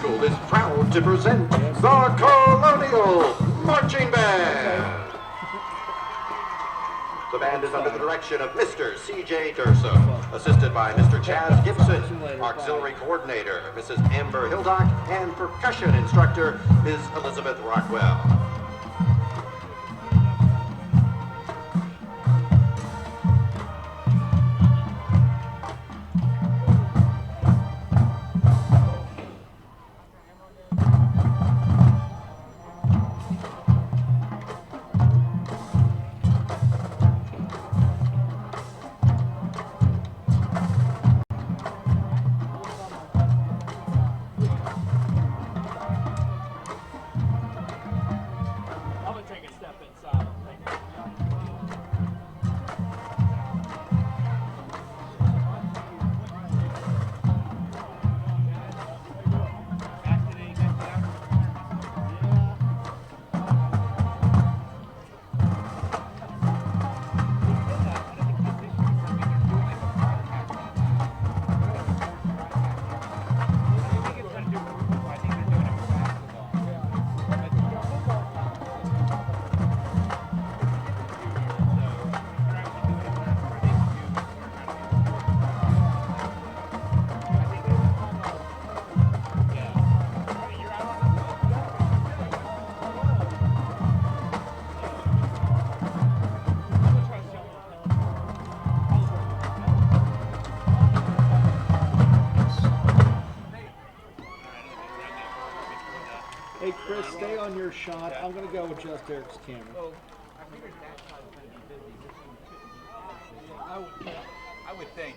School is proud to present the Colonial Marching Band. The band is under the direction of Mr. C.J. Durso, assisted by Mr. Chaz Gibson, auxiliary coordinator, Mrs. Amber Hildock, and percussion instructor, Ms. Elizabeth Rockwell. Hey Chris, stay on your shot. I'm gonna go adjust Eric's camera. I would think.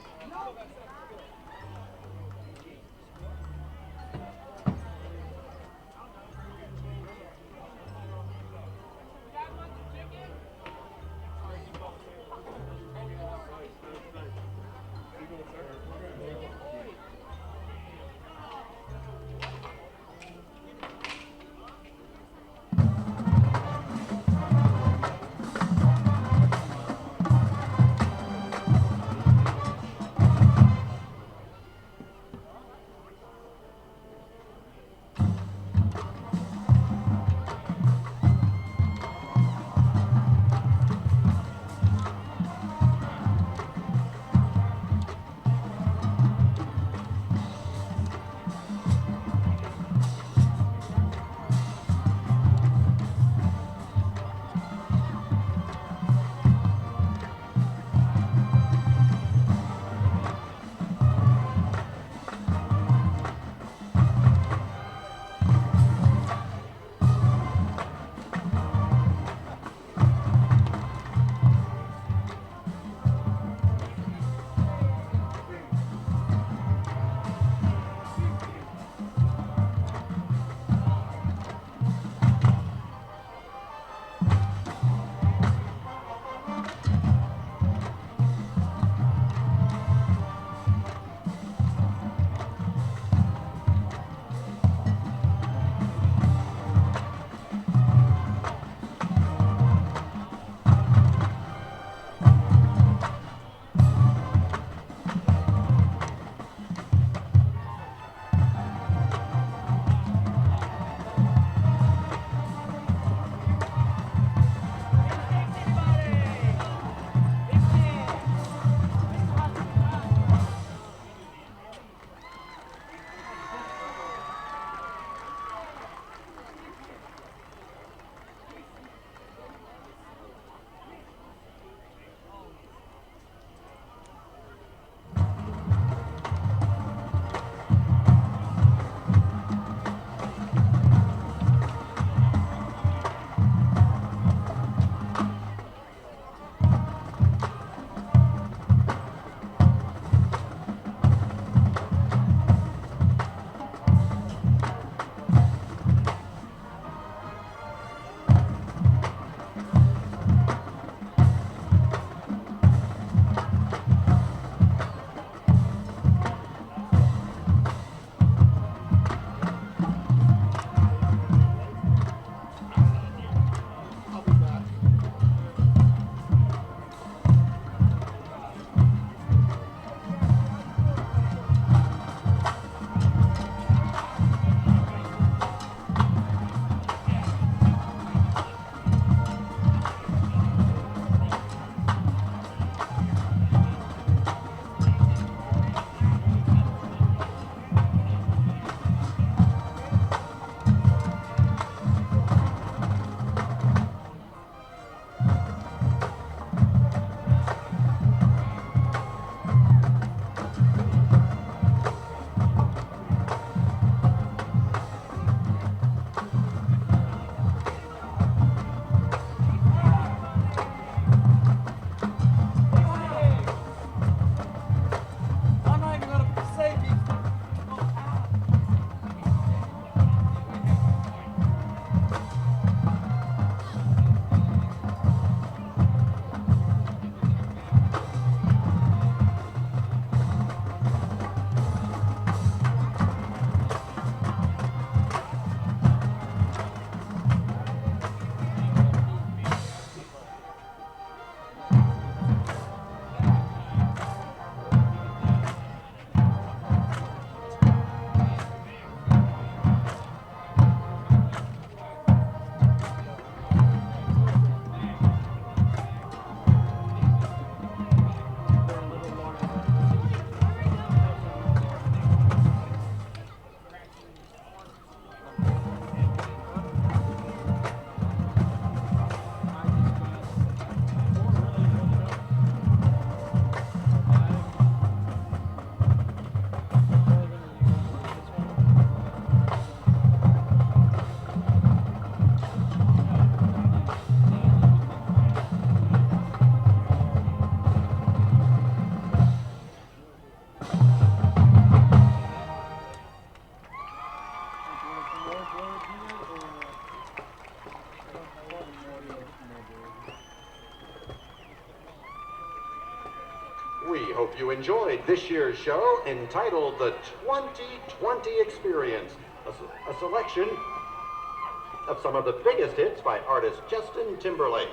We hope you enjoyed this year's show entitled The 2020 Experience, a selection of some of the biggest hits by artist Justin Timberlake.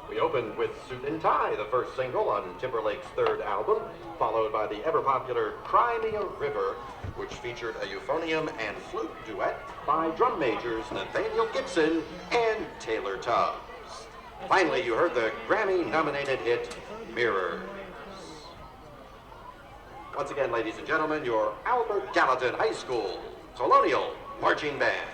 We opened with Suit and Tie, the first single on Timberlake's third album, followed by the ever-popular Cry Me a River, which featured a euphonium and flute duet by drum majors Nathaniel Gibson and Taylor Tubbs. Finally, you heard the Grammy-nominated hit Mirrors. Once again, ladies and gentlemen, your Albert Gallatin High School Colonial Marching Band.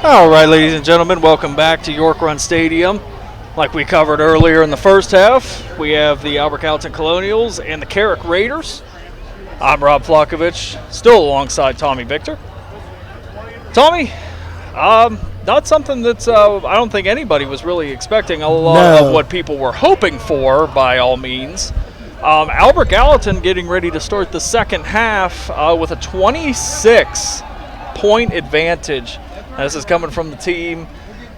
All right, ladies and gentlemen, welcome back to York Run Stadium. Like we covered earlier in the first half, we have the Albert Gallatin Colonials and the Carrick Raiders. I'm Rob Flockovich, still alongside Tommy Victor. Tommy, not something that's I don't think anybody was really expecting. A lot of what people were hoping for, by all means. Albert Gallatin getting ready to start the second half with a 26-point advantage. This is coming from the team,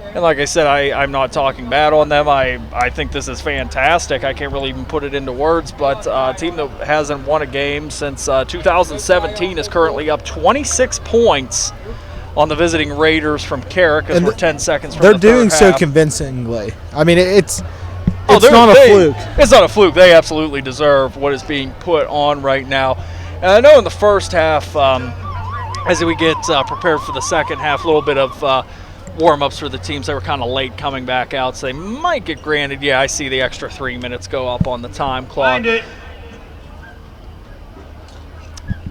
and like I said, I'm not talking bad on them. I think this is fantastic. I can't really even put it into words, but a team that hasn't won a game since 2017 is currently up 26 points on the visiting Raiders from Carrick as we're 10 seconds from the third half. They're doing so convincingly. I mean, it's not a fluke. It's not a fluke. They absolutely deserve what is being put on right now. And I know in the first half, as we get prepared for the second half, a little bit of warm-ups for the teams. They were kind of late coming back out, so they might get granted. Yeah, I see the extra 3 minutes go up on the time clock.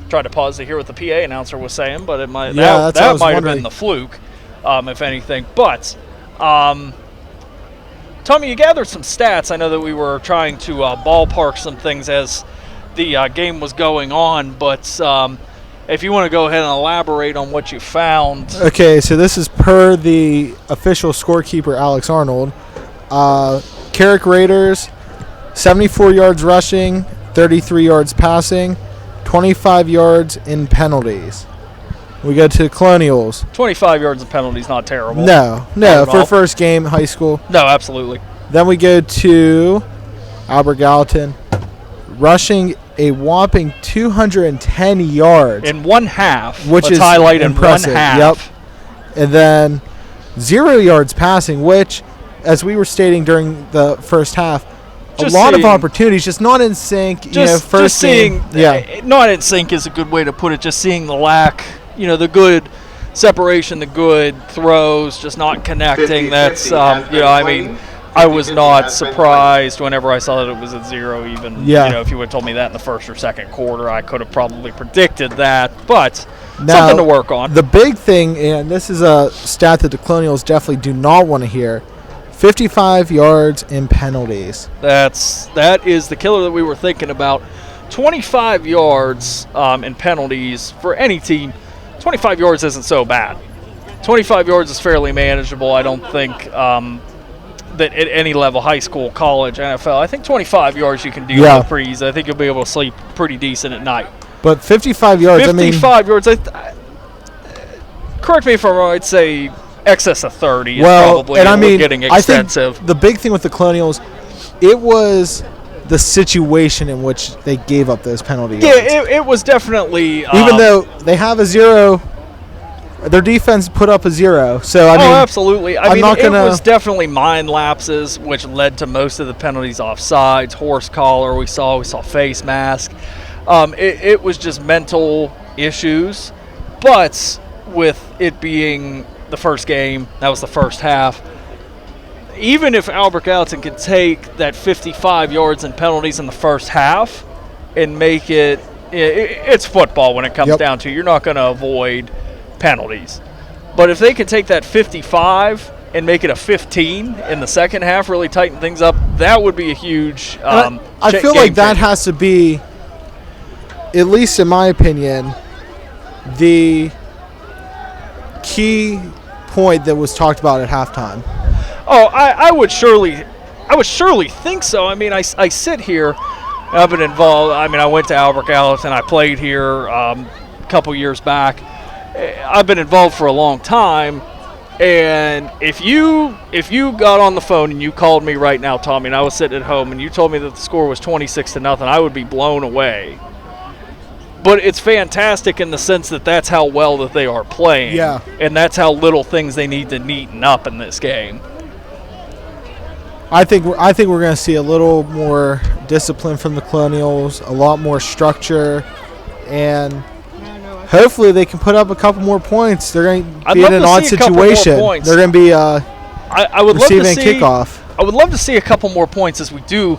Tried to pause to hear what the PA announcer was saying, but it might that might have been the fluke, if anything. But, Tommy, you gathered some stats. I know that we were trying to ballpark some things as the game was going on, but if you want to go ahead and elaborate on what you found. Okay, so this is per the official scorekeeper, Alex Arnold. Carrick Raiders, 74 yards rushing, 33 yards passing, 25 yards in penalties. We go to the Colonials. 25 yards of penalties, not terrible. No, for first game, high school. No, absolutely. Then we go to Albert Gallatin, rushing a whopping 210 yards in one half, which is highlight impressive. In one half. Yep. And then 0 yards passing, which, as we were stating during the first half, just a lot of opportunities, just not in sync. First game. Not in sync is a good way to put it. Just seeing the lack, the good separation, the good throws, just not connecting. That's, I was not surprised whenever I saw that it was at 0 even. Yeah. If you would have told me that in the first or second quarter, I could have probably predicted that. But something to work on. The big thing, and this is a stat that the Colonials definitely do not want to hear, 55 yards in penalties. That is the killer that we were thinking about. 25 yards in penalties for any team. 25 yards isn't so bad. 25 yards is fairly manageable. I don't think that at any level, high school, college, NFL, I think 25 yards you can deal with pretty easy. I think you'll be able to sleep pretty decent at night. But 55 yards, 55 yards, correct me if I'm wrong, I'd say excess of 30 is probably getting extensive. I think the big thing with the Colonials, it was the situation in which they gave up those penalty yards. Yeah, it was definitely... even though they have a 0... Their defense put up a 0, so absolutely. It was definitely mind lapses, which led to most of the penalties offsides, horse collar. We saw face mask. It was just mental issues, but with it being the first game, that was the first half. Even if Albert Gallatin could take that 55 yards in penalties in the first half and make it's football when it comes down to it. You're not going to avoid penalties, but if they could take that 55 and make it a 15 in the second half, really tighten things up, that would be a huge I feel like that has to be, at least in my opinion, the key point that was talked about at halftime. I would surely think so. I sit here, I've been involved. I went to Albert Gallatin, I played here a couple years back. I've been involved for a long time, and if you got on the phone and you called me right now, Tommy, and I was sitting at home and you told me that the score was 26-0, I would be blown away. But it's fantastic in the sense that that's how well that they are playing, and that's how little things they need to neaten up in this game. I think we're going to see a little more discipline from the Colonials, a lot more structure, and hopefully they can put up a couple more points. They're going to be in an odd situation. They're going to be receiving kickoff. I would love to see a couple more points as we do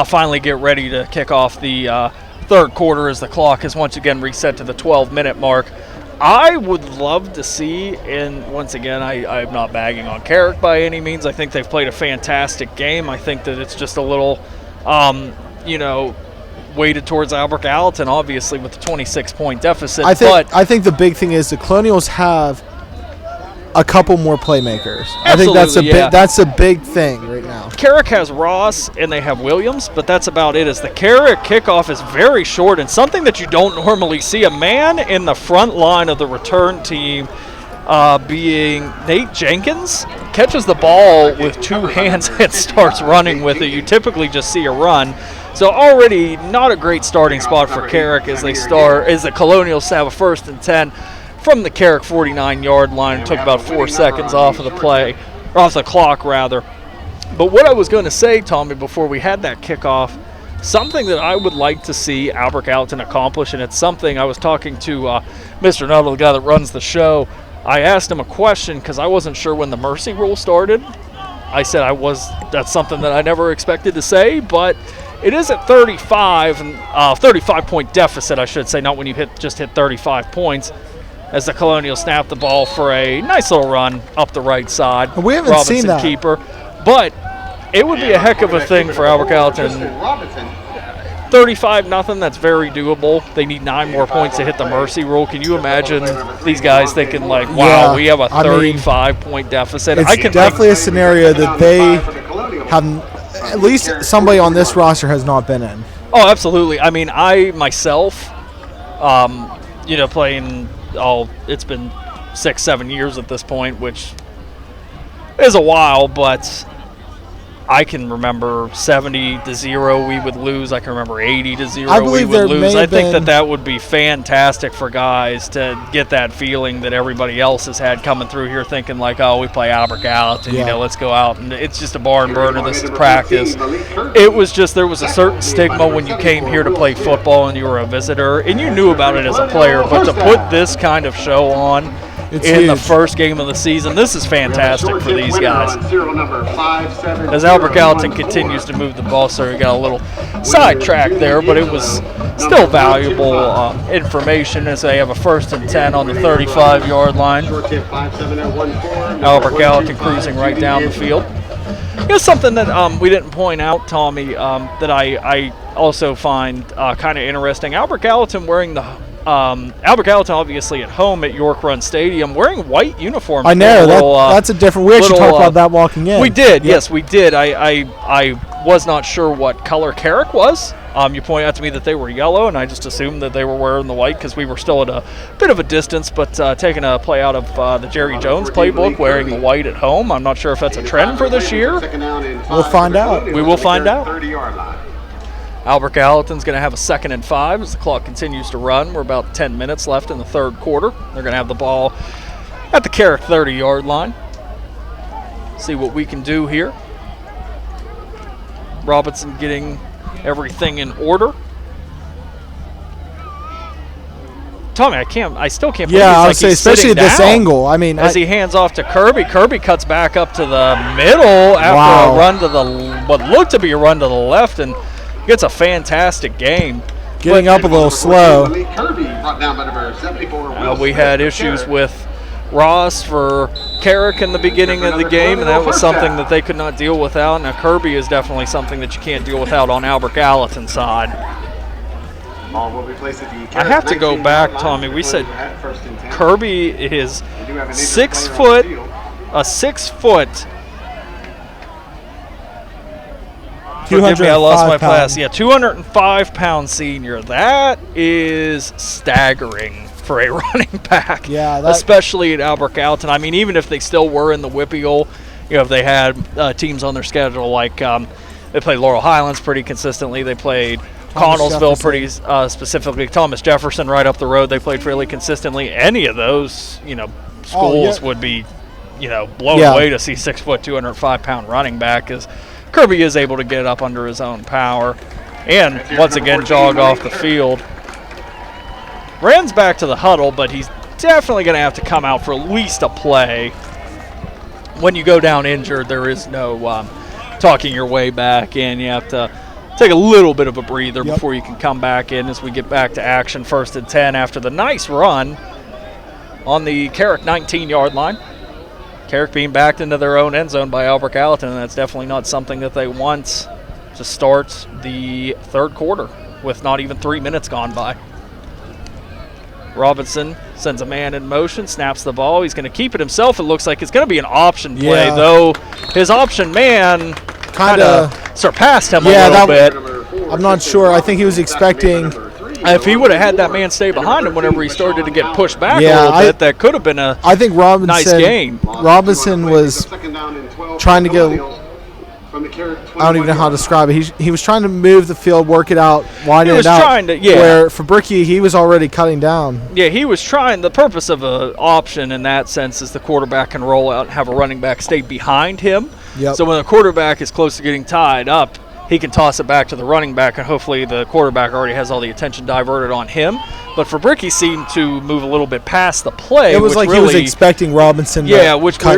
finally get ready to kick off the third quarter, as the clock is once again reset to the 12-minute mark. I would love to see, and once again, I'm not bagging on Carrick by any means. I think they've played a fantastic game. I think that it's just a little, weighted towards Albert Gallatin, obviously, with the 26-point deficit. I think the big thing is the Colonials have a couple more playmakers. I think that's a big thing right now. Carrick has Ross and they have Williams, but that's about it. As the Carrick kickoff is very short and something that you don't normally see. A man in the front line of the return team, being Nate Jenkins, catches the ball with two hands and starts running with it. You typically just see a run. So already not a great starting spot for Carrick as the Colonials have a 1st and 10 from the Carrick 49-yard line. It took about 4 seconds off of the play, or off the clock rather. But what I was going to say, Tommy, before we had that kickoff, something that I would like to see Albert Gallatin accomplish, and it's something I was talking to Mr. Nuttall, the guy that runs the show. I asked him a question because I wasn't sure when the mercy rule started. I said that's something that I never expected to say, but it is at 35, 35-point deficit, I should say, not when you just hit 35 points, as the Colonials snap the ball for a nice little run up the right side. We haven't seen that. Keeper. But it would be a heck of a thing for Albert Gallatin. 35-0, that's very doable. They need 9 more points to hit the mercy rule. Can you imagine these guys thinking like, wow, we have a 35-point deficit? It's definitely a scenario that they have, at least somebody on this roster has not been in. Oh, absolutely. I mean, I myself, playing, it's been 6-7 years at this point, which is a while, but I can remember 70-0 we would lose. I can remember 80-0 we would lose. I think that would be fantastic for guys to get that feeling that everybody else has had coming through here, thinking like, oh, we play Albert Gallatin, let's go out, and it's just a barn burner. This is practice. It was just, there was a certain stigma when you came here to play football and you were a visitor, and you knew about it as a player, but to put this kind of show on in the first game of the season, this is fantastic for these guys. As Albert Gallatin continues to move the ball, so we got a little sidetrack there, but it was still valuable information as they have a 1st and 10 on the 35-yard line. Albert Gallatin cruising right down the field. Here's something that we didn't point out, Tommy, that I also find kind of interesting. Albert Gallatin wearing the Albert Gallatin, obviously at home at York Run Stadium, wearing white uniforms. I know that's a different. We actually talked about that walking in. We did, yes, we did. I was not sure what color Carrick was. You pointed out to me that they were yellow, and I just assumed that they were wearing the white because we were still at a bit of a distance. But taking a play out of the Jerry Jones playbook, wearing the white at home, I'm not sure if that's a trend for this year. We'll find out. We will find out. Albert Gallatin's going to have a 2nd and 5 as the clock continues to run. We're about 10 minutes left in the 3rd quarter. They're going to have the ball at the Carrick 30-yard line. See what we can do here. Robinson getting everything in order. Tommy, I still can't believe I would say, especially at this angle. I mean, as he hands off to Kirby. Kirby cuts back up to the middle after a run to what looked to be a run to the left, and gets a fantastic game. Getting up a little slow. We had issues with Ross for Carrick in the beginning of the game, and that was something that they could not deal without. Now Kirby is definitely something that you can't deal without on Albert Gallatin's side. I have to go back, Tommy. We said Kirby is 6 foot, a 6 foot. Forgive me, I lost my class. Yeah, 205-pound senior. That is staggering for a running back. Yeah, especially at Albert Gallatin. I mean, even if they still were in the Whippeal, if they had teams on their schedule like they played Laurel Highlands pretty consistently. They played Connellsville pretty specifically. Thomas Jefferson right up the road. They played fairly consistently. Any of those, schools would be, blown away to see 6 foot, 205-pound running back. As Kirby is able to get up under his own power and once again jog off the field. Rand's back to the huddle, but he's definitely going to have to come out for at least a play. When you go down injured, there is no talking your way back in. You have to take a little bit of a breather before you can come back in as we get back to action. 1st and 10 after the nice run on the Carrick 19-yard line. Carrick being backed into their own end zone by Albert Gallatin, and that's definitely not something that they want to start the third quarter with not even 3 minutes gone by. Robinson sends a man in motion, snaps the ball. He's going to keep it himself. It looks like it's going to be an option play, though his option man kind of surpassed him a little bit. I'm not sure. I think he was expecting. If he would have had that man stay behind him whenever he started to get pushed back a little bit, that could have been a nice gain. Robinson was trying to go. I don't even know how to describe it. He was trying to move the field, work it out, widen it out. Where for Bricky, he was already cutting down. Yeah, he was trying. The purpose of an option in that sense is the quarterback can roll out and have a running back stay behind him. Yep. So when the quarterback is close to getting tied up, he can toss it back to the running back, and hopefully the quarterback already has all the attention diverted on him. But for Bricky seemed to move a little bit past the play. It was like he was expecting Robinson to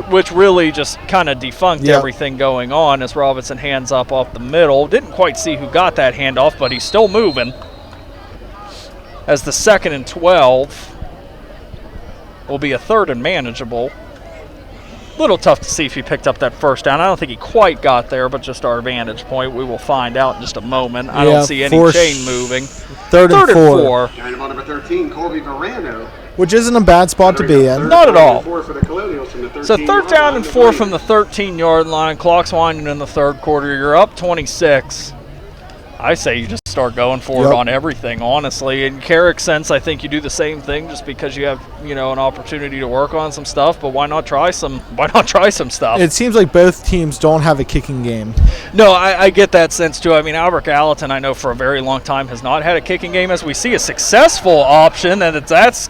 which really just kind of defunct everything going on as Robinson hands up off the middle. Didn't quite see who got that handoff, but he's still moving. As the 2nd and 12 will be a 3rd and manageable. Little tough to see if he picked up that first down. I don't think he quite got there, but just our vantage point. We will find out in just a moment. I don't see any chain moving. 3rd and 4. Number 13, Colby Verano. Which isn't a bad spot to be in. Not at all. So 3rd down and 4 from the 13-yard line. Clock's winding in the third quarter. You're up 26. I say you just start going for it on everything, honestly. In Carrick's sense, I think you do the same thing just because you have, an opportunity to work on some stuff, but why not try some stuff? It seems like both teams don't have a kicking game. No, I get that sense too. I mean, Albert Gallatin, I know for a very long time has not had a kicking game. As we see a successful option, and that's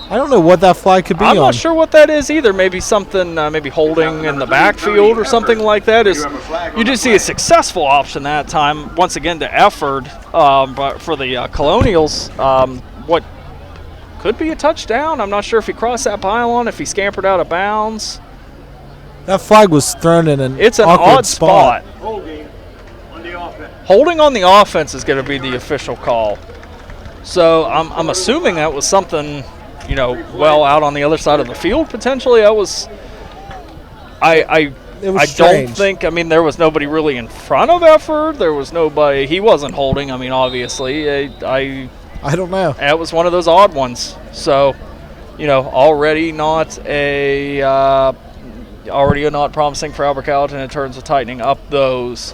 I don't know what that flag could be I'm not sure what that is either. Maybe something, maybe holding in the backfield or something like that. You do see a successful option that time, once again, to effort but for the Colonials. What could be a touchdown. I'm not sure if he crossed that pylon, if he scampered out of bounds. That flag was thrown in an odd spot. Holding on the offense is going to be the official call. So I'm assuming that was something, well out on the other side of the field potentially. I don't think, there was nobody really in front of effort. There was nobody, he wasn't holding, obviously. I don't know. It was one of those odd ones. So, already not promising for Albert Gallatin in terms of tightening up those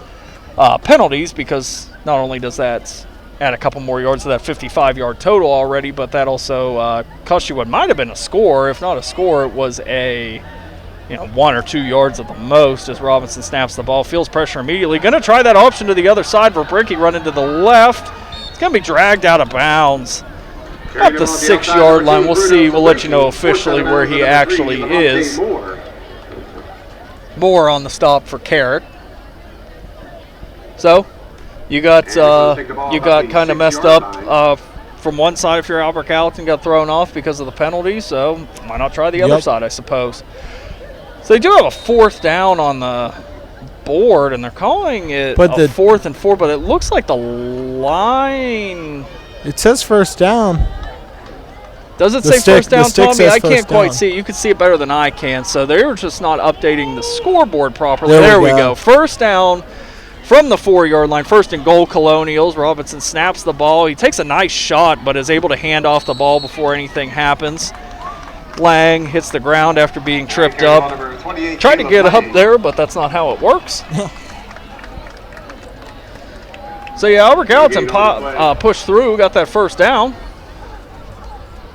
penalties, because not only does that add a couple more yards to that 55-yard total already, but that also cost you what might have been a score. If not a score, it was a 1 or 2 yards at the most as Robinson snaps the ball, feels pressure immediately. Going to try that option to the other side for Bricky, running to the left. It's going to be dragged out of bounds at the 6-yard line. We'll see. We'll let you know officially where he actually is. More on the stop for Carrick. So you got kind of messed up from one side if you're Albert Gallatin, got thrown off because of the penalty, so why not try the other side, I suppose. So they do have a 4th down on the board, and they're calling it a 4th and 4, but it looks like the line... It says 1st down. Does it say 1st down, Tommy? I can't quite see it. You can see it better than I can, so they were just not updating the scoreboard properly. There we go. 1st down from the 4-yard line, 1st and goal, Colonials. Robinson snaps the ball. He takes a nice shot, but is able to hand off the ball before anything happens. Lang hits the ground after being tripped up. Tried to get up there, but that's not how it works. So, yeah, Albert Gallatin pushed through, got that 1st down.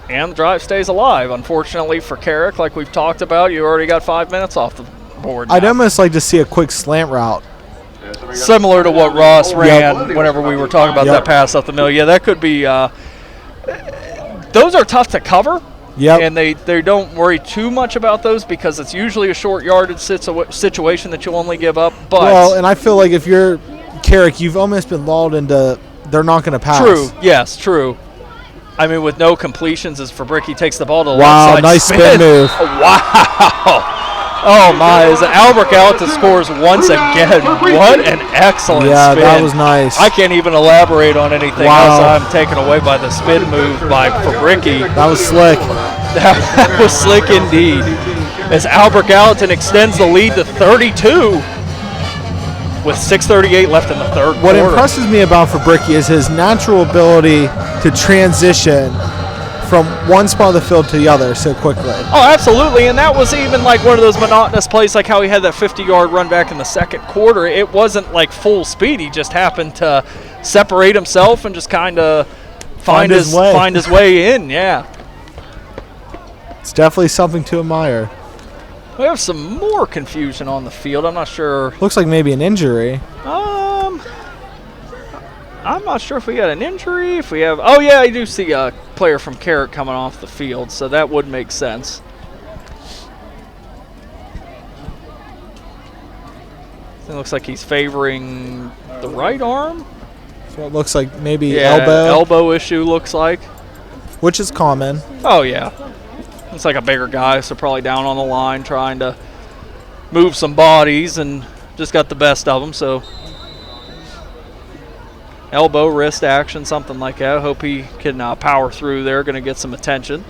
And the drive stays alive. Unfortunately for Carrick, like we've talked about, you already got 5 minutes off the board now. I'd almost like to see a quick slant route. Similar to what Ross ran whenever we were talking about that pass up the middle. Yeah, that could be those are tough to cover. Yep. And they don't worry too much about those because it's usually a short yardage situation that you'll only give up. But well, and I feel like if you're Carrick, you've almost been lulled into they're not going to pass. True. Yes, true. With no completions as Fabricki takes the ball to the left side. Wow, nice spin move. Wow. Oh my, as Albert Gallatin scores once again. What an excellent spin. Yeah, that was nice. I can't even elaborate on anything else. I'm taken away by the spin move for Ricky. That was slick. That was slick indeed. As Albert Gallatin extends the lead to 32 with 6:38 left in the third What quarter. impresses me about Fabricki is his natural ability to transition from one spot of the field to the other so quickly. Oh, absolutely, and that was even like one of those monotonous plays, like how he had that 50-yard run back in the second quarter. It wasn't like full speed. He just happened to separate himself and just kind of find his way in, yeah. It's definitely something to admire. We have some more confusion on the field. I'm not sure. Looks like maybe an injury. I'm not sure if we got an injury. If we have, oh yeah, I do see a player from Carrick coming off the field, so that would make sense. It looks like he's favoring the right arm. So it looks like maybe Yeah, elbow. elbow issue looks like. Which is common. Oh yeah, it's like a bigger guy, so probably down on the line trying to move some bodies and just got the best of them. So elbow, wrist action, something like that. Hope he can power through there. Going to get some attention.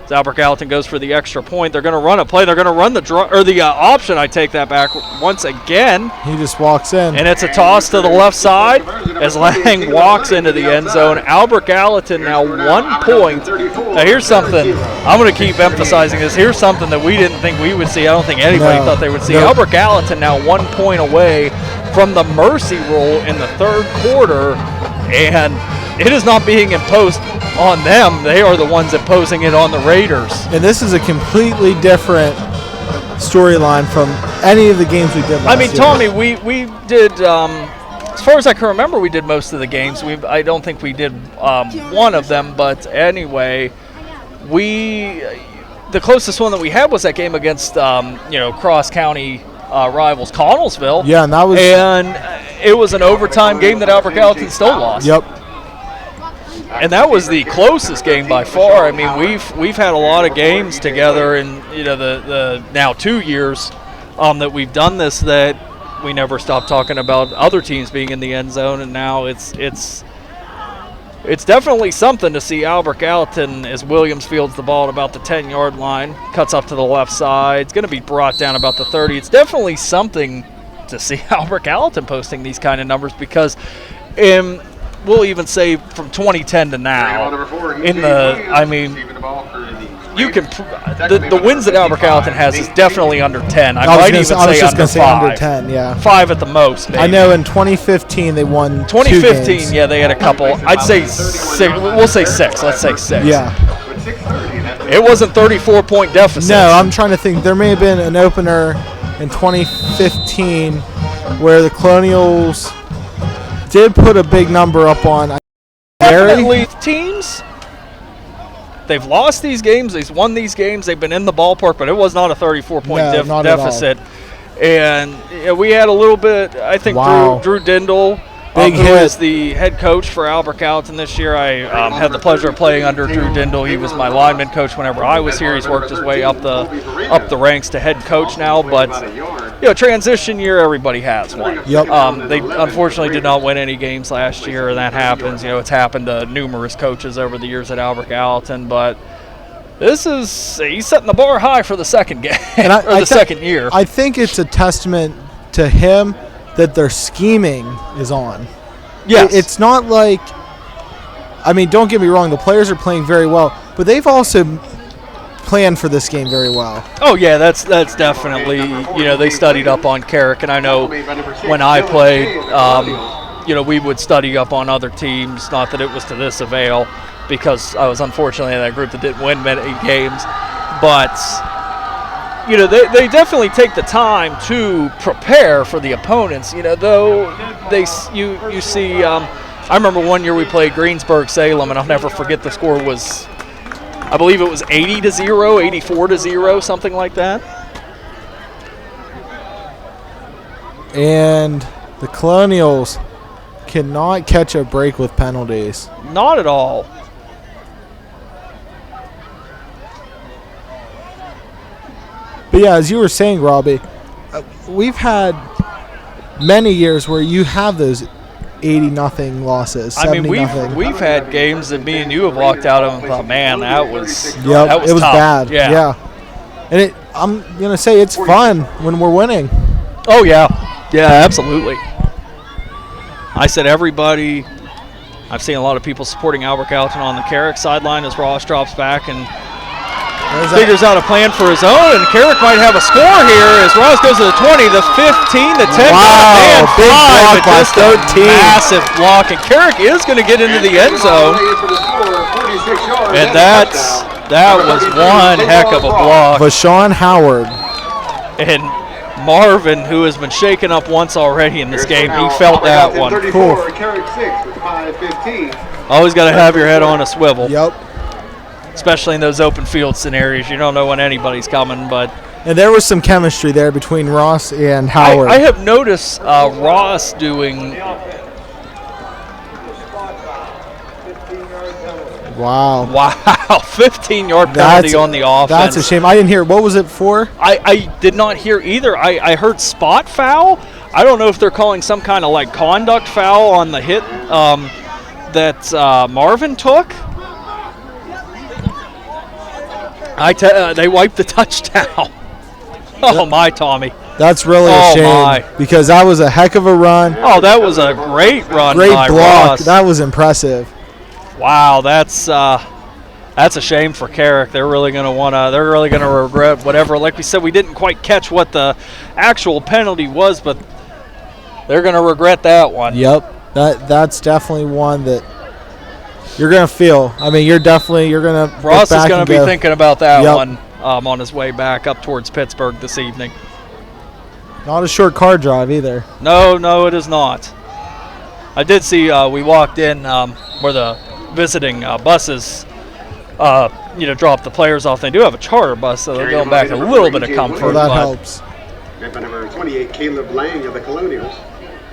As Albert Gallatin goes for the extra point, they're going to run a play. They're going to run the option. I take that back once again. He just walks in. And it's a toss to the left side as Lang walks into the end zone. Albert Gallatin now 1 point. Now here's something. I'm going to keep emphasizing this. Here's something that we didn't think we would see. I don't think anybody thought they would see. Nope. Albert Gallatin now 1 point away from the mercy rule in the third quarter. And it is not being imposed on them. They are the ones imposing it on the Raiders. And this is a completely different storyline from any of the games we did last year. Tommy, we did, as far as I can remember, we did most of the games. I don't think we did one of them, but anyway, the closest one that we had was that game against, cross-county rivals Connellsville. Yeah, and that was... And it was an overtime game that Albert Gallatin still lost. Yep. And that was the closest game by far. I mean, we've had a lot of games together in the now 2 years that we've done this, that we never stopped talking about other teams being in the end zone, and now it's definitely something to see Albert Gallatin as Williams fields the ball at about the 10-yard line, cuts up to the left side. It's going to be brought down about the 30. It's definitely something to see Albert Gallatin posting these kind of numbers, because we'll even say from 2010 to now, you can the wins that Albert Gallatin has is definitely under 10. I might even say under 5. Under 10, yeah. 5 at the most, maybe. I know in 2015 they won 2015, 2 games. yeah, they had a couple. I'd say 6. We'll say 6. Let's say 6. Yeah. It wasn't 34-point deficit. No, I'm trying to think. There may have been an opener in 2015 where the Colonials did put a big number up on Definitely teams. They've lost these games. They've won these games. They've been in the ballpark, but it was not a 34-point deficit. And we had a little bit, I think, Drew Dindle, who is the head coach for Albert Gallatin this year. I had the pleasure of playing under Drew Dindle. He was my lineman coach whenever I was here. He's worked his way up the ranks to head coach now. But transition year, everybody has one. Yep. They unfortunately did not win any games last year, and that happens. It's happened to numerous coaches over the years at Albert Gallatin. But he's setting the bar high for the second game second year. I think it's a testament to him that their scheming is on. Yes. It's not like, don't get me wrong, the players are playing very well, but they've also planned for this game very well. Oh yeah, that's definitely, they studied up on Carrick, and I know when I played, we would study up on other teams, not that it was to this avail, because I was unfortunately in that group that didn't win many games, but they definitely take the time to prepare for the opponents. Though you see, I remember one year we played Greensburg-Salem, and I'll never forget the score was, I believe it was 80-0, 84-0, something like that. And the Colonials cannot catch a break with penalties. Not at all. But yeah, as you were saying, Robbie, we've had many years where you have those 80-0 losses. I mean, 70-0. we've had games that me and you have walked out of and thought, man, that was it was tough. bad. Yeah. And I'm gonna say it's fun when we're winning. Oh yeah, absolutely. I said everybody. I've seen a lot of people supporting Albert Gallatin on the Carrick sideline as Ross drops back and figures out a plan for his own, and Carrick might have a score here as Ross goes to the 20, the 15, the 10. Wow, big block by just a 13. massive block, and Carrick is going to get into the end zone, and that was one heck of a block. Vashawn Howard. And Marvin, who has been shaken up once already in this game, he felt that one. Cool. Carrick 6 with 5:15. Always got to have your head on a swivel. Yep. Especially in those open field scenarios. You don't know when anybody's coming, but And there was some chemistry there between Ross and Howard. I have noticed Ross doing. Wow. 15-yard penalty on the offense. That's a shame. I didn't hear. What was it for? I did not hear either. I heard spot foul. I don't know if they're calling some kind of like conduct foul on the hit that Marvin took. They wiped the touchdown. Oh, my, Tommy. That's really a shame. My. Because that was a heck of a run. Oh, that was a great run Great by block. Ross. That was impressive. Wow, that's a shame for Carrick. They're really going to regret whatever. Like we said, we didn't quite catch what the actual penalty was, but they're going to regret that one. Yep. That's definitely one that you're going to feel. I mean, you're going to Ross is going to be thinking about that Yep. one on his way back up towards Pittsburgh this evening. Not a short car drive either. No, it is not. I did see we walked in where the visiting buses, drop the players off. They do have a charter bus, so they're going back a little bit of comfort. Well, that helps. Member number 28, Caleb Lang of the Colonials.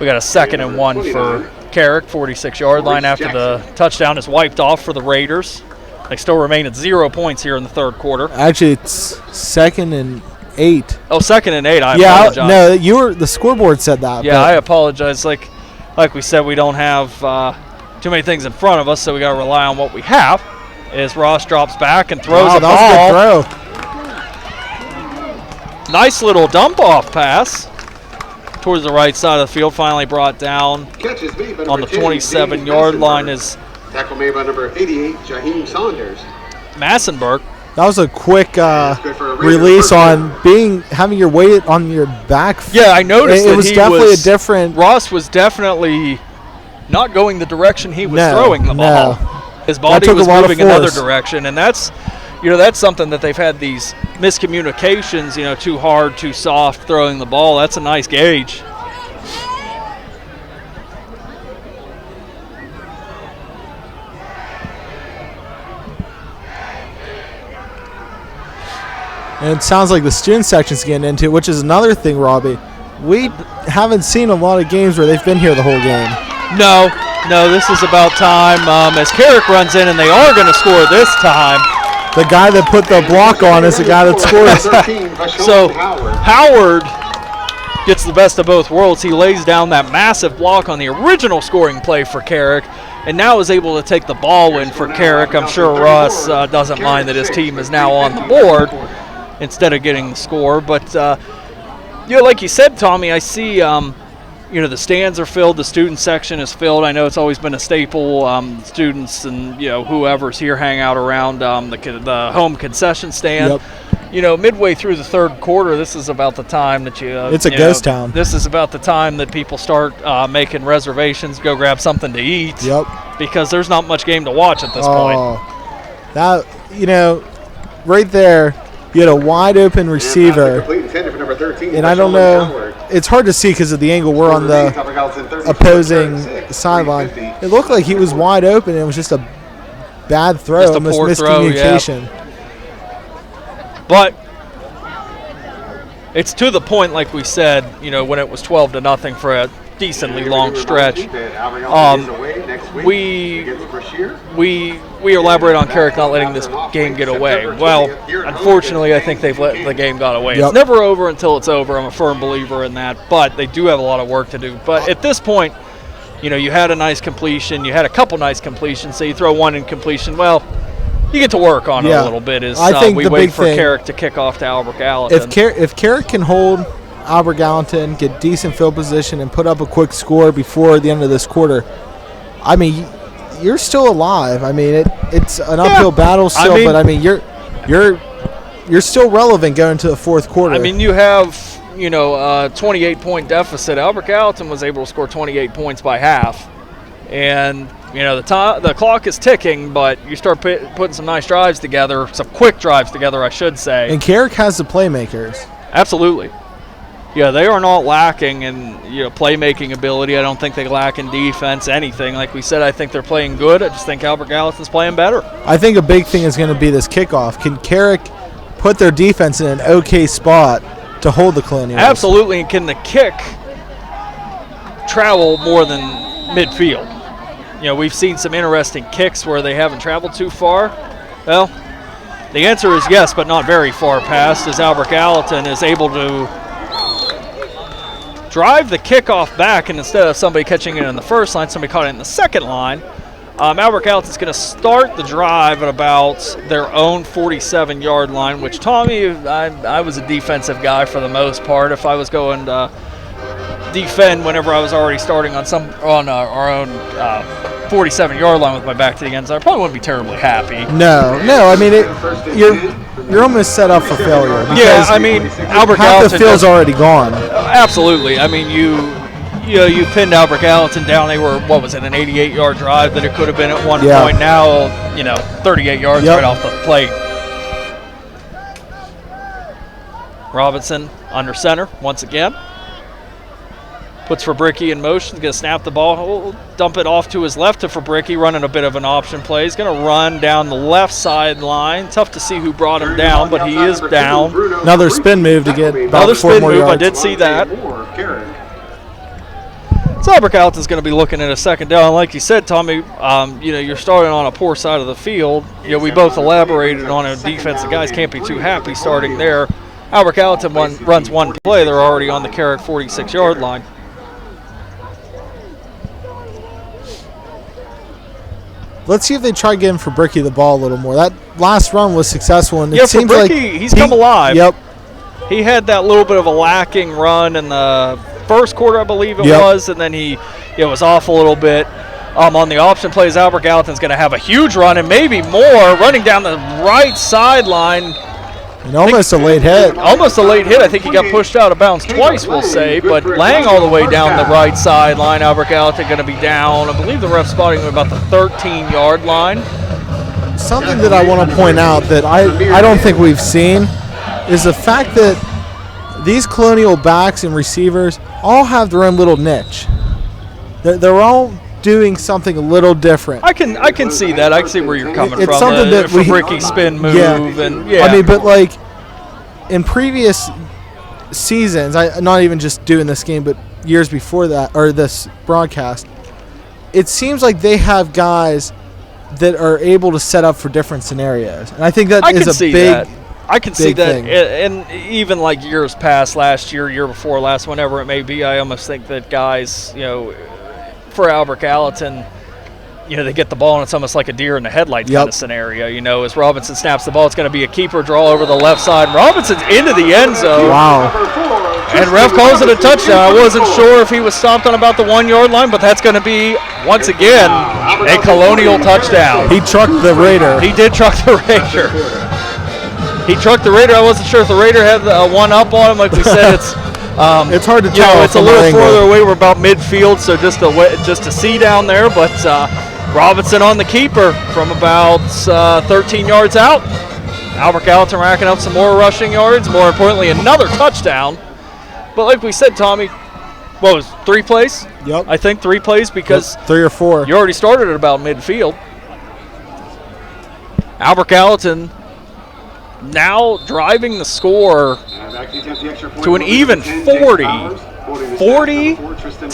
We got a 2nd and 1 for Carrick, 46-yard line after the touchdown is wiped off for the Raiders. They still remain at 0 points here in the third quarter. Actually, it's 2nd and 8. Oh, 2nd and 8. I apologize. No, the scoreboard said that. Yeah, I apologize. Like we said, we don't have too many things in front of us, so we got to rely on what we have. As Ross drops back and throws a ball. That was a good throw. Nice little dump-off pass towards the right side of the field. Finally brought down on the 27-yard line is tackle made by number 88, Jaheim Saunders. Massenberg. That was a quick release on having your weight on your back. Yeah, I noticed it was definitely a different. Ross was definitely not going the direction he was throwing the ball. His body was moving another direction, and that's something that they've had these miscommunications. Too hard, too soft throwing the ball. That's a nice gauge. And it sounds like the student section's getting into it, which is another thing, Robbie. We haven't seen a lot of games where they've been here the whole game. No, this is about time as Carrick runs in, and they are going to score this time. The guy that put the block on is the guy that scores. So Howard gets the best of both worlds. He lays down that massive block on the original scoring play for Carrick, and now is able to take the ball in for Carrick. I'm sure Ross doesn't mind that his team is now on the board instead of getting the score. But, like you said, Tommy, I see, the stands are filled. The student section is filled. I know it's always been a staple. Students and, whoever's here hang out around the home concession stand. Yep. Midway through the third quarter, this is about the time that it's a ghost town. This is about the time that people start making reservations, go grab something to eat. Yep. Because there's not much game to watch at this point. That, right there, you had a wide open receiver. And I don't know. It's hard to see because of the angle we're on the opposing sideline. It looked like he was wide open. It was just a bad throw, just a poor miscommunication. Throw, yeah. But it's to the point, like we said, when it was 12-0 for a decently long stretch. We elaborate on Carrick not letting this game get away. Well, unfortunately, I think they've let the game got away. Yep. It's never over until it's over. I'm a firm believer in that, but they do have a lot of work to do. But at this point, you know, you had a nice completion. You had a couple nice completions, so you throw one incompletion. Well, you get to work on it a little bit. I think we the wait big for thing, Carrick to kick off to Albert Gallatin. If Carrick can hold Albert Gallatin, get decent field position, and put up a quick score before the end of this quarter, I mean, you're still alive. I mean, it's an uphill battle still, but I mean, you're still relevant going to the fourth quarter. I mean, you have, you know, a 28-point deficit. Albert Gallatin was able to score 28 points by half, and you know the clock is ticking. But you start putting some nice drives together, some quick drives together, I should say. And Carrick has the playmakers. Absolutely. Yeah, they are not lacking in playmaking ability. I don't think they lack in defense, anything. Like we said, I think they're playing good. I just think Albert Gallatin's playing better. I think a big thing is going to be this kickoff. Can Carrick put their defense in an okay spot to hold the Colonials? Absolutely. And can the kick travel more than midfield? You know, we've seen some interesting kicks where they haven't traveled too far. Well, the answer is yes, but not very far past, as Albert Gallatin is able to drive the kickoff back, and instead of somebody catching it in the first line, somebody caught it in the second line. Albert Gallatin's going to start the drive at about their own 47-yard line, which, Tommy, I was a defensive guy for the most part. If I was going to defend whenever I was already starting on our own 47-yard line with my back to the end zone, I probably wouldn't be terribly happy. No. I mean, you're almost set up for failure. Yeah, I mean, Albert Gallatin. Half the field's already gone. Absolutely. I mean, you pinned Albert Gallatin down. They were, what was it, an 88-yard drive that it could have been at one point. Now, 38 yards right off the plate. Robinson under center once again. Puts Fabricki in motion. He's going to snap the ball. Dump it off to his left to Fabricki, running a bit of an option play. He's going to run down the left sideline. Tough to see who brought him down, but he is down. Another spin move to get about Another 4 spin more move. yards. I did see that. So Albert Gallatin's going to be looking at a second down. Like you said, Tommy, you're starting on a poor side of the field. We both elaborated on a defense. The guys can't be too happy starting there. Albert Gallatin runs one play. They're already on the Carrick 46-yard line. Let's see if they try getting Fabricki the ball a little more. That last run was successful, and Yeah, it seems Fabricki, like he's come alive. Yep. He had that little bit of a lacking run in the first quarter, I believe it was, and then he was off a little bit. On the option plays, Albert Gallatin's going to have a huge run and maybe more, running down the right sideline. And almost a late hit. Almost a late hit. I think he got pushed out of bounds twice, we'll say, but laying all the way down the right sideline. Albert Gallatin going to be down. I believe the ref spotting him about the 13-yard line. Something that I want to point out that I don't think we've seen is the fact that these Colonial backs and receivers all have their own little niche. They're all doing something a little different. I can see that. I can see where you're coming from. It's something that Fabricki spin move. I mean, but like in previous seasons, not even just doing this game, but years before that, or this broadcast, it seems like they have guys that are able to set up for different scenarios. And I think that is a big I can see that, thing. and even like years past, last year before last, whenever it may be, I almost think that guys, for Albert Gallatin, they get the ball and it's almost like a deer in the headlights kind of scenario. As Robinson snaps the ball, it's going to be a keeper draw over the left side. Robinson's into the end zone. Wow. And ref calls it a touchdown. I wasn't sure if he was stopped on about the 1-yard line, but that's going to be, once again, a Colonial touchdown. He trucked the Raider. He did truck the Raider. He trucked the Raider. I wasn't sure if the Raider had one up on him. Like we said, it's hard to tell. It's a little further away. We're about midfield, so just to see down there. But Robinson on the keeper from about 13 yards out. Albert Gallatin racking up some more rushing yards. More importantly, another touchdown. But like we said, Tommy, what was 3 plays? Yep. I think 3 plays because 3 or 4. You already started at about midfield. Albert Gallatin now driving the score to an even 40. 40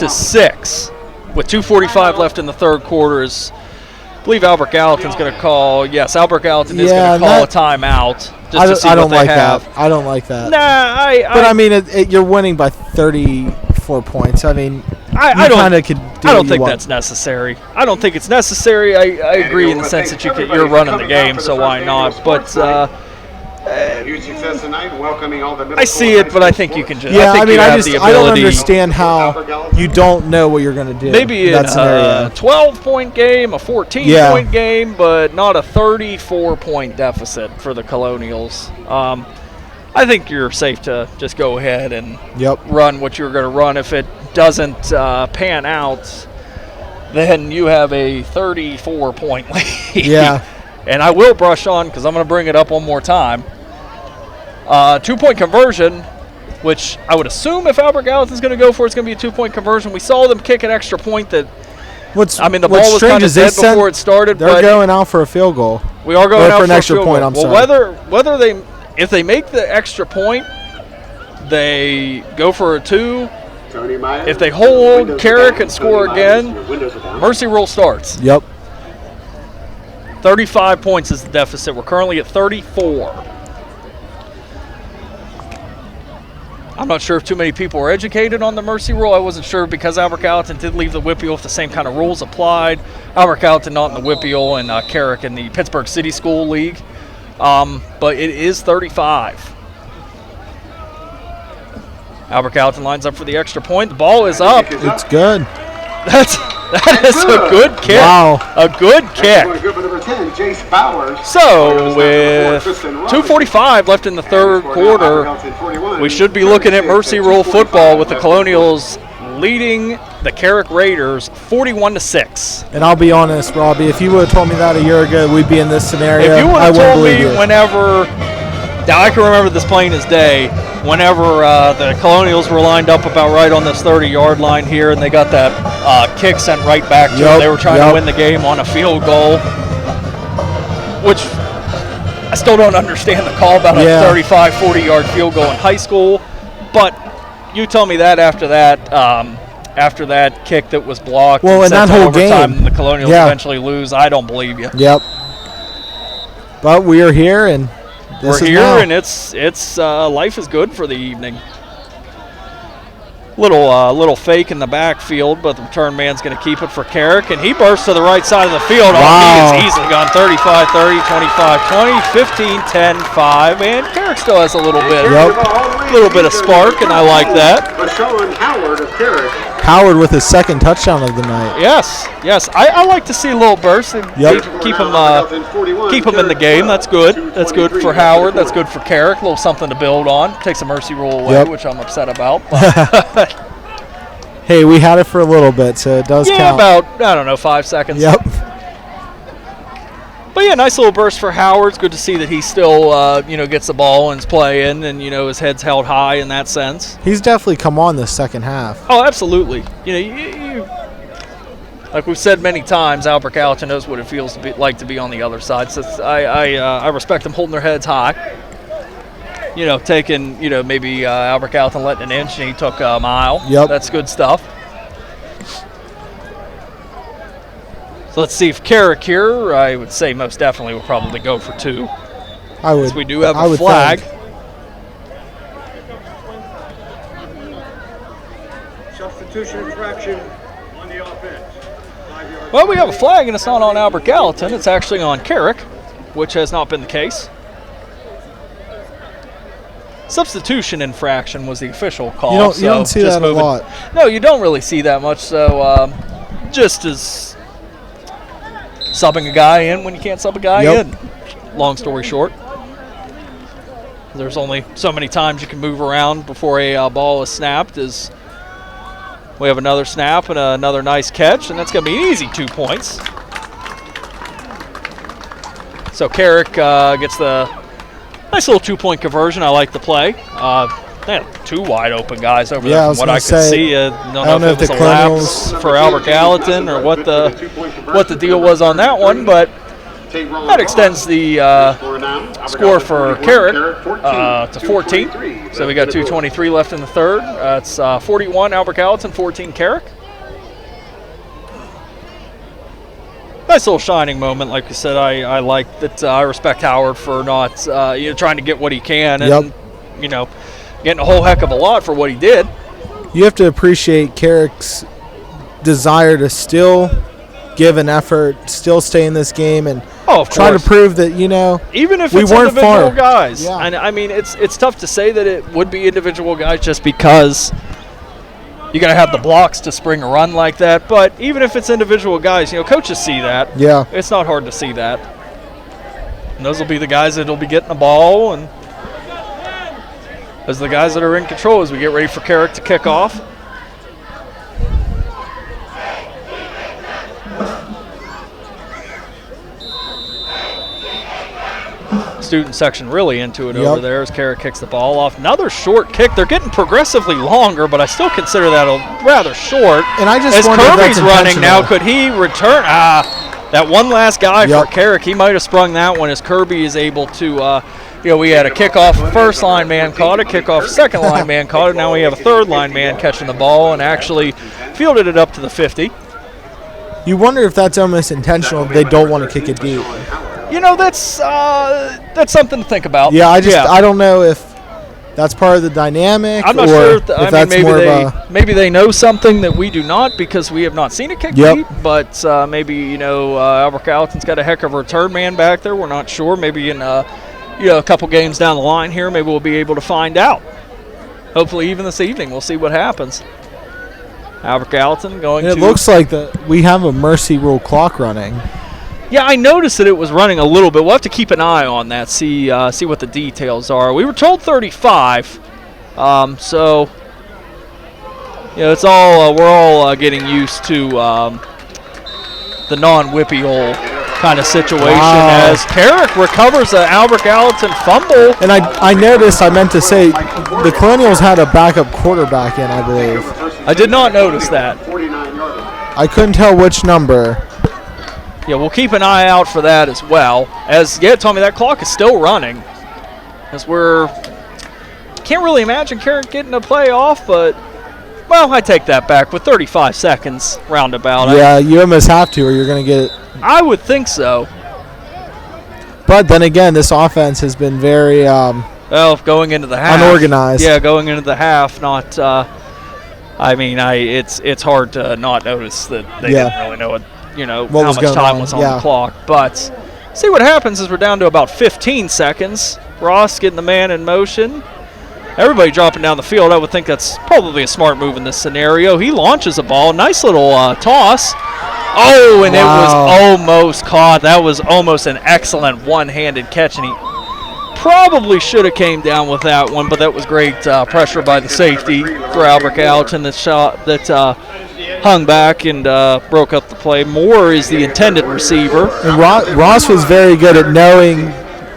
6 with 2:45 left in the third quarter. I believe Albert Gallatin's going to call. Yes, Albert Gallatin is going to call a timeout just to see what they have. I don't like that. Nah, but I mean, you're winning by 34 points. I mean, I don't think that's necessary. I don't think it's necessary. I agree in the sense that you're running the game, so why not? But huge success tonight, welcoming all the I see it, but I think you can just. Yeah, I don't understand how you don't know what you're going to do. Maybe in a 12-point game, a 14-point game, but not a 34-point deficit for the Colonials. I think you're safe to just go ahead and run what you're going to run. If it doesn't pan out, then you have a 34-point lead. Yeah. And I will brush on, because I'm going to bring it up one more time. 2-point conversion, which I would assume if Albert Gallatin's going to go for it's going to be a 2-point conversion. We saw them kick an extra point that, the ball was kind of dead before it started. They're going out for a field goal. We are going out for an extra point. I'm sorry. If they make the extra point, they go for a 2. If they hold Carrick and score again, mercy rule starts. Yep. 35 points is the deficit. We're currently at 34. I'm not sure if too many people are educated on the mercy rule. I wasn't sure because Albert Gallatin did leave the WPIAL if the same kind of rules applied. Albert Gallatin not in the WPIAL and Carrick in the Pittsburgh City School League. But it is 35. Albert Gallatin lines up for the extra point. The ball is up. It's good. That is a good kick. Wow. A good kick. So with 2:45 left in the third quarter, we should be looking at mercy rule football with the Colonials leading the Carrick Raiders 41-6. And I'll be honest, Robbie, if you would have told me that a year ago, we'd be in this scenario. If you would have told me now I can remember this plain as day, whenever the Colonials were lined up about right on this 30-yard line here, and they got that kick sent right back to them. They were trying to win the game on a field goal, which I still don't understand the call about a 35, 40-yard field goal in high school. But you tell me that after that kick that was blocked, well, in that whole overtime, game, the Colonials eventually lose. I don't believe you. Yep. But we are here, and we're here, and it's life is good for the evening. Little fake in the backfield, but the return man's going to keep it for Carrick, and he bursts to the right side of the field. Wow. He is easily gone 35-30, 25-20, 15-10-5, and Carrick still has a little bit of spark, and I like that. Howard of Carrick. Howard with his second touchdown of the night. Yes. I like to see little bursts and keep him in the game. That's good. That's good for Howard. That's good for Carrick. A little something to build on. Takes a mercy rule away, which I'm upset about. Hey, we had it for a little bit, so it does count. About 5 seconds. Yep. But yeah, nice little burst for Howard. It's good to see that he still, gets the ball and is playing, and his head's held high in that sense. He's definitely come on this second half. Oh, absolutely. Like we've said many times, Albert Gallatin knows what it feels to be on the other side. So I respect them holding their heads high. Taking maybe Albert Gallatin letting an inch, and he took a mile. Yep. That's good stuff. Let's see if Carrick here, I would say most definitely will probably go for 2. I would. We do have a flag. Substitution infraction on the offense. Well, we have a flag, and it's not on Albert Gallatin. It's actually on Carrick, which has not been the case. Substitution infraction was the official call. You don't see that a lot. No, you don't really see that much. So just as subbing a guy in when you can't sub a guy in. Long story short. There's only so many times you can move around before a ball is snapped. As we have another snap and another nice catch, and that's going to be an easy 2 points. So Carrick gets the nice little 2-point conversion. I like the play. They had 2 wide open guys over there from what I could see. I don't know if it was a lapse for Albert Gallatin or what the deal was on that one, but That extends the score for Carrick to 14. So we got 2:23 left in the third. It's 41 Albert Gallatin, 14 Carrick. Nice little shining moment, like you said. I like that. I respect Howard for not trying to get what he can, and getting a whole heck of a lot for what he did. You have to appreciate Carrick's desire to still give an effort, still stay in this game, and try to prove that even if we it's weren't individual far. guys. Yeah. And I mean, it's tough to say that it would be individual guys just because you got to have the blocks to spring a run like that. But even if it's individual guys, coaches see that. Yeah. It's not hard to see that. And those will be the guys that will be getting the ball, and those are the guys that are in control as we get ready for Carrick to kick off. Student section really into it over there as Carrick kicks the ball off. Another short kick. They're getting progressively longer, but I still consider that rather short. And I just as wonder if Kirby's that's running now, intentional. could he return? That one last guy for Carrick, he might have sprung that one as Kirby is able to. We had a kickoff first line man caught it, kickoff second line man caught it. Now we have a third line man catching the ball and actually fielded it up to the 50. You wonder if that's almost intentional. If they don't want to kick it deep. That's something to think about. Yeah, I don't know if that's part of the dynamic. I'm not or sure. If that's maybe they know something that we do not because we have not seen it kick deep. But maybe Albert Gallatin's got a heck of a return man back there. We're not sure. Maybe in a couple games down the line here, maybe we'll be able to find out. Hopefully, even this evening, we'll see what happens. Albert Gallatin going. It looks like we have a mercy rule clock running. Yeah, I noticed that it was running a little bit. We'll have to keep an eye on that, see what the details are. We were told 35, so it's all we're all getting used to the non-whippy hole kind of situation as Carrick recovers an Albert Gallatin fumble. And I noticed, I meant to say, the Colonials had a backup quarterback in, I believe. I did not notice that. I couldn't tell which number. Yeah, we'll keep an eye out for that as well. Tommy, that clock is still running. Can't really imagine Carrick getting a play off, but, I take that back. With 35 seconds roundabout. Yeah, you almost have to or you're going to get it. I would think so. But then again, this offense has been very going into the half. Unorganized. Yeah, going into the half, not it's hard to not notice that they didn't really know how much time was on the clock. But see what happens is we're down to about 15 seconds. Ross getting the man in motion. Everybody dropping down the field. I would think that's probably a smart move in this scenario. He launches a ball. Nice little toss. Oh, and it was almost caught. That was almost an excellent one-handed catch, and he probably should have came down with that one, but that was great pressure by the safety for Albert Gallatin that hung back and broke up the play. Moore is the intended receiver. And Ross was very good at knowing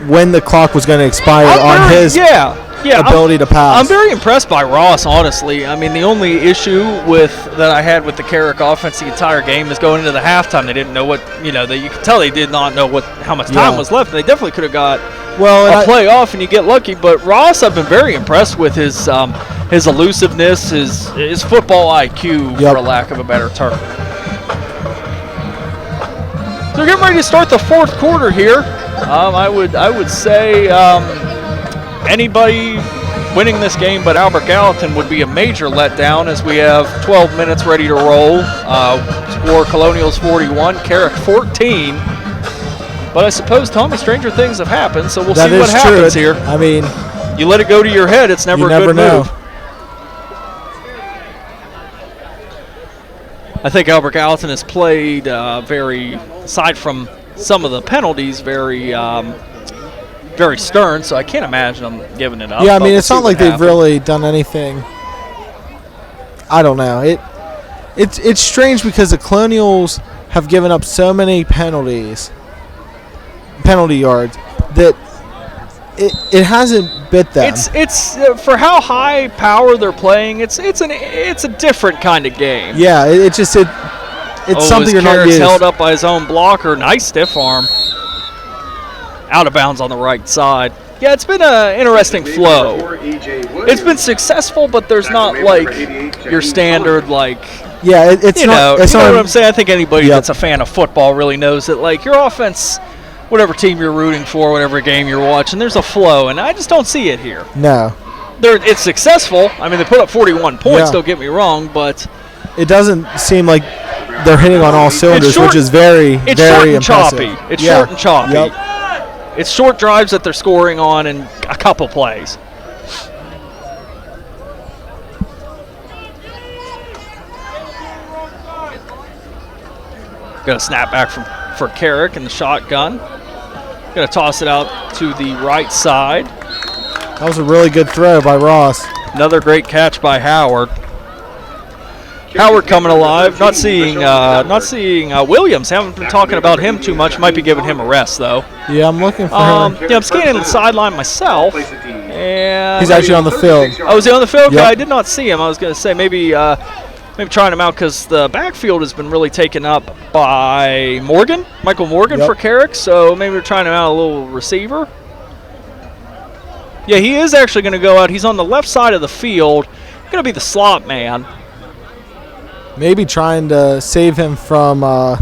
when the clock was going to expire on his ability to pass. I'm very impressed by Ross, honestly. I mean, the only issue that I had with the Carrick offense the entire game is going into the halftime. They didn't know what, you could tell they did not know how much time was left. They definitely could have got a play off and you get lucky. But Ross, I've been very impressed with his elusiveness, his football IQ, for lack of a better term. So we're getting ready to start the fourth quarter here. I would say anybody winning this game but Albert Gallatin would be a major letdown as we have 12 minutes ready to roll. Score Colonials 41, Carrick 14. But I suppose, Tommy, stranger things have happened, so we'll see what happens here. I mean, you let it go to your head, it's never a good move. I think Albert Gallatin has played aside from some of the penalties, very stern, so I can't imagine them giving it up. Yeah, I mean, it's not like they've really done anything. I don't know. It's strange because the Colonials have given up so many penalty yards that it hasn't bit them. It's for how high power they're playing. It's a different kind of game. Yeah, it's something you're not used. Held up by his own blocker. Nice stiff arm. out of bounds on the right side. Yeah, it's been an interesting flow. It's been successful, but there's not like your standard like. Yeah, it's not. It's you know not, what I'm saying? I think anybody that's a fan of football really knows that like your offense, whatever team you're rooting for, whatever game you're watching, there's a flow, and I just don't see it here. No. It's successful. I mean, they put up 41 points. Don't get me wrong, but it doesn't seem like they're hitting on all cylinders, which is very, very impressive. It's short and choppy. Yep. It's short drives that they're scoring on and a couple plays. Got a snap back for Carrick in the shotgun. Going to toss it out to the right side. That was a really good throw by Ross. Another great catch by Howard. Howard coming alive. Not seeing Williams. Haven't been talking about him too much. Might be giving him a rest though. Yeah, I'm looking for him. Yeah, I'm scanning the sideline myself. And he's actually on the field. Oh, is he on the field? Yep. I did not see him. I was going to say maybe trying him out because the backfield has been really taken up by Michael Morgan for Carrick. So maybe we're trying him out a little receiver. Yeah, he is actually going to go out. He's on the left side of the field. Going to be the slot man. Maybe trying to save him from a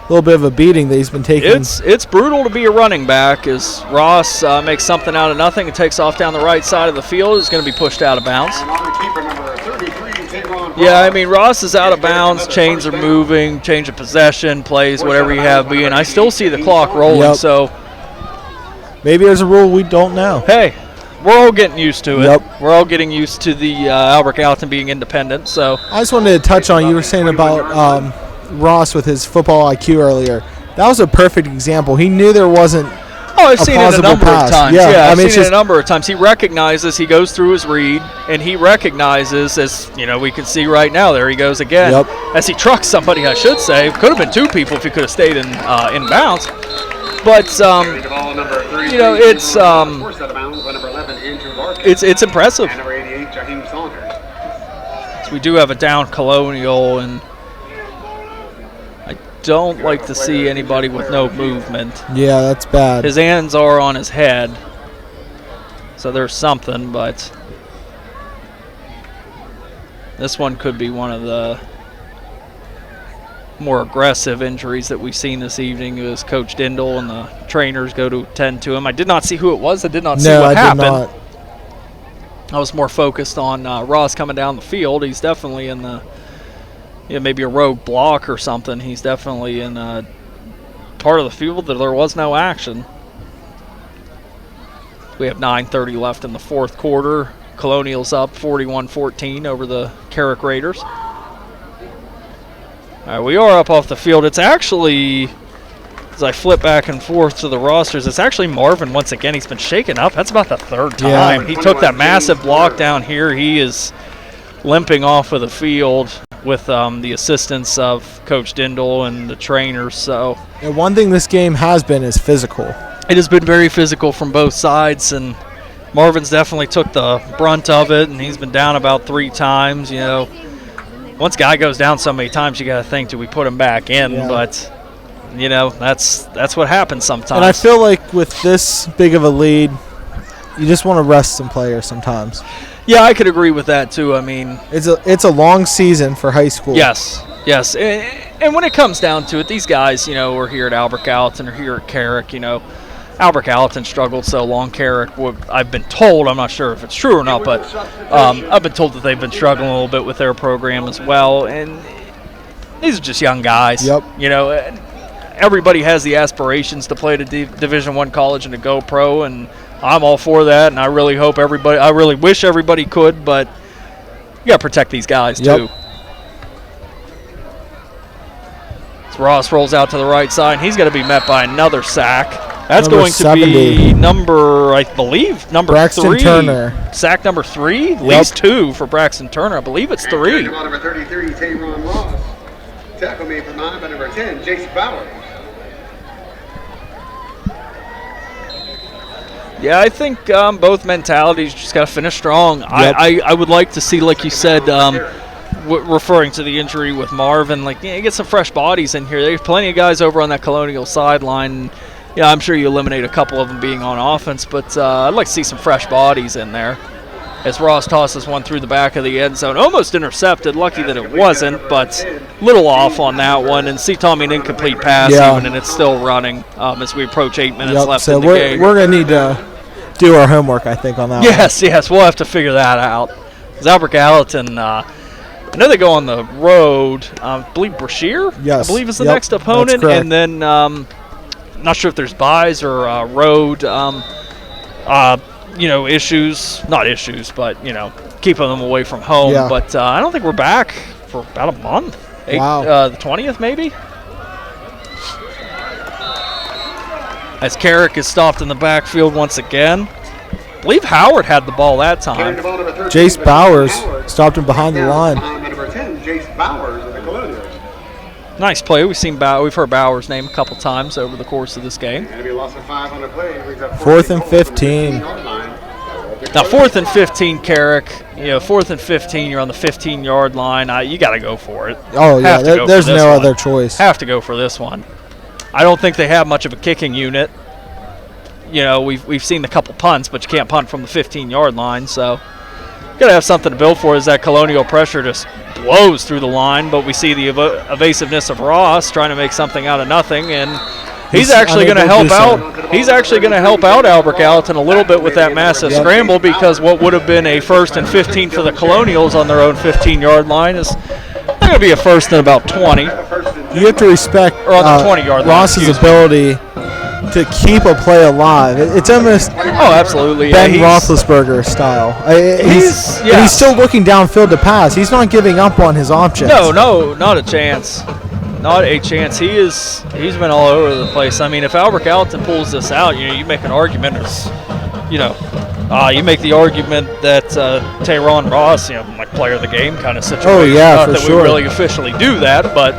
little bit of a beating that he's been taking. It's brutal to be a running back as Ross makes something out of nothing and takes off down the right side of the field. Is going to be pushed out of bounds. Yeah, I mean, Ross is out of bounds. Chains are moving, change of possession, plays, whatever you have being. I still see the clock rolling, so maybe there's a rule we don't know. Hey, we're all getting used to it. We're all getting used to the Albert Gallatin being independent. So I just wanted to touch on, you were saying about Ross with his football IQ earlier. That was a perfect example. He knew there wasn't I've seen it a number of times. Yeah, I've seen it a number of times. He recognizes, he goes through his read, and he recognizes, as we can see right now, there he goes again. As he trucks somebody, I should say. Could have been two people if he could have stayed in bounds. But it's impressive. So we do have a down Colonial, and I don't like to see anybody with no movement. Yeah, that's bad. His hands are on his head, so there's something, but this one could be one of the more aggressive injuries that we've seen this evening as Coach Dindal and the trainers go to attend to him. I did not see who it was. I did not see what happened. Did not. I was more focused on Ross coming down the field. He's definitely in the maybe a rogue block or something. He's definitely in a part of the field that there was no action. We have 9:30 left in the fourth quarter. Colonial's up 41-14 over the Carrick Raiders. All right, we are up off the field. It's actually, as I flip back and forth to the rosters, it's actually Marvin once again. He's been shaken up. That's about the third time. He took that massive block down here. He is limping off of the field with the assistance of Coach Dindal and the trainers. So, and one thing this game has been is physical. It has been very physical from both sides, and Marvin's definitely took the brunt of it, and he's been down about 3 times. Once a guy goes down so many times, you got to think, do we put him back in? Yeah. But, that's what happens sometimes. And I feel like with this big of a lead, you just want to rest some players sometimes. Yeah, I could agree with that too. I mean, it's a long season for high school. Yes. And when it comes down to it, these guys, are here at Albert Gallatin or here at Carrick, Albert Gallatin struggled so long. Carrick, I've been told, I'm not sure if it's true or not, but I've been told that they've been struggling a little bit with their program as well. And these are just young guys. Yep. Everybody has the aspirations to play at a Division I college and to go pro, and I'm all for that. And I really wish everybody could, but you got to protect these guys too. So Ross rolls out to the right side, and he's going to be met by another sack. That's going to be number 3. Braxton Turner. Sack number 3? At least 2 for Braxton Turner. I believe it's 3. Number 33, Tayron Ross. Tackle made for 9 by number 10, Jason Bowers. Yeah, I think both mentalities just got to finish strong. Yep. I would like to see, like you said, referring to the injury with Marvin, get some fresh bodies in here. There's plenty of guys over on that Colonial sideline. Yeah, I'm sure you eliminate a couple of them being on offense, but I'd like to see some fresh bodies in there. As Ross tosses one through the back of the end zone, almost intercepted. Lucky that it wasn't, but little off on that one. And see Tommy an incomplete pass even, and it's still running as we approach 8 minutes left so in the game. We're going to need to do our homework, I think, on that one. Yes, we'll have to figure that out. Albert Gallatin, I know they go on the road. I believe Brashear, I believe, is the next opponent. And then not sure if there's buys or road, issues. Not issues, but, keeping them away from home. Yeah. But I don't think we're back for about a month. Wow. The 20th, maybe? As Carrick is stopped in the backfield once again. I believe Howard had the ball that time. Jace Bowers stopped him behind the line. Number 10, Jace Bowers of the Colonials. Nice play. We've heard Bowers' name a couple times over the course of this game. And we lost a 5 on the play. 4th and 15. Now 4th and 15, Carrick. 4th and 15. You're on the 15-yard line. You got to go for it. Oh yeah, there's no other choice. Have to go for this one. I don't think they have much of a kicking unit. We've seen a couple punts, but you can't punt from the 15-yard line, so got to have something to build for as that Colonial pressure just blows through the line. But we see the evasiveness of Ross trying to make something out of nothing, and he's actually going to help out. He's actually going to help out Albert Gallatin a little bit with that massive scramble, because what would have been a 1st and 15 for the Colonials on their own 15-yard line is going to be a 1st and about 20. You have to respect or on the 20-yard line, Ross's ability to keep a play alive. It's almost absolutely Ben Roethlisberger style. He's still looking downfield to pass. He's not giving up on his options. No, not a chance. Not a chance. He's been all over the place. I mean, if Albert Gallatin pulls this out, you make an argument. You make the argument that Tayron Ross, like player of the game kind of situation. Oh yeah, not for that sure. we really officially do that, but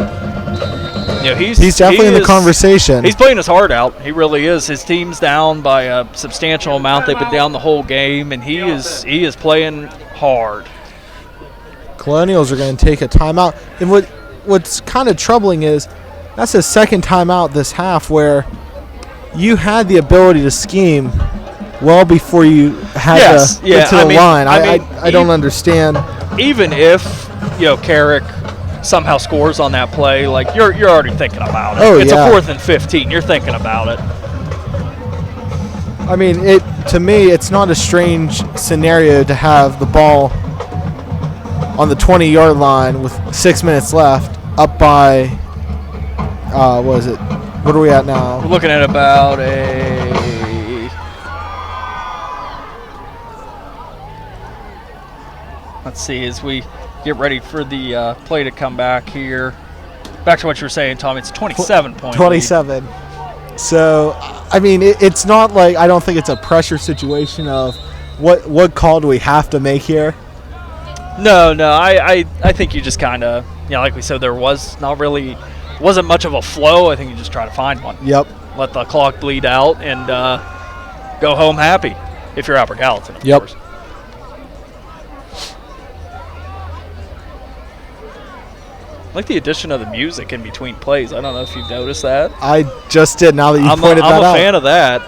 he's definitely in the conversation. He's playing his heart out. He really is. His team's down by a substantial amount. They've been down the whole game, and he is playing hard. Colonials are going to take a timeout, and what's kind of troubling is that's the second timeout this half where you had the ability to scheme well before you had to get to the line. I don't understand. Even if Carrick somehow scores on that play, like you're already thinking about it. It's a 4th and 15. You're thinking about it. I mean, to me, it's not a strange scenario to have the ball on the 20-yard line with 6 minutes left, up by what is it? What are we at now? We're looking at about let's see, as we get ready for the play to come back here. Back to what you were saying, Tom, it's 27 points. 27. Lead. So, I mean, it's not like, I don't think it's a pressure situation of what call do we have to make here? No, I think you just kind of, like we said, there wasn't much of a flow. I think you just try to find one. Yep. Let the clock bleed out and go home happy if you're Albert Gallatin, of course. I like the addition of the music in between plays. I don't know if you've noticed that. I just did, now that you pointed that out. I'm a fan of that.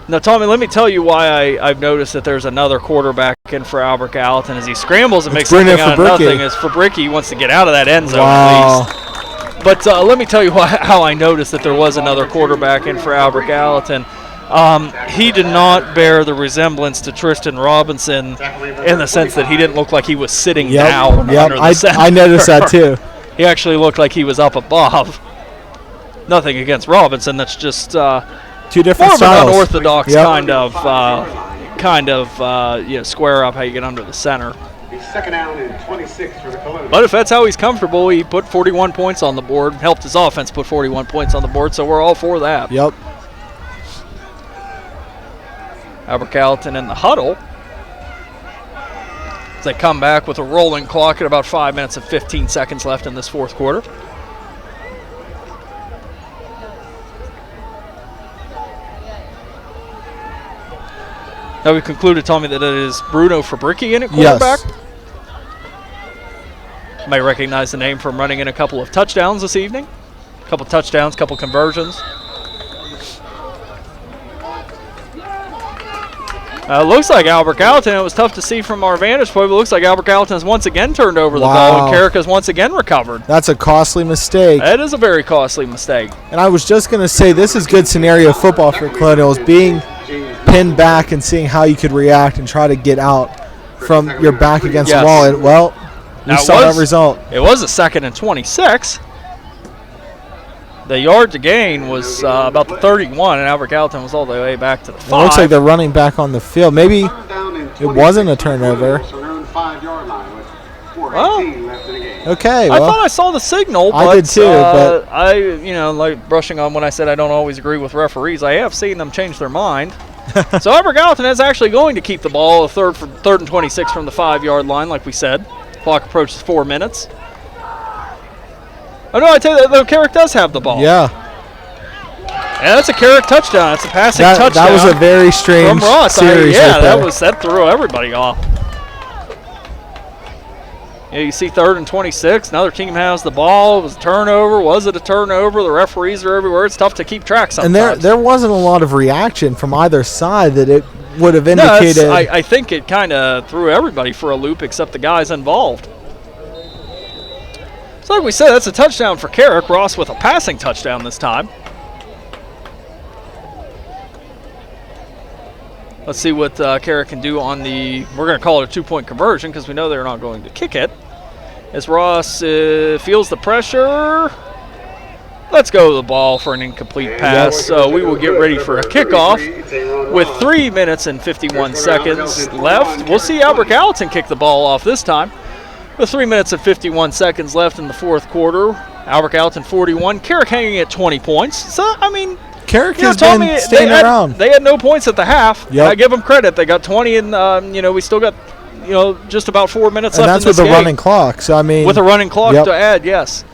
Now, Tommy, let me tell you why I've noticed that there's another quarterback in for Albert Gallatin. As he scrambles and makes something out of nothing, as Fabricki wants to get out of that end zone at least. But let me tell you how I noticed that there was another quarterback in for Albert Gallatin. He did not bear the resemblance to Tristan Robinson in the sense that he didn't look like he was sitting down under the center. I noticed that too. He actually looked like he was up above. Nothing against Robinson. That's just two different styles. An unorthodox kind of square up how you get under the center. Second down and 26 for the Colonials. But if that's how he's comfortable, he put 41 points on the board, helped his offense put 41 points on the board, so we're all for that. Yep. Albert Gallatin in the huddle as they come back with a rolling clock at about 5 minutes and 15 seconds left in this fourth quarter. Now we've concluded, Tommy, that it is Bruno Fabricki in at quarterback. Yes. may recognize the name from running in a couple of touchdowns this evening. A couple touchdowns, couple conversions. Looks like Albert Gallatin, it was tough to see from our vantage point, but looks like Albert Gallatin has once again turned over the ball, and Carrick has once again recovered. That's a costly mistake. That is a very costly mistake. And I was just going to say, this is good scenario football for Colonials, being pinned back and seeing how you could react and try to get out from your back against the wall. And, well, we saw that result. It was a 2nd and 26. The yard to gain was about the 31, and Albert Gallatin was all the way back to the 5. It looks like they're running back on the field. Maybe it wasn't a turnover. Well, okay, I thought I saw the signal, but I did too. But like brushing on when I said I don't always agree with referees, I have seen them change their mind. So Albert Gallatin is actually going to keep the ball third and 26 from the 5-yard line, like we said. Clock approaches 4 minutes. Oh, no, I tell you, though, Carrick does have the ball. Yeah. And that's a Carrick touchdown. That's a passing touchdown. That was a very strange from Ross. series right there. That threw everybody off. Yeah, you see 3rd and 26. Another team has the ball. It was a turnover. Was it a turnover? The referees are everywhere. It's tough to keep track sometimes. And there wasn't a lot of reaction from either side that it would have indicated. No, I think it kind of threw everybody for a loop except the guys involved. So like we said, that's a touchdown for Carrick. Ross with a passing touchdown this time. Let's see what Carrick can do on the, we're going to call it a 2-point conversion because we know they're not going to kick it. As Ross feels the pressure, let's go to the ball for an incomplete pass. So we will get ready for a kickoff with 3 minutes and 51 seconds left. We'll see Albert Gallatin kick the ball off this time. With 3 minutes and 51 seconds left in the 4th quarter, Albert Gallatin 41, Carrick hanging at 20 points. So, I mean, Carrick has been staying around. They had no points at the half. Yep. I give them credit. They got 20, and we still got, just about 4 minutes left. And that's with the running clock. So I mean, with a running clock to add, yes.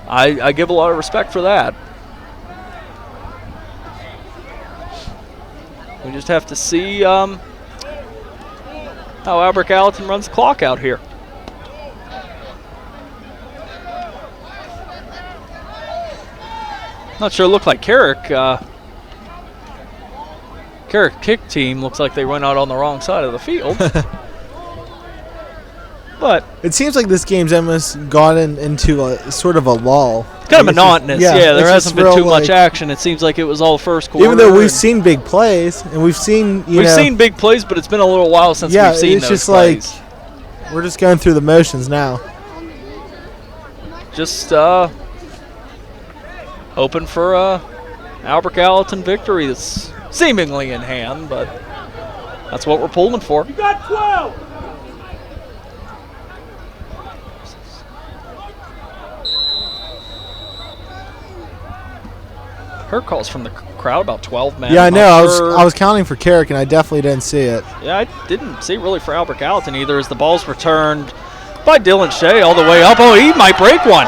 I give a lot of respect for that. We just have to see how Albert Gallatin runs the clock out here. Not sure. It looked like Carrick kick team looks like they run out on the wrong side of the field. But it seems like this game's almost gotten into a sort of a lull. It's kind of monotonous. Yeah, there hasn't been too much like action. It seems like it was all first quarter. Even though we've seen big plays, and we've seen seen big plays, but it's been a little while since we've seen those just plays. Like we're just going through the motions now. Just hoping for Albert Gallatin victory that's seemingly in hand, but that's what we're pulling for. You got 12. Heard calls from the crowd about 12 men. Yeah, I know. I was counting for Carrick, and I definitely didn't see it. Yeah, I didn't see really for Albert Gallatin either, as the ball's returned by Dylan Shea all the way up. Oh, he might break one.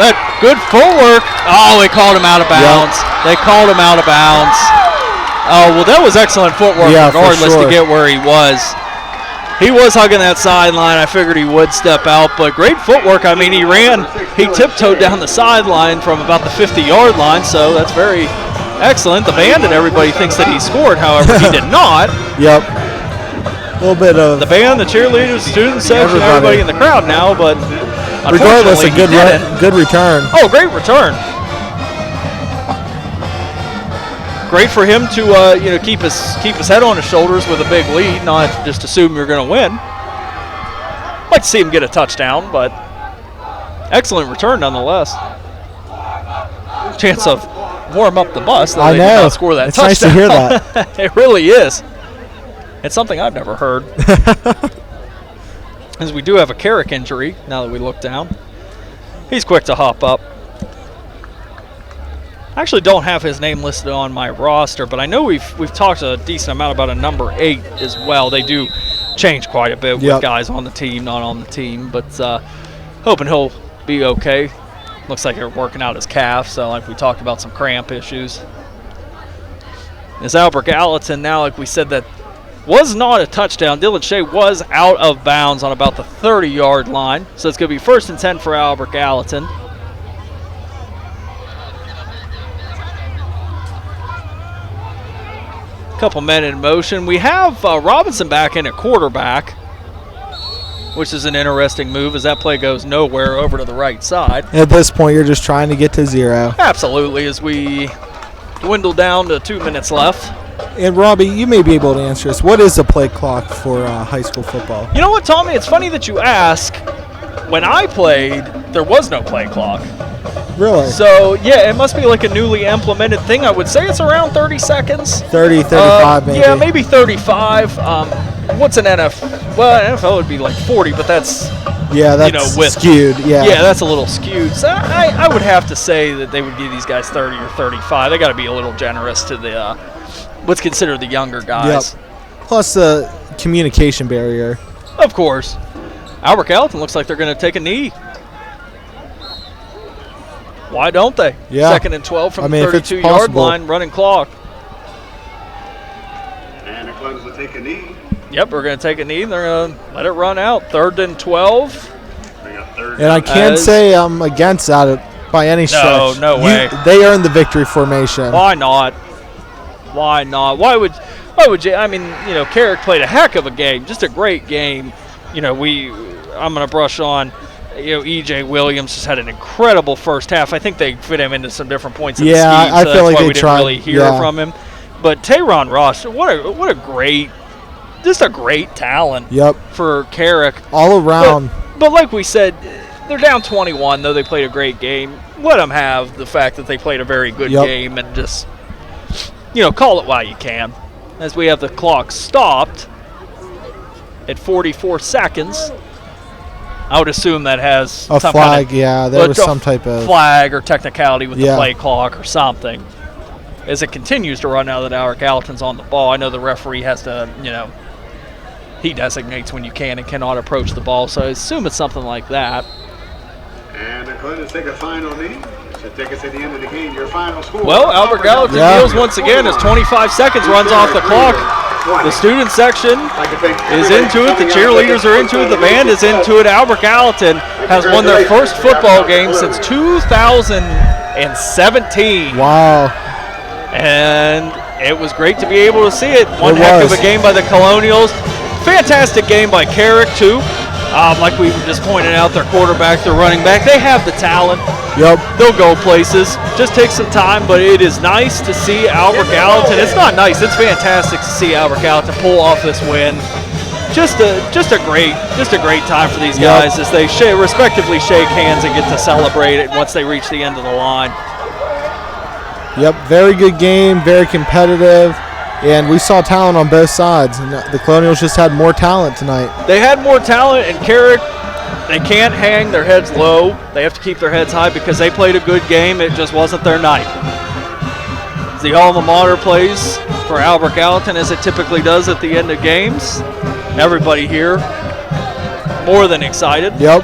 That good footwork. Oh, they called him out of bounds. Yep. They called him out of bounds. Oh, well, that was excellent footwork regardless to get where he was. He was hugging that sideline. I figured he would step out, but great footwork. I mean, he tiptoed down the sideline from about the 50-yard line, so that's very excellent. The band and everybody thinks that he scored, however, he did not. Yep. A little bit of the band, the cheerleaders, student section, everybody in the crowd now, but regardless, a good return. Oh, great return. Great for him to keep his head on his shoulders with a big lead, not just assume you're going to win. Like to see him get a touchdown, but excellent return nonetheless. Chance of warm up the bus. That they did not score that touchdown. Nice to hear that. It really is. It's something I've never heard. As we do have a Carrick injury now that we look down. He's quick to hop up. I actually don't have his name listed on my roster, but I know we've talked a decent amount about a number 8 as well. They do change quite a bit with guys on the team, not on the team, but hoping he'll be okay. Looks like they're working out his calf, so like we talked about some cramp issues. As Albert Gallatin now, like we said, that was not a touchdown. Dylan Shea was out of bounds on about the 30-yard line. So it's going to be 1st and 10 for Albert Gallatin. Couple men in motion. We have Robinson back in at quarterback, which is an interesting move as that play goes nowhere over to the right side. At this point, you're just trying to get to 0. Absolutely, as we dwindle down to 2 minutes left. And Robbie, you may be able to answer this. What is the play clock for high school football? You know what, Tommy? It's funny that you ask. When I played, there was no play clock. Really? So, yeah, it must be like a newly implemented thing. I would say it's around 30 seconds. 30, 35 maybe. Yeah, maybe 35. What's an NFL? Well, NFL would be like 40, but that's skewed. Yeah, that's a little skewed. So I would have to say that they would give these guys 30 or 35. They got to be a little generous to the what's considered the younger guys. Yep. Plus the communication barrier. Of course. Albert Gallatin looks like they're going to take a knee. Why don't they? Yeah. 2nd and 12 from the 32-yard line, running clock. And the Clemens will take a knee. Yep, we're going to take a knee. They're going to let it run out. 3rd and 12. And I can't say I'm against that by any stretch. No way. They earned the victory formation. Why not? Why not? Why would you? I mean, Carrick played a heck of a game, just a great game. I'm going to brush on. E.J. Williams just had an incredible first half. I think they fit him into some different points of the scheme, I feel like we they didn't tried. really hear from him. But Tayron Ross, what a great, just a great talent. Yep. For Carrick. All around. But like we said, they're down 21, though they played a great game. Let them have the fact that they played a very good game and just, call it while you can. As we have the clock stopped at 44 seconds. I would assume that has a some flag. There was some type of flag or technicality with the play clock or something. As it continues to run now that Albert Gallatin's on the ball, I know the referee has to, he designates when you can and cannot approach the ball, so I assume it's something like that. And the Clemens take a final knee. Should take us to the end of the game. Your final score. Well, Albert Gallatin kneels once again as 25 seconds runs off the clock. The student section is into it. The cheerleaders are into it. The band is into it. Albert Gallatin has won their first football game since 2017. Wow. And it was great to be able to see it. One heck of a game by the Colonials. Fantastic game by Carrick, too. Like we were just pointing out, their quarterback, their running back, they have the talent. Yep. They'll go places. Just take some time, but it is nice to see Albert Gallatin. It's not nice. It's fantastic to see Albert Gallatin pull off this win. Just a great time for these guys as they respectively shake hands and get to celebrate it once they reach the end of the line. Yep, very good game, very competitive. And we saw talent on both sides, and the Colonials just had more talent tonight. They had more talent, and Carrick, they can't hang their heads low. They have to keep their heads high because they played a good game. It just wasn't their night. The alma mater plays for Albert Gallatin as it typically does at the end of games. Everybody here more than excited. Yep.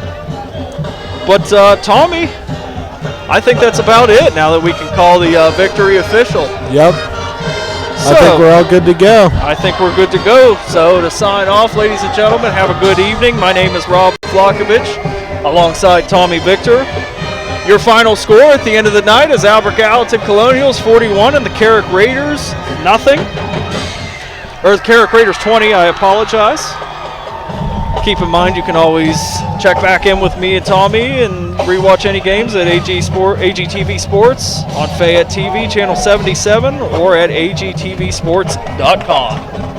But, Tommy, I think that's about it now that we can call the victory official. Yep. So, I think we're all good to go. I think we're good to go. So to sign off, ladies and gentlemen, have a good evening. My name is Rob Vlakovich alongside Tommy Victor. Your final score at the end of the night is Albert Gallatin Colonials 41 and the Carrick Raiders nothing. Or the Carrick Raiders 20, I apologize. Keep in mind you can always check back in with me and Tommy and rewatch any games at AGTV Sports on Fayette TV, channel 77, or at agtvsports.com.